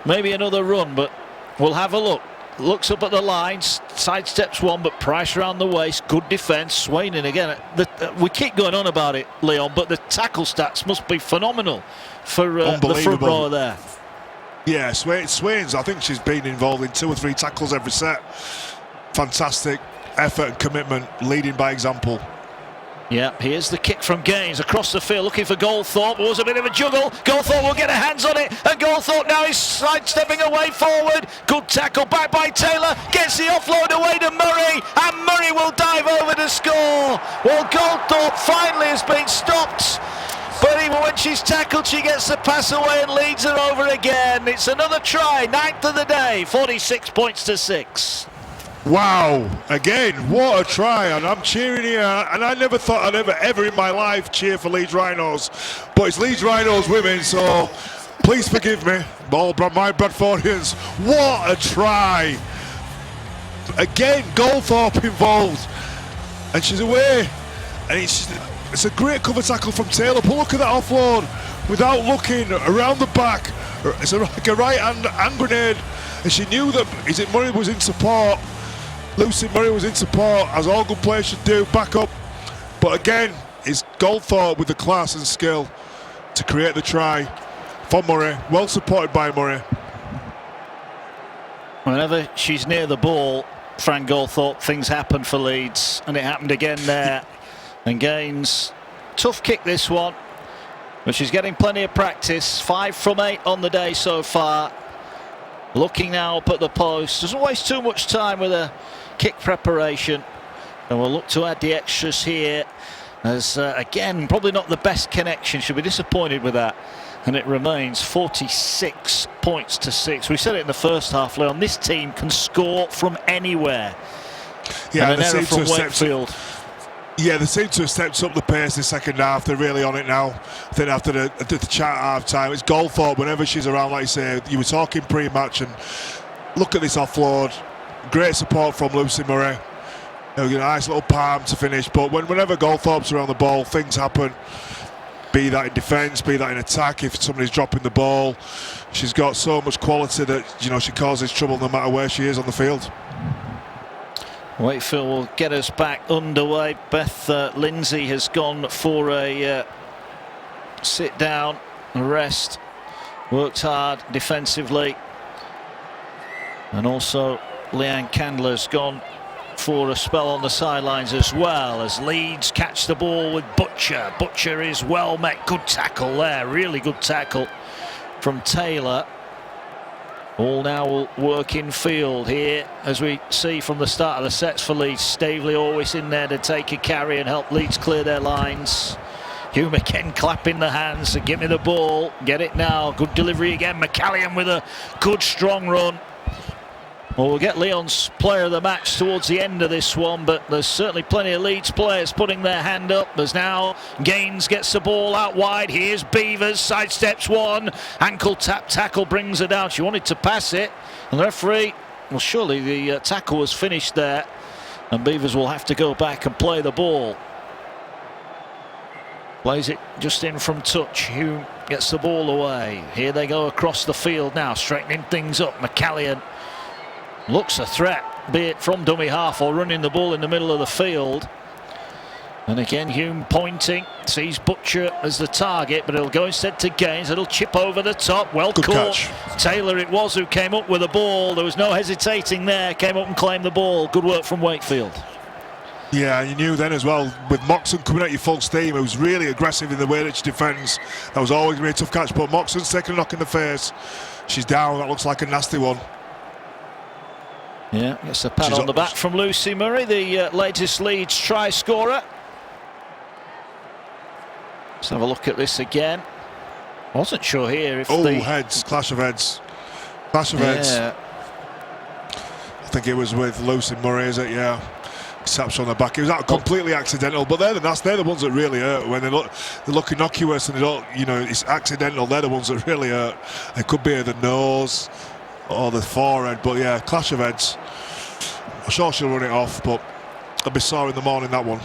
S1: maybe another run, but we'll have a look. Looks up at the line, sidesteps one, but Pryce around the waist. Good defence. Swain in again. We keep going on about it, Leon, but the tackle stats must be phenomenal for the front row there.
S2: Yeah, Swain's, I think she's been involved in 2 or 3 tackles every set. Fantastic effort and commitment, leading by example.
S1: Yeah, here's the kick from Gaines across the field, looking for Goldthorpe. There was a bit of a juggle. Goldthorpe will get her hands on it, and Goldthorpe now is sidestepping away forward. Good tackle back by Taylor. Gets the offload away to Murray, and Murray will dive over to score. Well, Goldthorpe finally has been stopped. But even when she's tackled, she gets the pass away and leads her over again. It's another try, 9th of the day, 46 points to 6.
S2: Wow, again, what a try, and I'm cheering here, and I never thought I'd ever in my life cheer for Leeds Rhinos, but it's Leeds Rhinos women, so please forgive me, all my Bradfordians. What a try. Again, Goldthorpe involved, and she's away, and it's a great cover tackle from Taylor, but look at that offload, without looking around the back. It's like a right hand grenade, and she knew that Murray was in support. Lucy Murray was in support, as all good players should do, back up. But again, it's Goldthorpe with the class and skill to create the try for Murray. Well supported by Murray.
S1: Whenever she's near the ball, Fran Goldthorpe, things happen for Leeds, and it happened again there. And Gaines, tough kick this one, but she's getting plenty of practice. 5 from 8 on the day so far. Looking now up at the post, doesn't waste too much time with a kick preparation, and we'll look to add the extras here. As again, probably not the best connection, she'll be disappointed with that. And it remains 46 points to 6. We said it in the first half, Leon. This team can score from anywhere.
S2: Yeah,
S1: and an error from Wakefield.
S2: Yeah, they seem to have stepped up the pace in the second half. They're really on it now. I think after the chat at half time, it's Goldthorpe. Whenever she's around, like you say, you were talking pre-match, and look at this offload. Great support from Lucy Murray. A nice little palm to finish. But whenever Goldthorpe's around the ball, things happen. Be that in defence, be that in attack. If somebody's dropping the ball, she's got so much quality that she causes trouble no matter where she is on the field.
S1: Wakefield will get us back underway. Beth Lindsay has gone for a sit down, a rest. Worked hard defensively, and also Leanne Candler's gone for a spell on the sidelines as well, as Leeds catch the ball with Butcher. Butcher is well met. Good tackle there, really good tackle from Taylor. All now will work in field here, as we see from the start of the sets for Leeds. Stavely always in there to take a carry and help Leeds clear their lines. Hugh McKen clapping the hands and give me the ball. Get it now. Good delivery again. McCallion with a good strong run. Well, we'll get Leon's player of the match towards the end of this one, but there's certainly plenty of Leeds players putting their hand up. There's now Gaines gets the ball out wide. Here's Beavers, sidesteps one. Ankle tap tackle brings her down. She wanted to pass it, and the referee, well, surely the tackle was finished there, and Beavers will have to go back and play the ball. Plays it just in from touch. Hugh gets the ball away. Here they go across the field now, straightening things up. McCallion looks a threat, be it from dummy half or running the ball in the middle of the field. And again, Hume pointing, sees Butcher as the target, but it'll go instead to Gaines. It'll chip over the top. Well
S2: Good
S1: caught.
S2: catch.
S1: Taylor it was who came up with the ball. There was no hesitating there. Came up and claimed the ball. Good work from Wakefield.
S2: Yeah, you knew then as well, with Moxon coming at you full steam, it was really aggressive in the way that she defends. That was always going to be a tough catch, but Moxon's taking a knock in the face. She's down. That looks like a nasty one.
S1: Yeah, gets a pat on the back from Lucy Murray, the latest Leeds try scorer. Let's have a look at this again. Wasn't sure here if
S2: heads, clash of heads. Clash of heads. I think it was with Lucy Murray, is it? Yeah. Taps on the back. It was completely accidental, but they're the ones that really hurt. When they look innocuous and they don't, it's accidental. They're the ones that really hurt. It could be the nose or the forehead, but yeah, clash of heads. I'm sure she'll run it off, but I'll be sore in the morning, that one.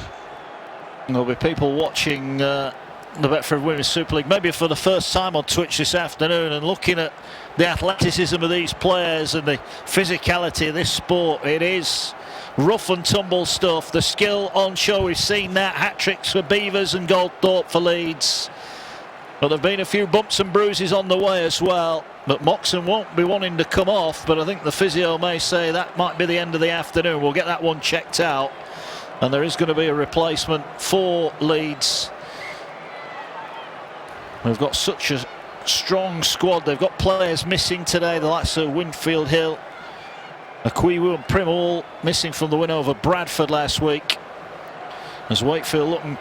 S1: There'll be people watching the Betfred Women's Super League maybe for the first time on Twitch this afternoon, and looking at the athleticism of these players and the physicality of this sport. It is rough and tumble stuff. The skill on show, we've seen that. Hat-tricks for Beavers and Goldthorpe for Leeds. But there have been a few bumps and bruises on the way as well. But Moxon won't be wanting to come off, but I think the physio may say that might be the end of the afternoon. We'll get that one checked out. And there is going to be a replacement for Leeds. We've got such a strong squad. They've got players missing today, the likes of Winfield Hill, Akwiwu and Prim all missing from the win over Bradford last week. As Wakefield looking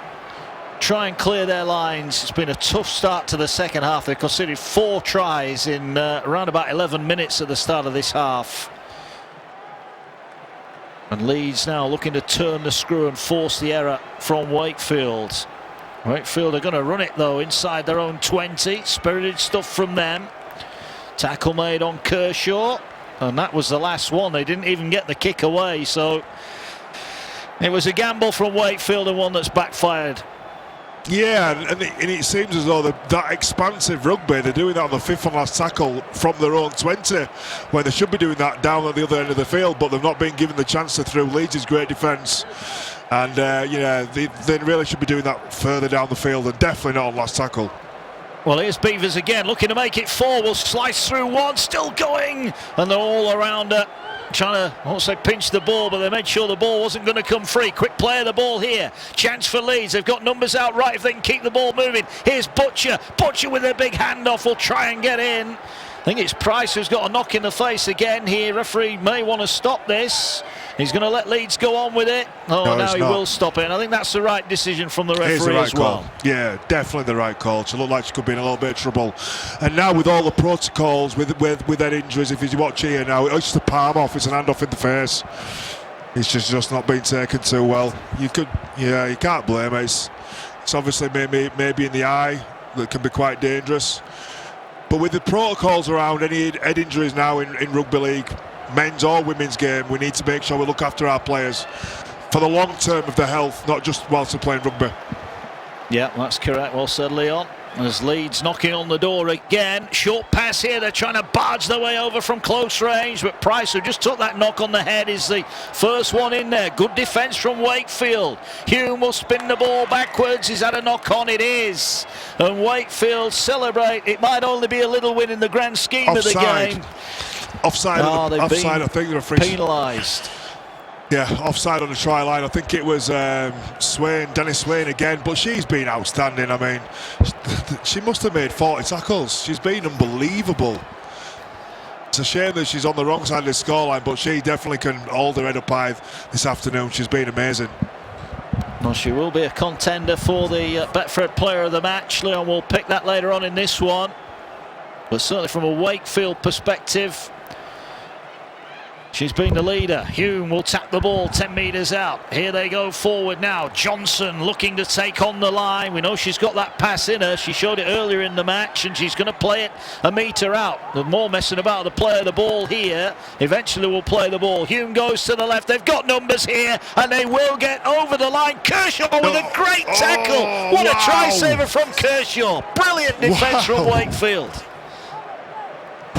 S1: try and clear their lines. It's been a tough start to the second half. They conceded 4 tries in around about 11 minutes at the start of this half. And Leeds now looking to turn the screw and force the error from Wakefield. Wakefield are going to run it though inside their own 20. Spirited stuff from them. Tackle made on Kershaw, and that was the last one. They didn't even get the kick away, so it was a gamble from Wakefield and one that's backfired.
S2: Yeah, and it seems as though that expansive rugby, they're doing that on the 5th and last tackle from their own 20, where they should be doing that down at the other end of the field, but they've not been given the chance to through Leeds' great defence. And, they really should be doing that further down the field, and definitely not on last tackle.
S1: Well, here's Beavers again, looking to make it 4. Will slice through 1, still going, and they're all around her, trying to, I won't say pinch the ball, but they made sure the ball wasn't going to come free. Quick play of the ball here. Chance for Leeds. They've got numbers out right if they can keep the ball moving. Here's Butcher. Butcher with a big handoff will try and get in. I think it's Pryce who's got a knock in the face again here. Referee may want to stop this. He's going to let Leeds go on with it. Oh, no, now he will stop it. And I think that's the right decision from the referee as well.
S2: Call. Yeah, definitely the right call. She looked like she could be in a little bit of trouble. And now with all the protocols, with their injuries, if you watch here now, it's just a palm off, it's an hand off in the face. It's just not being taken too well. You can't blame it. It's obviously maybe in the eye that can be quite dangerous. But with the protocols around any head injuries now in rugby league, men's or women's game, we need to make sure we look after our players for the long term of their health, not just whilst they're playing rugby.
S1: Yeah, that's correct. Well said, Leon. As Leeds knocking on the door again. Short pass here. They're trying to barge their way over from close range, but Pryce, who just took that knock on the head, is the first one in there. Good defence from Wakefield. Hume will spin the ball backwards. He's had a knock on. It is. And Wakefield celebrate. It might only be a little win in the grand scheme of the game.
S2: Offside, offside. I think they're
S1: penalised.
S2: Yeah, offside on the try line. I think it was Dennis Swain again, but she's been outstanding. I mean, she must have made 40 tackles. She's been unbelievable. It's a shame that she's on the wrong side of the scoreline, but she definitely can hold her head up high this afternoon. She's been amazing.
S1: Well, she will be a contender for the Betfred Player of the Match. Leon will pick that later on in this one. But certainly from a Wakefield perspective, she's been the leader. Hume will tap the ball 10 metres out. Here they go forward now. Johnson looking to take on the line. We know she's got that pass in her. She showed it earlier in the match, and she's going to play it a metre out. The more messing about the play of the ball here. Eventually will play the ball. Hume goes to the left. They've got numbers here, and they will get over the line. Kershaw with a great tackle. What a try saver from Kershaw. Brilliant defence from Wakefield.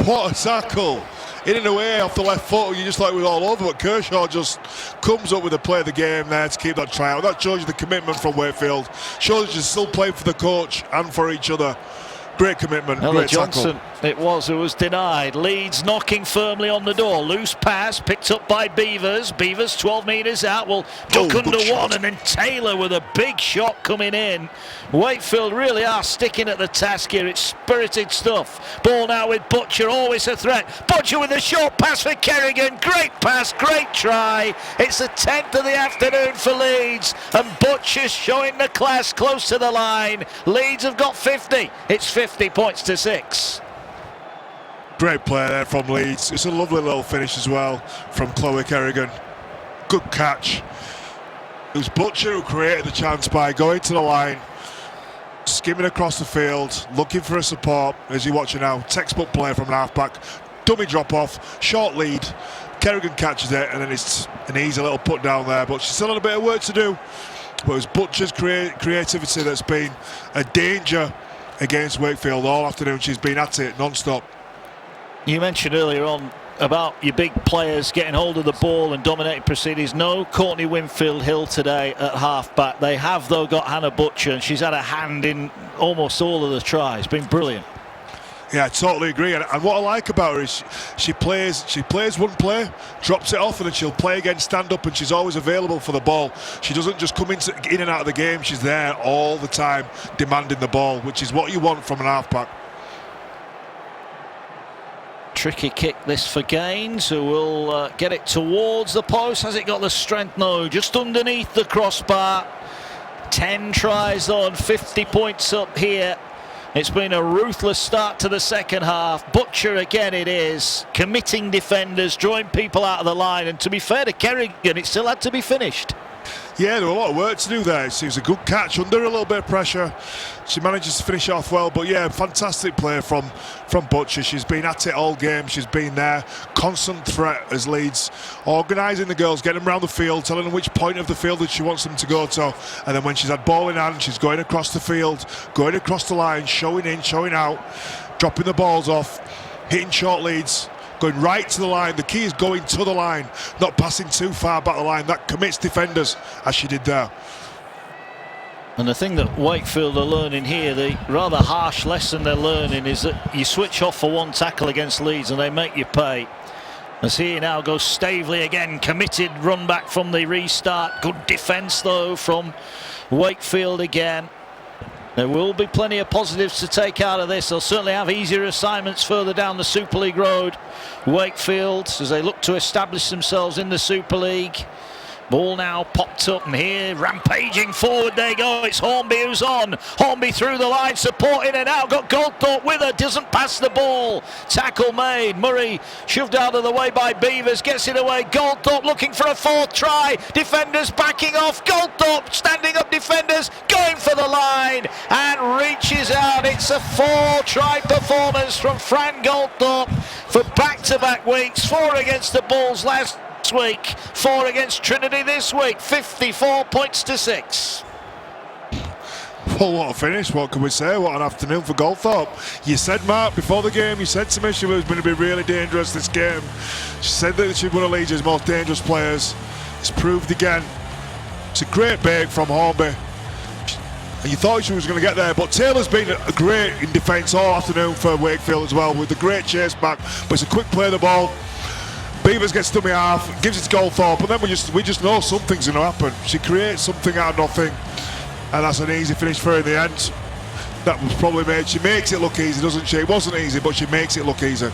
S2: What a tackle. In and away off the left foot, you just like we're all over, but Kershaw just comes up with the play of the game there to keep that try out. That shows you the commitment from Wakefield. Shows you're still playing for the coach and for each other. Great commitment, great
S1: Johnson,
S2: tackle.
S1: it was denied. Leeds knocking firmly on the door. Loose pass picked up by Beavers. Beavers 12 metres out, will duck under one, and then Taylor with a big shot coming in. Wakefield really are sticking at the task here. It's spirited stuff. Ball now with Butcher, always a threat. Butcher with a short pass for Kerrigan. Great pass, great try. It's the 10th of the afternoon for Leeds, and Butcher's showing the class close to the line. Leeds have got 50. It's 50 points to 6.
S2: Great play there from Leeds. It's a lovely little finish as well from Chloe Kerrigan. Good catch. It was Butcher who created the chance by going to the line, skimming across the field, looking for a support. As you watch it now, textbook play from an halfback. Dummy drop off, short lead. Kerrigan catches it, and then it's an easy little put down there. But she's still had a bit of work to do. But it was Butcher's creativity that's been a danger against Wakefield all afternoon. She's been at it non-stop.
S1: You mentioned earlier on about your big players getting hold of the ball and dominating proceedings. No Courtney Winfield-Hill today at half-back. They have, though, got Hannah Butcher, and she's had a hand in almost all of the tries. Been brilliant.
S2: Yeah, I totally agree. And what I like about her is she plays one play, drops it off, and then she'll play again, stand up, and she's always available for the ball. She doesn't just come in and out of the game. She's there all the time demanding the ball, which is what you want from an halfback.
S1: Tricky kick this for Gaines, who will get it towards the post. Has it got the strength? No, just underneath the crossbar. 10 tries on, 50 points up here. It's been a ruthless start to the second half. Butcher again it is, committing defenders, drawing people out of the line, and to be fair to Kerrigan, it still had to be finished.
S2: Yeah, there was a lot of work to do there. It was a good catch under a little bit of pressure. She manages to finish off well, but yeah, fantastic play from Butcher. She's been at it all game. She's been there, constant threat as Leeds, organising the girls, getting them around the field, telling them which point of the field that she wants them to go to, and then when she's had ball in hand, she's going across the field, going across the line, showing in, showing out, dropping the balls off, hitting short leads, going right to the line. The key is going to the line, not passing too far back the line. That commits defenders, as she did there.
S1: And the thing that Wakefield are learning here, the rather harsh lesson they're learning, is that you switch off for one tackle against Leeds and they make you pay. As here now goes Staveley again, committed run back from the restart. Good defence though from Wakefield again. There will be plenty of positives to take out of this. They'll certainly have easier assignments further down the Super League road. Wakefield, as they look to establish themselves in the Super League. Ball now popped up, and here rampaging forward they go. It's Hornby who's on. Hornby through the line, supporting it out. Got Goldthorpe with her, doesn't pass the ball. Tackle made. Murray shoved out of the way by Beavers, gets it away. Goldthorpe looking for a fourth try. Defenders backing off. Goldthorpe standing up, defenders going for the line and reaches out. It's a 4-try performance from Fran Goldthorpe for back-to-back weeks. 4 against the Bulls last week, 4 against Trinity this week. 54 points to 6.
S2: Well, what a finish, what can we say? What an afternoon for Goldthorpe. You said, Mark, before the game, you said to me she was going to be really dangerous this game. She said that she's one of Leeds' most dangerous players. It's proved again. It's a great break from Hornby. And you thought she was going to get there, but Taylor's been great in defence all afternoon for Wakefield as well, with the great chase back. But it's a quick play of the ball. Beavers gets dummy half, gives it to Goldthorpe, and then we just know something's going to happen. She creates something out of nothing, and that's an easy finish for her in the end. That was probably made. She makes it look easy, doesn't she? It wasn't easy, but she makes it look easy.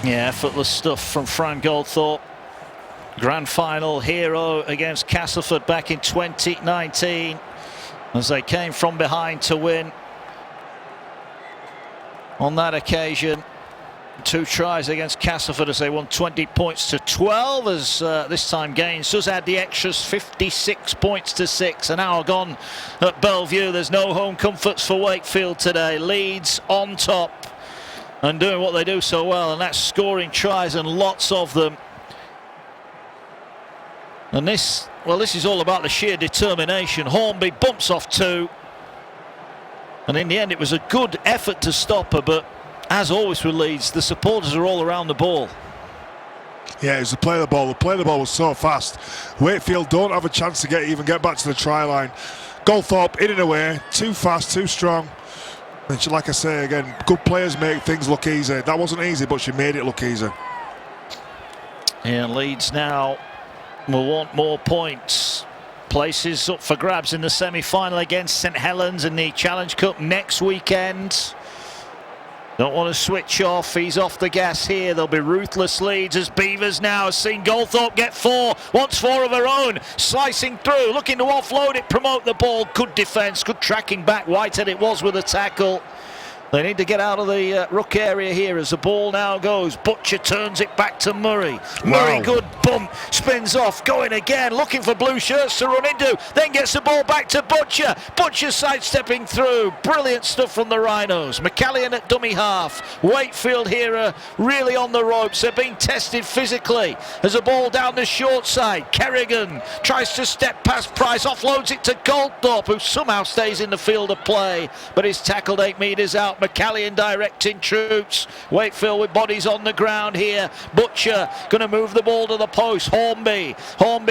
S1: Yeah, effortless stuff from Fran Goldthorpe. Grand final hero against Castleford back in 2019, as they came from behind to win. On that occasion, 2 tries against Castleford as they won 20 points to 12, as this time Gaines does add the extras, 56 points to 6. An hour gone at Bellevue. There's no home comforts for Wakefield today. Leeds on top and doing what they do so well, and that's scoring tries, and lots of them. And this is all about the sheer determination. Hornby bumps off 2, and in the end it was a good effort to stop her, but as always with Leeds, the supporters are all around the ball.
S2: Yeah, it was the play of the ball. The play of the ball was so fast. Wakefield don't have a chance to even get back to the try line. Goldthorpe in and away, too fast, too strong. And like I say again, good players make things look easy. That wasn't easy, but she made it look easy.
S1: Yeah, Leeds now will want more points. Places up for grabs in the semi-final against St Helens in the Challenge Cup next weekend. Don't want to switch off. He's off the gas here. There'll be ruthless Leeds as Beavers now has seen Goldthorpe get 4. Wants 4 of her own. Slicing through, looking to offload it, promote the ball. Good defence, good tracking back. Whitehead it was with a tackle. They need to get out of the ruck area here as the ball now goes. Butcher turns it back to Murray. Murray, good bump, spins off, going again, looking for blue shirts to run into, then gets the ball back to Butcher. Butcher sidestepping through. Brilliant stuff from the Rhinos. McCallion at dummy half. Wakefield here are really on the ropes. They're being tested physically. There's a ball down the short side. Kerrigan tries to step past Pryce, offloads it to Goldthorpe, who somehow stays in the field of play, but is tackled 8 metres out. McCallion directing troops. Wakefield with bodies on the ground here. Butcher going to move the ball to the post. Hornby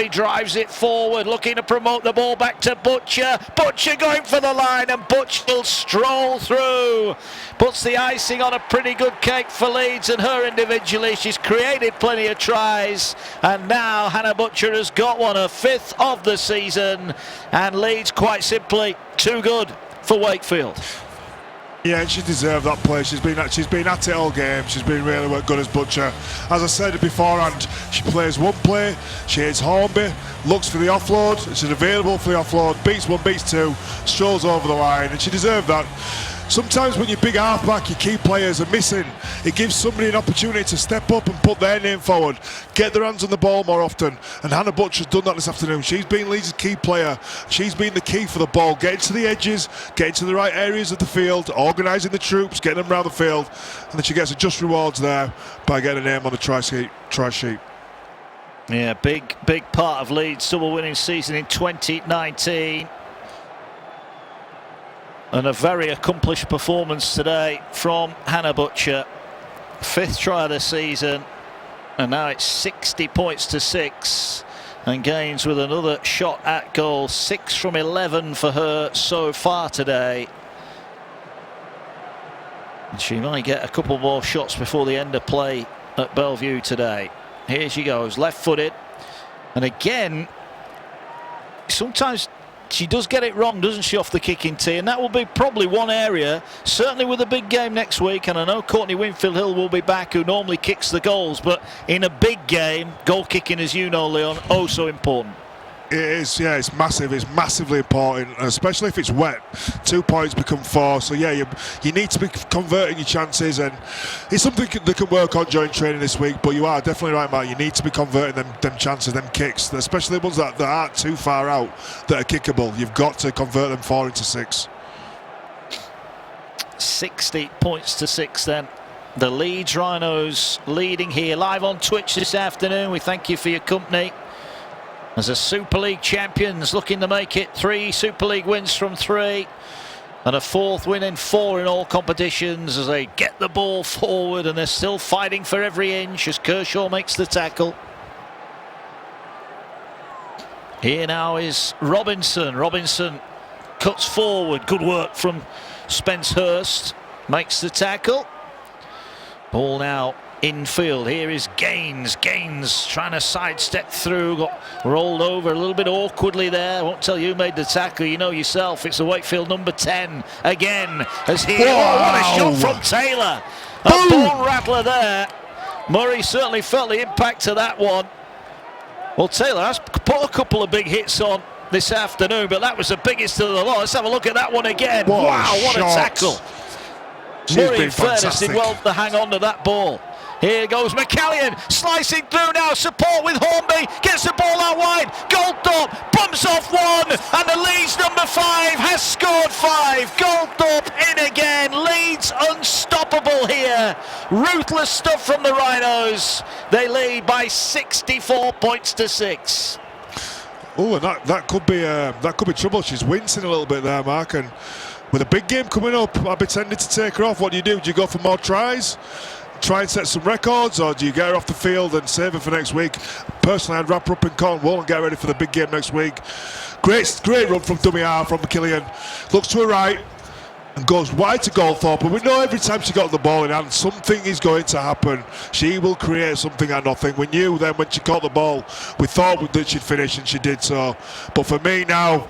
S1: drives it forward, looking to promote the ball back to Butcher. Butcher going for the line, and Butcher will stroll through. Puts the icing on a pretty good cake for Leeds, and her individually, she's created plenty of tries, and now Hannah Butcher has got one, her 5th of the season, and Leeds quite simply too good for Wakefield.
S2: Yeah, and she deserved that play. She's been at it all game. She's been really good as Butcher. As I said beforehand, she plays one play, she hits Hornby, looks for the offload, she's available for the offload, beats 1, beats 2, strolls over the line, and she deserved that. Sometimes when your big halfback, your key players are missing, it gives somebody an opportunity to step up and put their name forward, get their hands on the ball more often, and Hannah Butcher's done that this afternoon. She's been Leeds' key player. She's been the key for the ball, getting to the edges, getting to the right areas of the field, organising the troops, getting them around the field, and then she gets a just rewards there by getting a name on the try sheet.
S1: Yeah, big part of Leeds' double winning season in 2019. And a very accomplished performance today from Hannah Butcher. 5th try of the season, and now it's 60 points to 6. And Gaines with another shot at goal. 6 from 11 for her so far today. And she might get a couple more shots before the end of play at Bellevue today. Here she goes, left-footed. And again, sometimes she does get it wrong, doesn't she, off the kicking tee? And that will be probably one area, certainly with a big game next week. And I know Courtney Winfield-Hill will be back, who normally kicks the goals. But in a big game, goal kicking, as you know, Leon, oh so important.
S2: It is, yeah, it's massive. It's massively important, especially if it's wet. 2 points become 4. So yeah, you need to be converting your chances, and it's something they can work on during training this week. But you are definitely right, Matt. You need to be converting them chances, them kicks, especially the ones that aren't too far out, that are kickable. You've got to convert them 4 into 6.
S1: 60 points to 6 then. The Leeds Rhinos leading here live on Twitch this afternoon. We thank you for your company. As a Super League champions looking to make it 3 Super League wins from 3 and a 4th win in 4 in all competitions as they get the ball forward, and they're still fighting for every inch as Kershaw makes the tackle. Here now is Robinson. Robinson cuts forward. Good work from Spence Hurst. Makes the tackle. Ball now infield. Here is Gaines. Gaines trying to sidestep through. Got rolled over a little bit awkwardly there. I won't tell you who made the tackle. You know yourself. It's the Wakefield number 10 again. As here. Oh, what a shot from Taylor. A ball rattler there. Murray certainly felt the impact of that one. Well, Taylor has put a couple of big hits on this afternoon, but that was the biggest of the lot. Let's have a look at that one again. Wow, what a tackle. Murray, in fairness, did well to hang on to that ball. Here goes McCallion, slicing through now, support with Hornby, gets the ball out wide, Goldthorpe bumps off one, and the Leeds number 5 has scored 5. Goldthorpe in again. Leeds unstoppable here. Ruthless stuff from the Rhinos. They lead by 64 points to 6.
S2: Oh, and that could be trouble. She's wincing a little bit there, Mark, and with a big game coming up, I'd be tempted to take her off. What do? Do you go for more tries? Try and set some records, or do you get her off the field and save her for next week? Personally, I'd wrap her up in Cornwall and get ready for the big game next week. Great run from dummy half from McKillian. Looks to her right and goes wide to Goldthorpe. But we know every time she got the ball in hand, something is going to happen. She will create something out of nothing. We knew then when she caught the ball, we thought that she'd finish, and she did so. But for me now,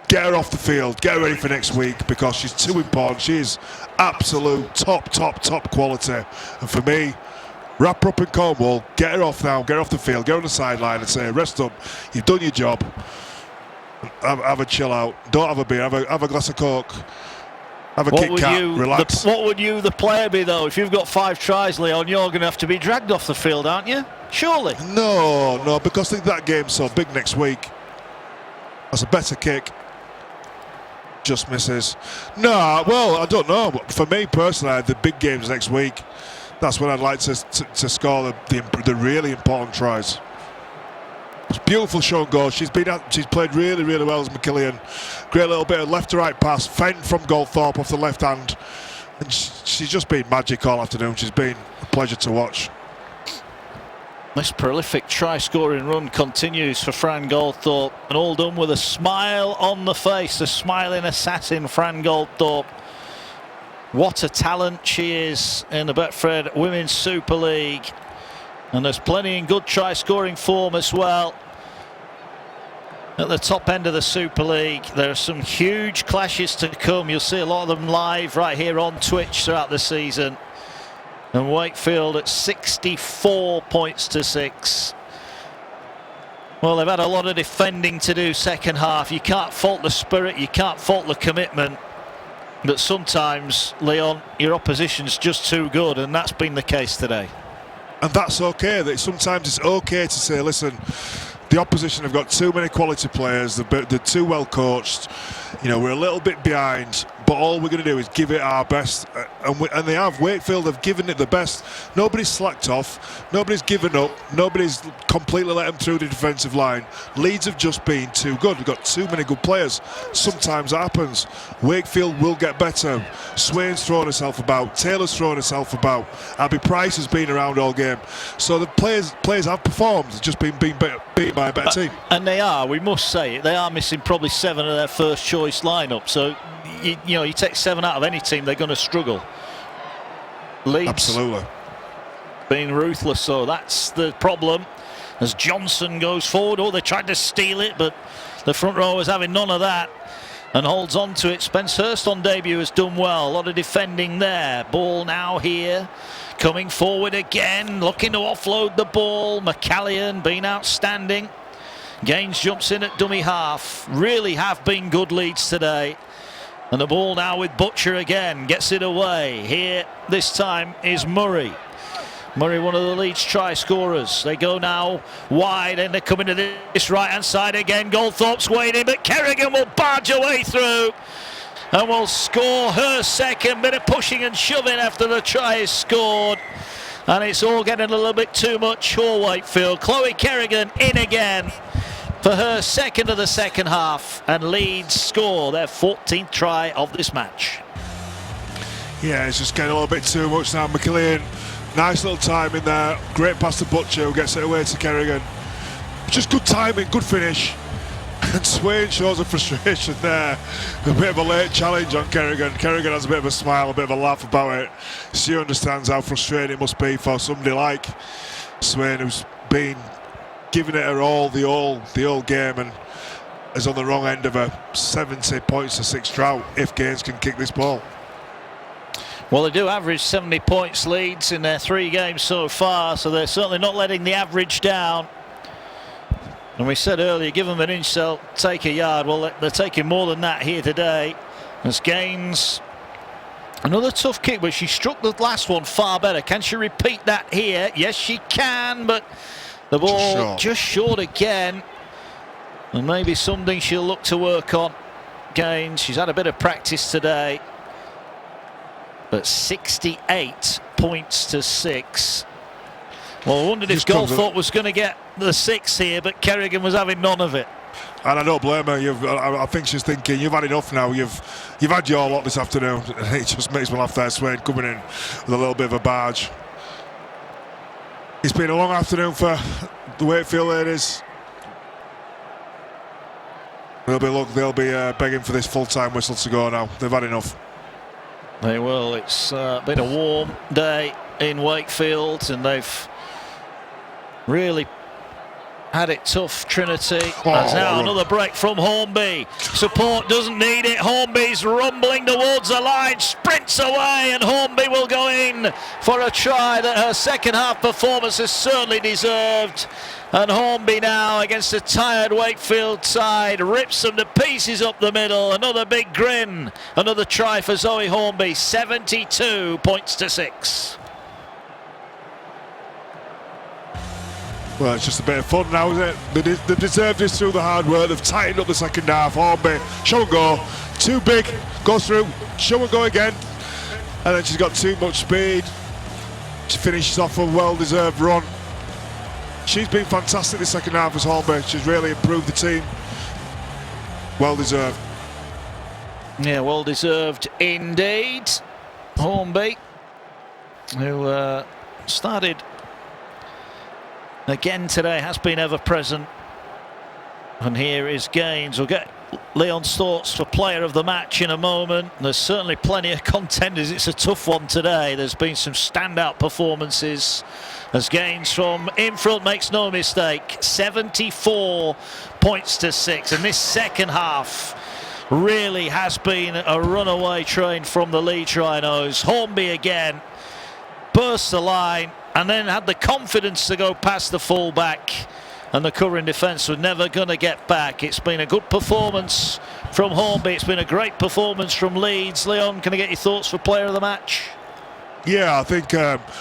S2: get her off the field, get her ready for next week, because she's too important. She's absolute top quality. And for me, wrap her up in Cornwall, get her off now, get her off the field, get her on the sideline and say, rest up, you've done your job. Have a chill out, don't have a beer, have a glass of Coke, have a Kit Kat, relax.
S1: What would you, the player, be though? If you've got 5 tries, Leon, you're going to have to be dragged off the field, aren't you? Surely.
S2: No, because that game's so big next week. That's a better kick. Just misses. No, well, I don't know. For me personally, the big games next week, that's when I'd like to score the really important tries. It's beautiful show and goal. She's played really well as McKillian. Great little bit of left to right pass, fend from Goldthorpe off the left hand, and she's just been magic all afternoon. She's been a pleasure to watch.
S1: This prolific try-scoring run continues for Fran Goldthorpe, and all done with a smile on the face, a smiling assassin, Fran Goldthorpe. What a talent she is in the Betfred Women's Super League, and there's plenty in good try-scoring form as well. At the top end of the Super League, there are some huge clashes to come. You'll see a lot of them live right here on Twitch throughout the season. And Wakefield at 64 points to 6. Well, they've had a lot of defending to do second half. You can't fault the spirit, you can't fault the commitment. But sometimes, Leon, your opposition's just too good, and that's been the case today.
S2: And that's okay. Sometimes it's okay to say, listen, the opposition have got too many quality players, they're too well coached. You know, we're a little bit behind, but all we're going to do is give it our best, and they have. Wakefield have given it the best. Nobody's slacked off, nobody's given up, nobody's completely let them through the defensive line. Leeds have just been too good. We've got too many good players. Sometimes that happens. Wakefield will get better. Swain's thrown herself about, Taylor's thrown herself about, Abby Pryce has been around all game. So the players have performed. They've just been beat by a better team.
S1: And they are, we must say it, they are missing probably 7 of their first choice lineup. So, you know, you take 7 out of any team, they're going to struggle. Leeds
S2: absolutely
S1: being ruthless, so that's the problem. As Johnson goes forward, oh, they tried to steal it, but the front row is having none of that and holds on to it. Spence Hurst on debut has done well. A lot of defending there. Ball now here. Coming forward again, looking to offload the ball. McCallion been outstanding. Gaines jumps in at dummy half. Really have been good Leeds today. And the ball now with Butcher again. Gets it away. Here, this time, is Murray. Murray, one of the Leeds try scorers. They go now wide and they're coming to this right-hand side again. Goldthorpe's waiting, but Kerrigan will barge away through and will score her second. Bit of pushing and shoving after the try is scored. And it's all getting a little bit too much for Wakefield. Chloe Kerrigan in again for her second of the second half. And Leeds score their 14th try of this match.
S2: Yeah, it's just getting a little bit too much now. McCallion, nice little time in there. Great pass to Butcher, who gets it away to Kerrigan. Just good timing, good finish. And Swain shows a frustration there. A bit of a late challenge on Kerrigan. Kerrigan has a bit of a smile, a bit of a laugh about it. She understands how frustrating it must be for somebody like Swain, who's been giving it her all the whole game, and is on the wrong end of a 70 points to 6 drought if Gaines can kick this ball.
S1: Well, they do average 70 points Leeds in their 3 games so far, so they're certainly not letting the average down. And we said earlier, give them an inch, they'll take a yard. Well, they're taking more than that here today. As Gaines, another tough kick, but she struck the last one far better. Can she repeat that here? Yes, she can, but the ball just short again. And maybe something she'll look to work on. Gaines, she's had a bit of practice today. But 68 points to 6. Well, I wondered if Goldthorpe was going to get the 6 here, but Kerrigan was having none of it.
S2: And I don't blame her. I think she's thinking, you've had enough now. You've had your lot this afternoon. It just makes me laugh there. Swain coming in with a little bit of a barge. It's been a long afternoon for the Wakefield ladies. They'll be begging for this full-time whistle to go now. They've had enough.
S1: They will. It's been a warm day in Wakefield, and they've really had it tough. Trinity. There's now another break from Hornby. Support doesn't need it. Hornby's rumbling towards the line, sprints away, and Hornby will go in for a try that her second half performance has certainly deserved. And Hornby now, against a tired Wakefield side, rips them to pieces up the middle. Another big grin. Another try for Zoe Hornby. 72 points to 6.
S2: Well, it's just a bit of fun now, isn't it? They've deserved this through the hard work. They've tightened up the second half. Hornby, show and go. Too big, goes through, show and go again. And then she's got too much speed. She finishes off a well-deserved run. She's been fantastic this second half as Hornby. She's really improved the team. Well-deserved.
S1: Yeah, well-deserved indeed. Hornby, who started again today, has been ever present. And here is Gaines. We'll get Leon's thoughts for player of the match in a moment. There's certainly plenty of contenders. It's a tough one today. There's been some standout performances as Gaines from in front makes no mistake. 74 points to 6. And this second half really has been a runaway train from the Leeds Rhinos. Hornby again burst the line and then had the confidence to go past the fullback, and the covering defence was never going to get back. It's been a good performance from Hornby. It's been a great performance from Leeds. Leon, can I get your thoughts for player of the match?
S2: Yeah, I think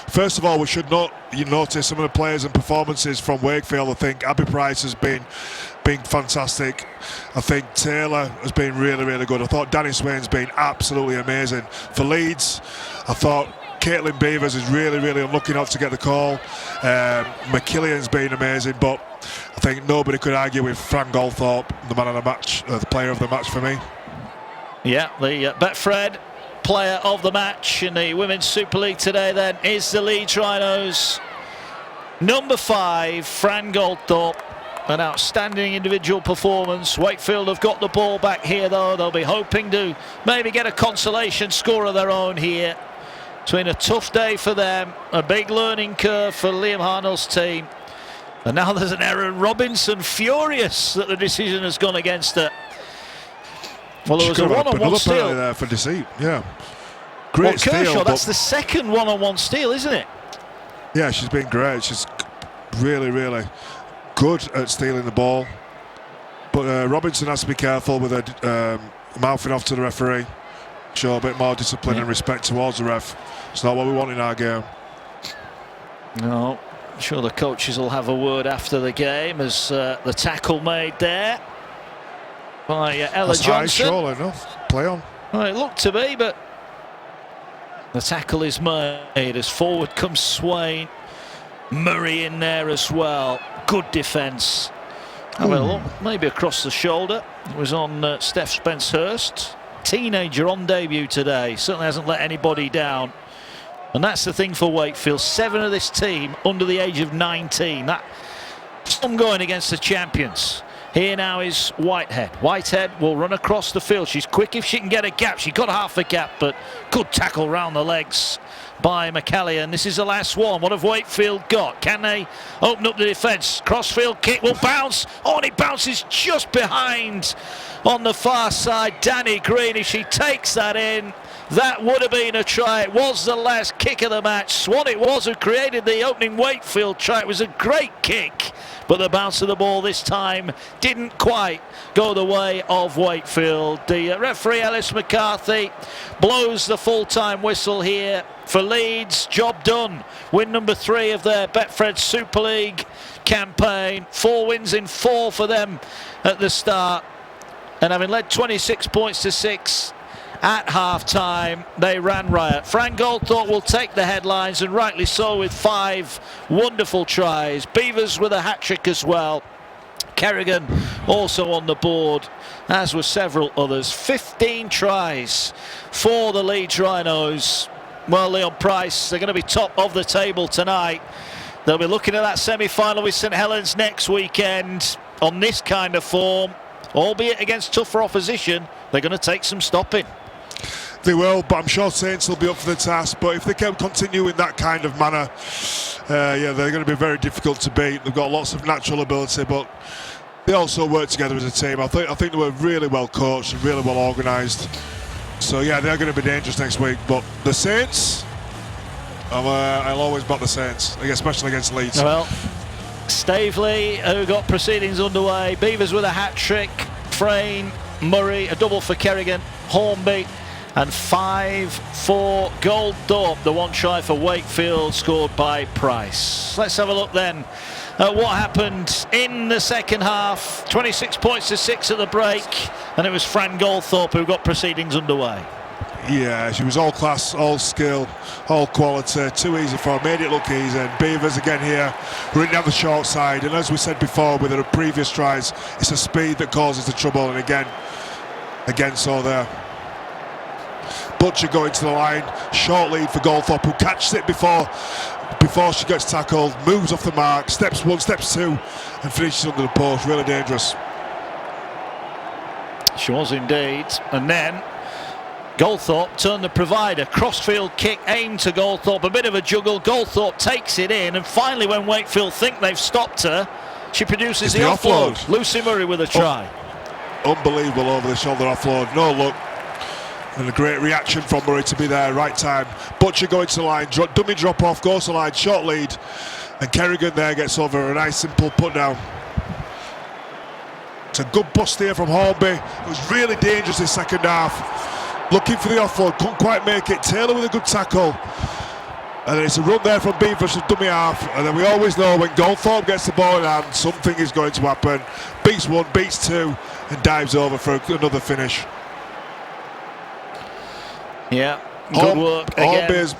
S2: first of all we should notice some of the players and performances from Wakefield. I think Abby Pryce has been been fantastic. I think Taylor has been really, really good. I thought Danny Swain's been absolutely amazing. For Leeds, I thought Caitlin Beavers is really, really unlucky not to get the call. McKillian's been amazing, but I think nobody could argue with Fran Goldthorpe, the man of the match, the player of the match for me.
S1: Yeah, the Betfred player of the match in the Women's Super League today then is the Leeds Rhinos. Number 5, Fran Goldthorpe. An outstanding individual performance. Wakefield have got the ball back here though. They'll be hoping to maybe get a consolation score of their own here. It's been a tough day for them, a big learning curve for Liam Harnell's team. And now there's an error. Robinson furious that the decision has gone against her. Well, there was a one-on-one steal
S2: there for deceit. Yeah, great
S1: Kershaw,
S2: steal.
S1: that's the second one-on-one steal, isn't it?
S2: Yeah, she's been great. She's really, really good at stealing the ball. But Robinson has to be careful with her mouthing off to the referee. Show a bit more discipline and respect towards the ref. It's not what we want in our game.
S1: No, I'm sure the coaches will have a word after the game as the tackle made there by Ella
S2: That's
S1: Johnson.
S2: High, surely, no? Play on.
S1: Well, it looked to be, but the tackle is made as forward comes Swain. Murray in there as well. Good defence. Have a look, maybe across the shoulder. It was on Steph Spence-Hurst. Teenager on debut today. Certainly hasn't let anybody down. And that's the thing for Wakefield. 7 of this team under the age of 19. That's some going against the champions. Here now is Whitehead. Whitehead will run across the field. She's quick if she can get a gap. She got half a gap, but good tackle round the legs by McCallion. This is the last one. What have Wakefield got? Can they open up the defence? Crossfield kick will bounce. Oh, and it bounces just behind on the far side. Danny Green, if she takes that in, that would have been a try. It was the last kick of the match. Swan it was who created the opening Wakefield try. It was a great kick, but the bounce of the ball this time didn't quite go the way of Wakefield. The referee Ellis McCarthy blows the full-time whistle here for Leeds. Job done. Win number 3 of their Betfred Super League campaign. 4 wins in 4 for them at the start. And having led 26 points to 6 at half-time, they ran riot. Fran Goldthorpe will take the headlines, and rightly so, with 5 wonderful tries. Beavers with a hat-trick as well. Kerrigan also on the board, as were several others. 15 tries for the Leeds Rhinos. Well, Leon Pryce, they're going to be top of the table tonight. They'll be looking at that semi-final with St Helens next weekend on this kind of form. Albeit against tougher opposition, they're going to take some stopping.
S2: They will, but I'm sure Saints will be up for the task. But if they can continue in that kind of manner, yeah, they're going to be very difficult to beat. They've got lots of natural ability, but they also work together as a team. I think they were really well coached and really well organised. So yeah, they're going to be dangerous next week. But the Saints, I'll always back the Saints, especially against Leeds.
S1: Well, Staveley, who got proceedings underway. Beavers with a hat-trick. Frayne, Murray, a double for Kerrigan. Hornby, and 5 for Goldthorpe. The 1 try for Wakefield scored by Pryce. Let's have a look then at what happened in the second half. 26 points to 6 at the break, and it was Fran Goldthorpe who got proceedings underway.
S2: Yeah, she was all class, all skill, all quality. Too easy for her, made it look easy. And Beavers again here, running down the short side. And as we said before with her previous tries, it's the speed that causes the trouble. And again so there. Butcher going to the line, short lead for Goldthorpe, who catches it before she gets tackled, moves off the mark, steps 1, steps 2, and finishes under the post. Really dangerous.
S1: She was indeed. And then Goldthorpe turned the provider. Crossfield kick aimed to Goldthorpe. A bit of a juggle. Goldthorpe takes it in. And finally, when Wakefield think they've stopped her, she produces the offload. Lucy Murray with a try.
S2: Unbelievable over-the-shoulder offload. No look. And a great reaction from Murray to be there, right time. Butcher going to the line, dummy drop off, goes to the line, short lead. And Kerrigan there gets over a nice simple put down. It's a good bust here from Hornby. It was really dangerous this second half. Looking for the offload, couldn't quite make it. Taylor with a good tackle. And then it's a run there from Beavers from dummy half, and then we always know when Goldthorpe gets the ball in hand, something is going to happen. Beats one, beats two, and dives over for another finish.
S1: Yeah, good work again.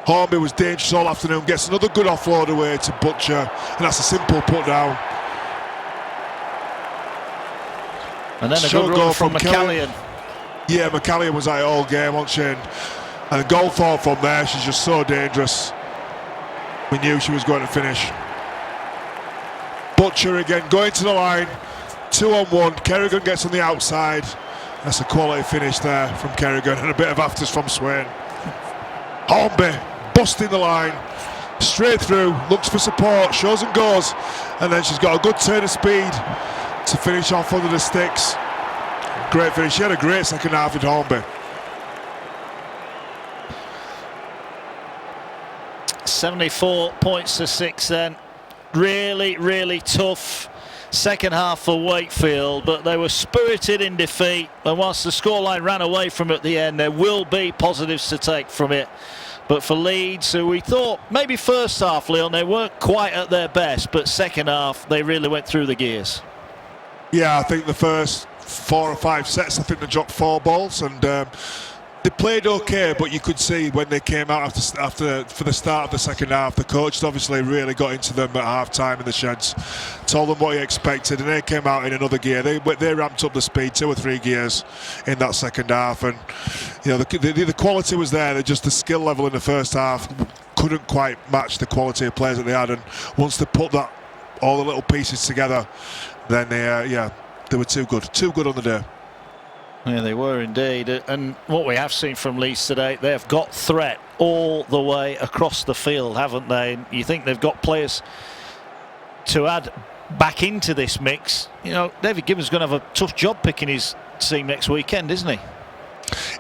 S2: Hornby was dangerous all afternoon, gets another good offload away to Butcher, and that's a simple put down.
S1: And then a good run from McCallion.
S2: Yeah, McCallion was at it all game, wasn't she? And Goldthorpe from there, she's just so dangerous. We knew she was going to finish. Butcher again, going to the line. 2-on-1, Kerrigan gets on the outside. That's a quality finish there from Kerrigan, and a bit of afters from Swain. Hornby, busting the line. Straight through, looks for support, shows and goes. And then she's got a good turn of speed to finish off under the sticks. Great finish, she had a great second half in Hornby.
S1: 74 points to 6 then. Really, really tough second half for Wakefield, but they were spirited in defeat, and whilst the scoreline ran away from it at the end, there will be positives to take from it. But for Leeds, who we thought maybe first half, Leon, they weren't quite at their best, but second half they really went through the gears.
S2: Yeah, I think the first 4 or 5 sets, I think they dropped 4 balls, and they played okay, but you could see when they came out after for the start of the second half, the coach obviously really got into them at half time in the sheds, told them what he expected, and they came out in another gear. They ramped up the speed 2 or 3 gears in that second half, and you know the quality was there. Just the skill level in the first half couldn't quite match the quality of players that they had, and once they put all the little pieces together, then they were too good on the day.
S1: Yeah, they were indeed. And what we have seen from Leeds today, they've got threat all the way across the field, haven't they? And you think they've got players to add back into this mix. You know, David Gibbons going to have a tough job picking his team next weekend, isn't he?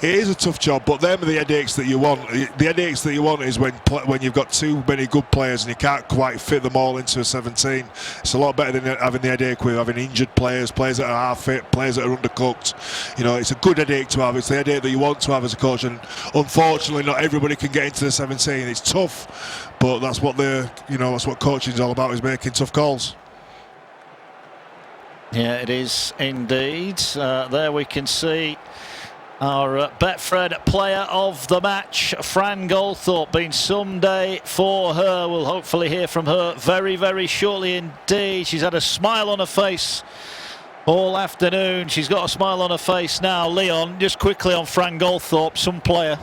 S2: It is a tough job, but them are the headaches that you want. The headaches that you want is when you've got too many good players and you can't quite fit them all into a 17. It's a lot better than having the headache with having injured players that are half fit, players that are undercooked. You know, it's a good headache to have. It's the headache that you want to have as a coach, and unfortunately, not everybody can get into the 17. It's tough, but that's what that's what coaching is all about, is making tough calls.
S1: Yeah, it is indeed. There we can see our Betfred player of the match, Fran Goldthorpe, been some day for her. We'll hopefully hear from her very, very shortly indeed. She's had a smile on her face all afternoon. She's got a smile on her face now. Leon, just quickly on Fran Goldthorpe, some player.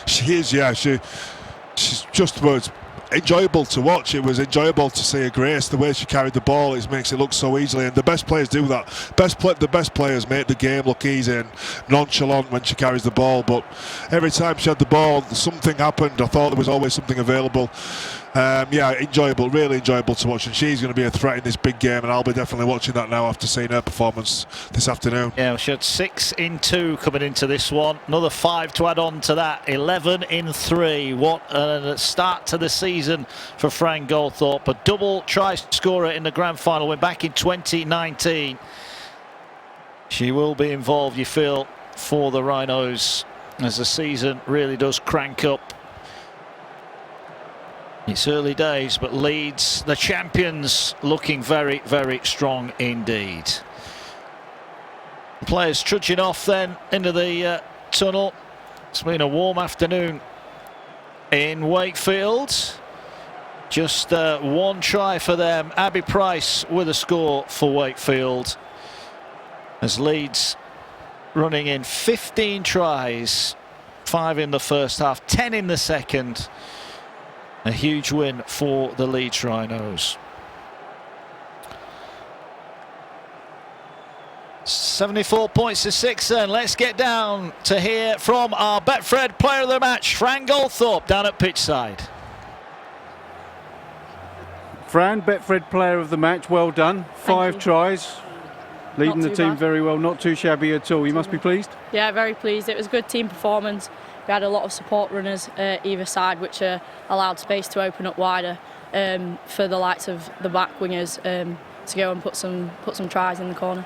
S2: She is, yeah. She's just was enjoyable to watch. It was enjoyable to see her grace, the way she carried the ball. It makes it look so easily, and the best players do that. The best players make the game look easy and nonchalant when she carries the ball, but every time she had the ball, something happened. I thought there was always something available. Yeah, enjoyable, really enjoyable to watch, and she's going to be a threat in this big game, and I'll be definitely watching that now after seeing her performance this afternoon.
S1: Yeah, she had 6 in 2 coming into this one, another 5 to add on to that, 11 in 3. What a start to the season for Fran Goldthorpe, a double try scorer in the grand final win back in 2019. She will be involved, you feel, for the Rhinos as the season really does crank up. It's early days, but Leeds, the champions, looking very, very strong indeed. Players trudging off then into the tunnel. It's been a warm afternoon in Wakefield. Just 1 try for them. Abby Pryce with a score for Wakefield. As Leeds running in 15 tries, 5 in the first half, 10 in the second. A huge win for the Leeds Rhinos. 74 points to 6 then. Let's get down to hear from our Betfred player of the match, Fran Goldthorpe, down at pitch side.
S3: Fran, Betfred player of the match, well done. 5 tries, leading the team very well, not too shabby at all. You must be pleased?
S15: Yeah, very pleased. It was a good team performance. We had a lot of support runners either side, which allowed space to open up wider for the likes of the back wingers to go and put some tries in the corner.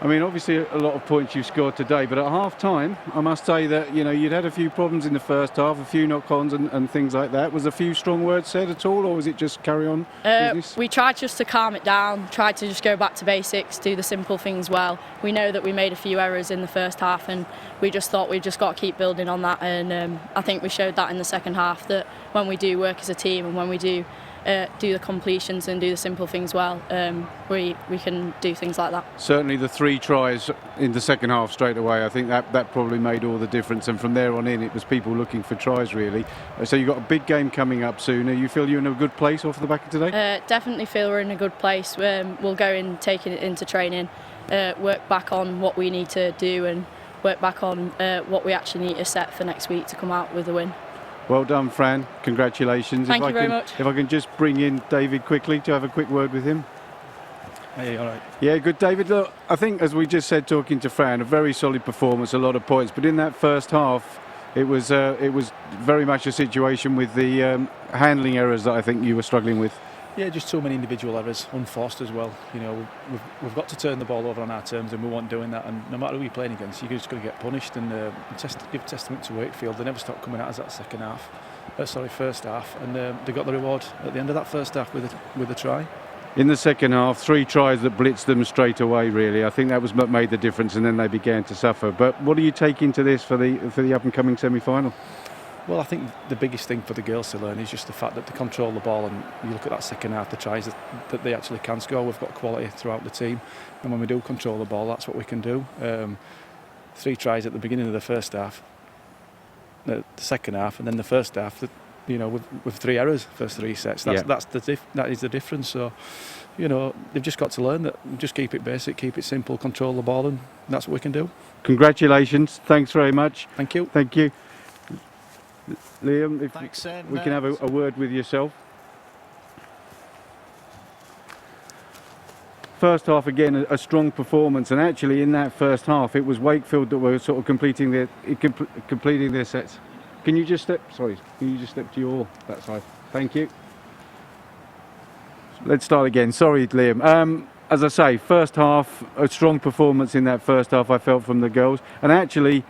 S3: I mean, obviously a lot of points you've scored today, but at half-time, I must say that, you know, you'd had a few problems in the first half, a few knock-ons and things like that. Was a few strong words said at all, or was it just carry on business?
S15: We tried just to calm it down, tried to just go back to basics, do the simple things well. We know that we made a few errors in the first half, and we just thought we've just got to keep building on that, and I think we showed that in the second half, that when we do work as a team and when we do the completions and do the simple things well, we can do things like that.
S3: Certainly the 3 tries in the second half straight away, I think that probably made all the difference, and from there on in it was people looking for tries really. So you've got a big game coming up soon. You feel you're in a good place off the back of today?
S15: Definitely feel we're in a good place. We'll go in, taking it into training, work back on what we need to do and work back on what we actually need to set for next week to come out with a win.
S3: Well done, Fran. Congratulations.
S15: Thank you very much.
S3: If I can just bring in David quickly to have a quick word with him.
S4: Hey, all right.
S3: Yeah, good, David. Look, I think, as we just said, talking to Fran, a very solid performance, a lot of points. But in that first half, it was very much a situation with the handling errors that I think you were struggling with.
S4: Yeah, just too many individual errors, unforced as well. You know, we've got to turn the ball over on our terms, and we weren't doing that. And no matter who you're playing against, you're just going to get punished. And give testament to Wakefield, they never stopped coming at us that first half, and they got the reward at the end of that first half with a try.
S3: In the second half, 3 tries that blitzed them straight away. Really, I think that was what made the difference, and then they began to suffer. But what do you take into this for the up and coming semi-final?
S4: Well, I think the biggest thing for the girls to learn is just the fact that they control the ball, and you look at that second half, the tries that they actually can score. We've got quality throughout the team, and when we do control the ball, that's what we can do. 3 tries at the beginning of the first half, the second half, and then the first half. You know, with 3 errors, first 3 sets. That is the difference. So, you know, they've just got to learn that. Just keep it basic, keep it simple, control the ball, and that's what we can do.
S3: Congratulations! Thanks very much.
S4: Thank you.
S3: Thank you. Liam, if
S1: Thanks,
S3: we can have a word with yourself. First half again, a strong performance, and actually in that first half it was Wakefield that were sort of completing their sets. Can you just step to that side? Thank you. Let's start again. Sorry, Liam. As I say, first half, a strong performance in that first half I felt from the girls, and actually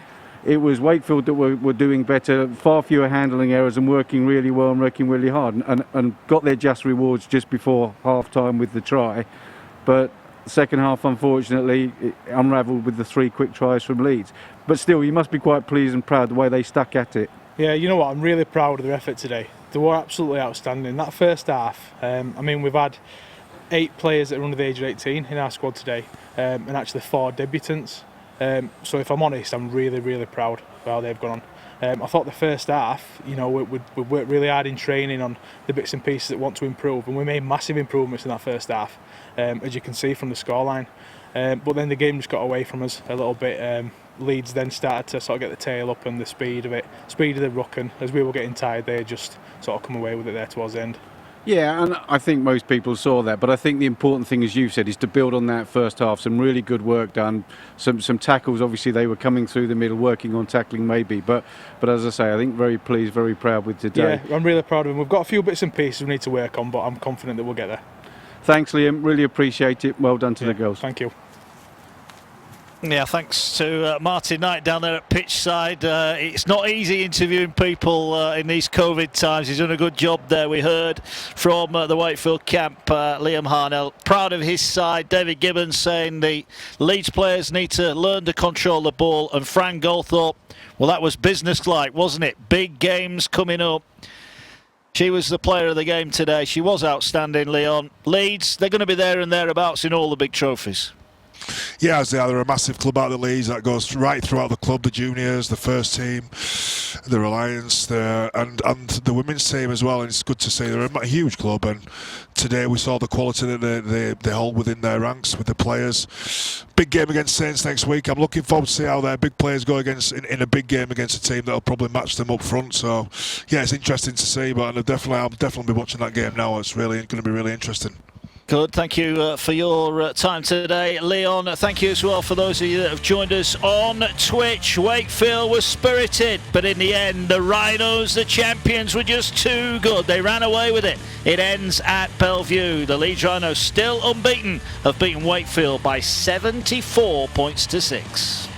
S3: it was Wakefield that were doing better, far fewer handling errors and working really well and working really hard, and got their just rewards just before half-time with the try. But the second half, unfortunately, it unravelled with the 3 quick tries from Leeds. But still, you must be quite pleased and proud the way they stuck at it.
S5: Yeah, you know what, I'm really proud of their effort today. They were absolutely outstanding. That first half, I mean, we've had 8 players that are under the age of 18 in our squad today, and actually 4 debutants. So if I'm honest, I'm really, really proud of how they've gone on. I thought the first half, you know, we worked really hard in training on the bits and pieces that want to improve, and we made massive improvements in that first half, as you can see from the scoreline. But then the game just got away from us a little bit. Leeds then started to sort of get the tail up, and the speed of the ruck, and as we were getting tired, they just sort of come away with it there towards the end.
S3: Yeah, and I think most people saw that, but I think the important thing, as you've said, is to build on that first half. Some really good work done, some tackles. Obviously, they were coming through the middle, working on tackling maybe, but as I say, I think very pleased, very proud with today.
S5: Yeah, I'm really proud of them. We've got a few bits and pieces we need to work on, but I'm confident that we'll get there.
S3: Thanks, Liam. Really appreciate it. Well done to the girls.
S5: Thank you.
S1: Yeah, thanks to Martin Knight down there at pitch side. It's not easy interviewing people in these COVID times. He's done a good job there. We heard from the Wakefield camp, Liam Harnell, proud of his side. David Gibbons saying the Leeds players need to learn to control the ball. And Fran Goldthorpe, well, that was business-like, wasn't it? Big games coming up. She was the player of the game today. She was outstanding, Leon. Leeds, they're going to be there and thereabouts in all the big trophies.
S2: Yeah, as they are, they're a massive club out of the Leeds that goes right throughout the club, the juniors, the first team, the Reliance, and the women's team as well. And it's good to see they're a huge club, and today we saw the quality that they hold within their ranks with the players. Big game against Saints next week. I'm looking forward to see how their big players go against in a big game against a team that'll probably match them up front. So yeah, it's interesting to see, but I'll definitely be watching that game now. It's really going to be really interesting.
S1: Good, thank you for your time today, Leon. Thank you as well for those of you that have joined us on Twitch. Wakefield was spirited, but in the end, the Rhinos, the champions, were just too good. They ran away with it. It ends at Bellevue. The Leeds Rhinos, still unbeaten, have beaten Wakefield by 74 points to 6.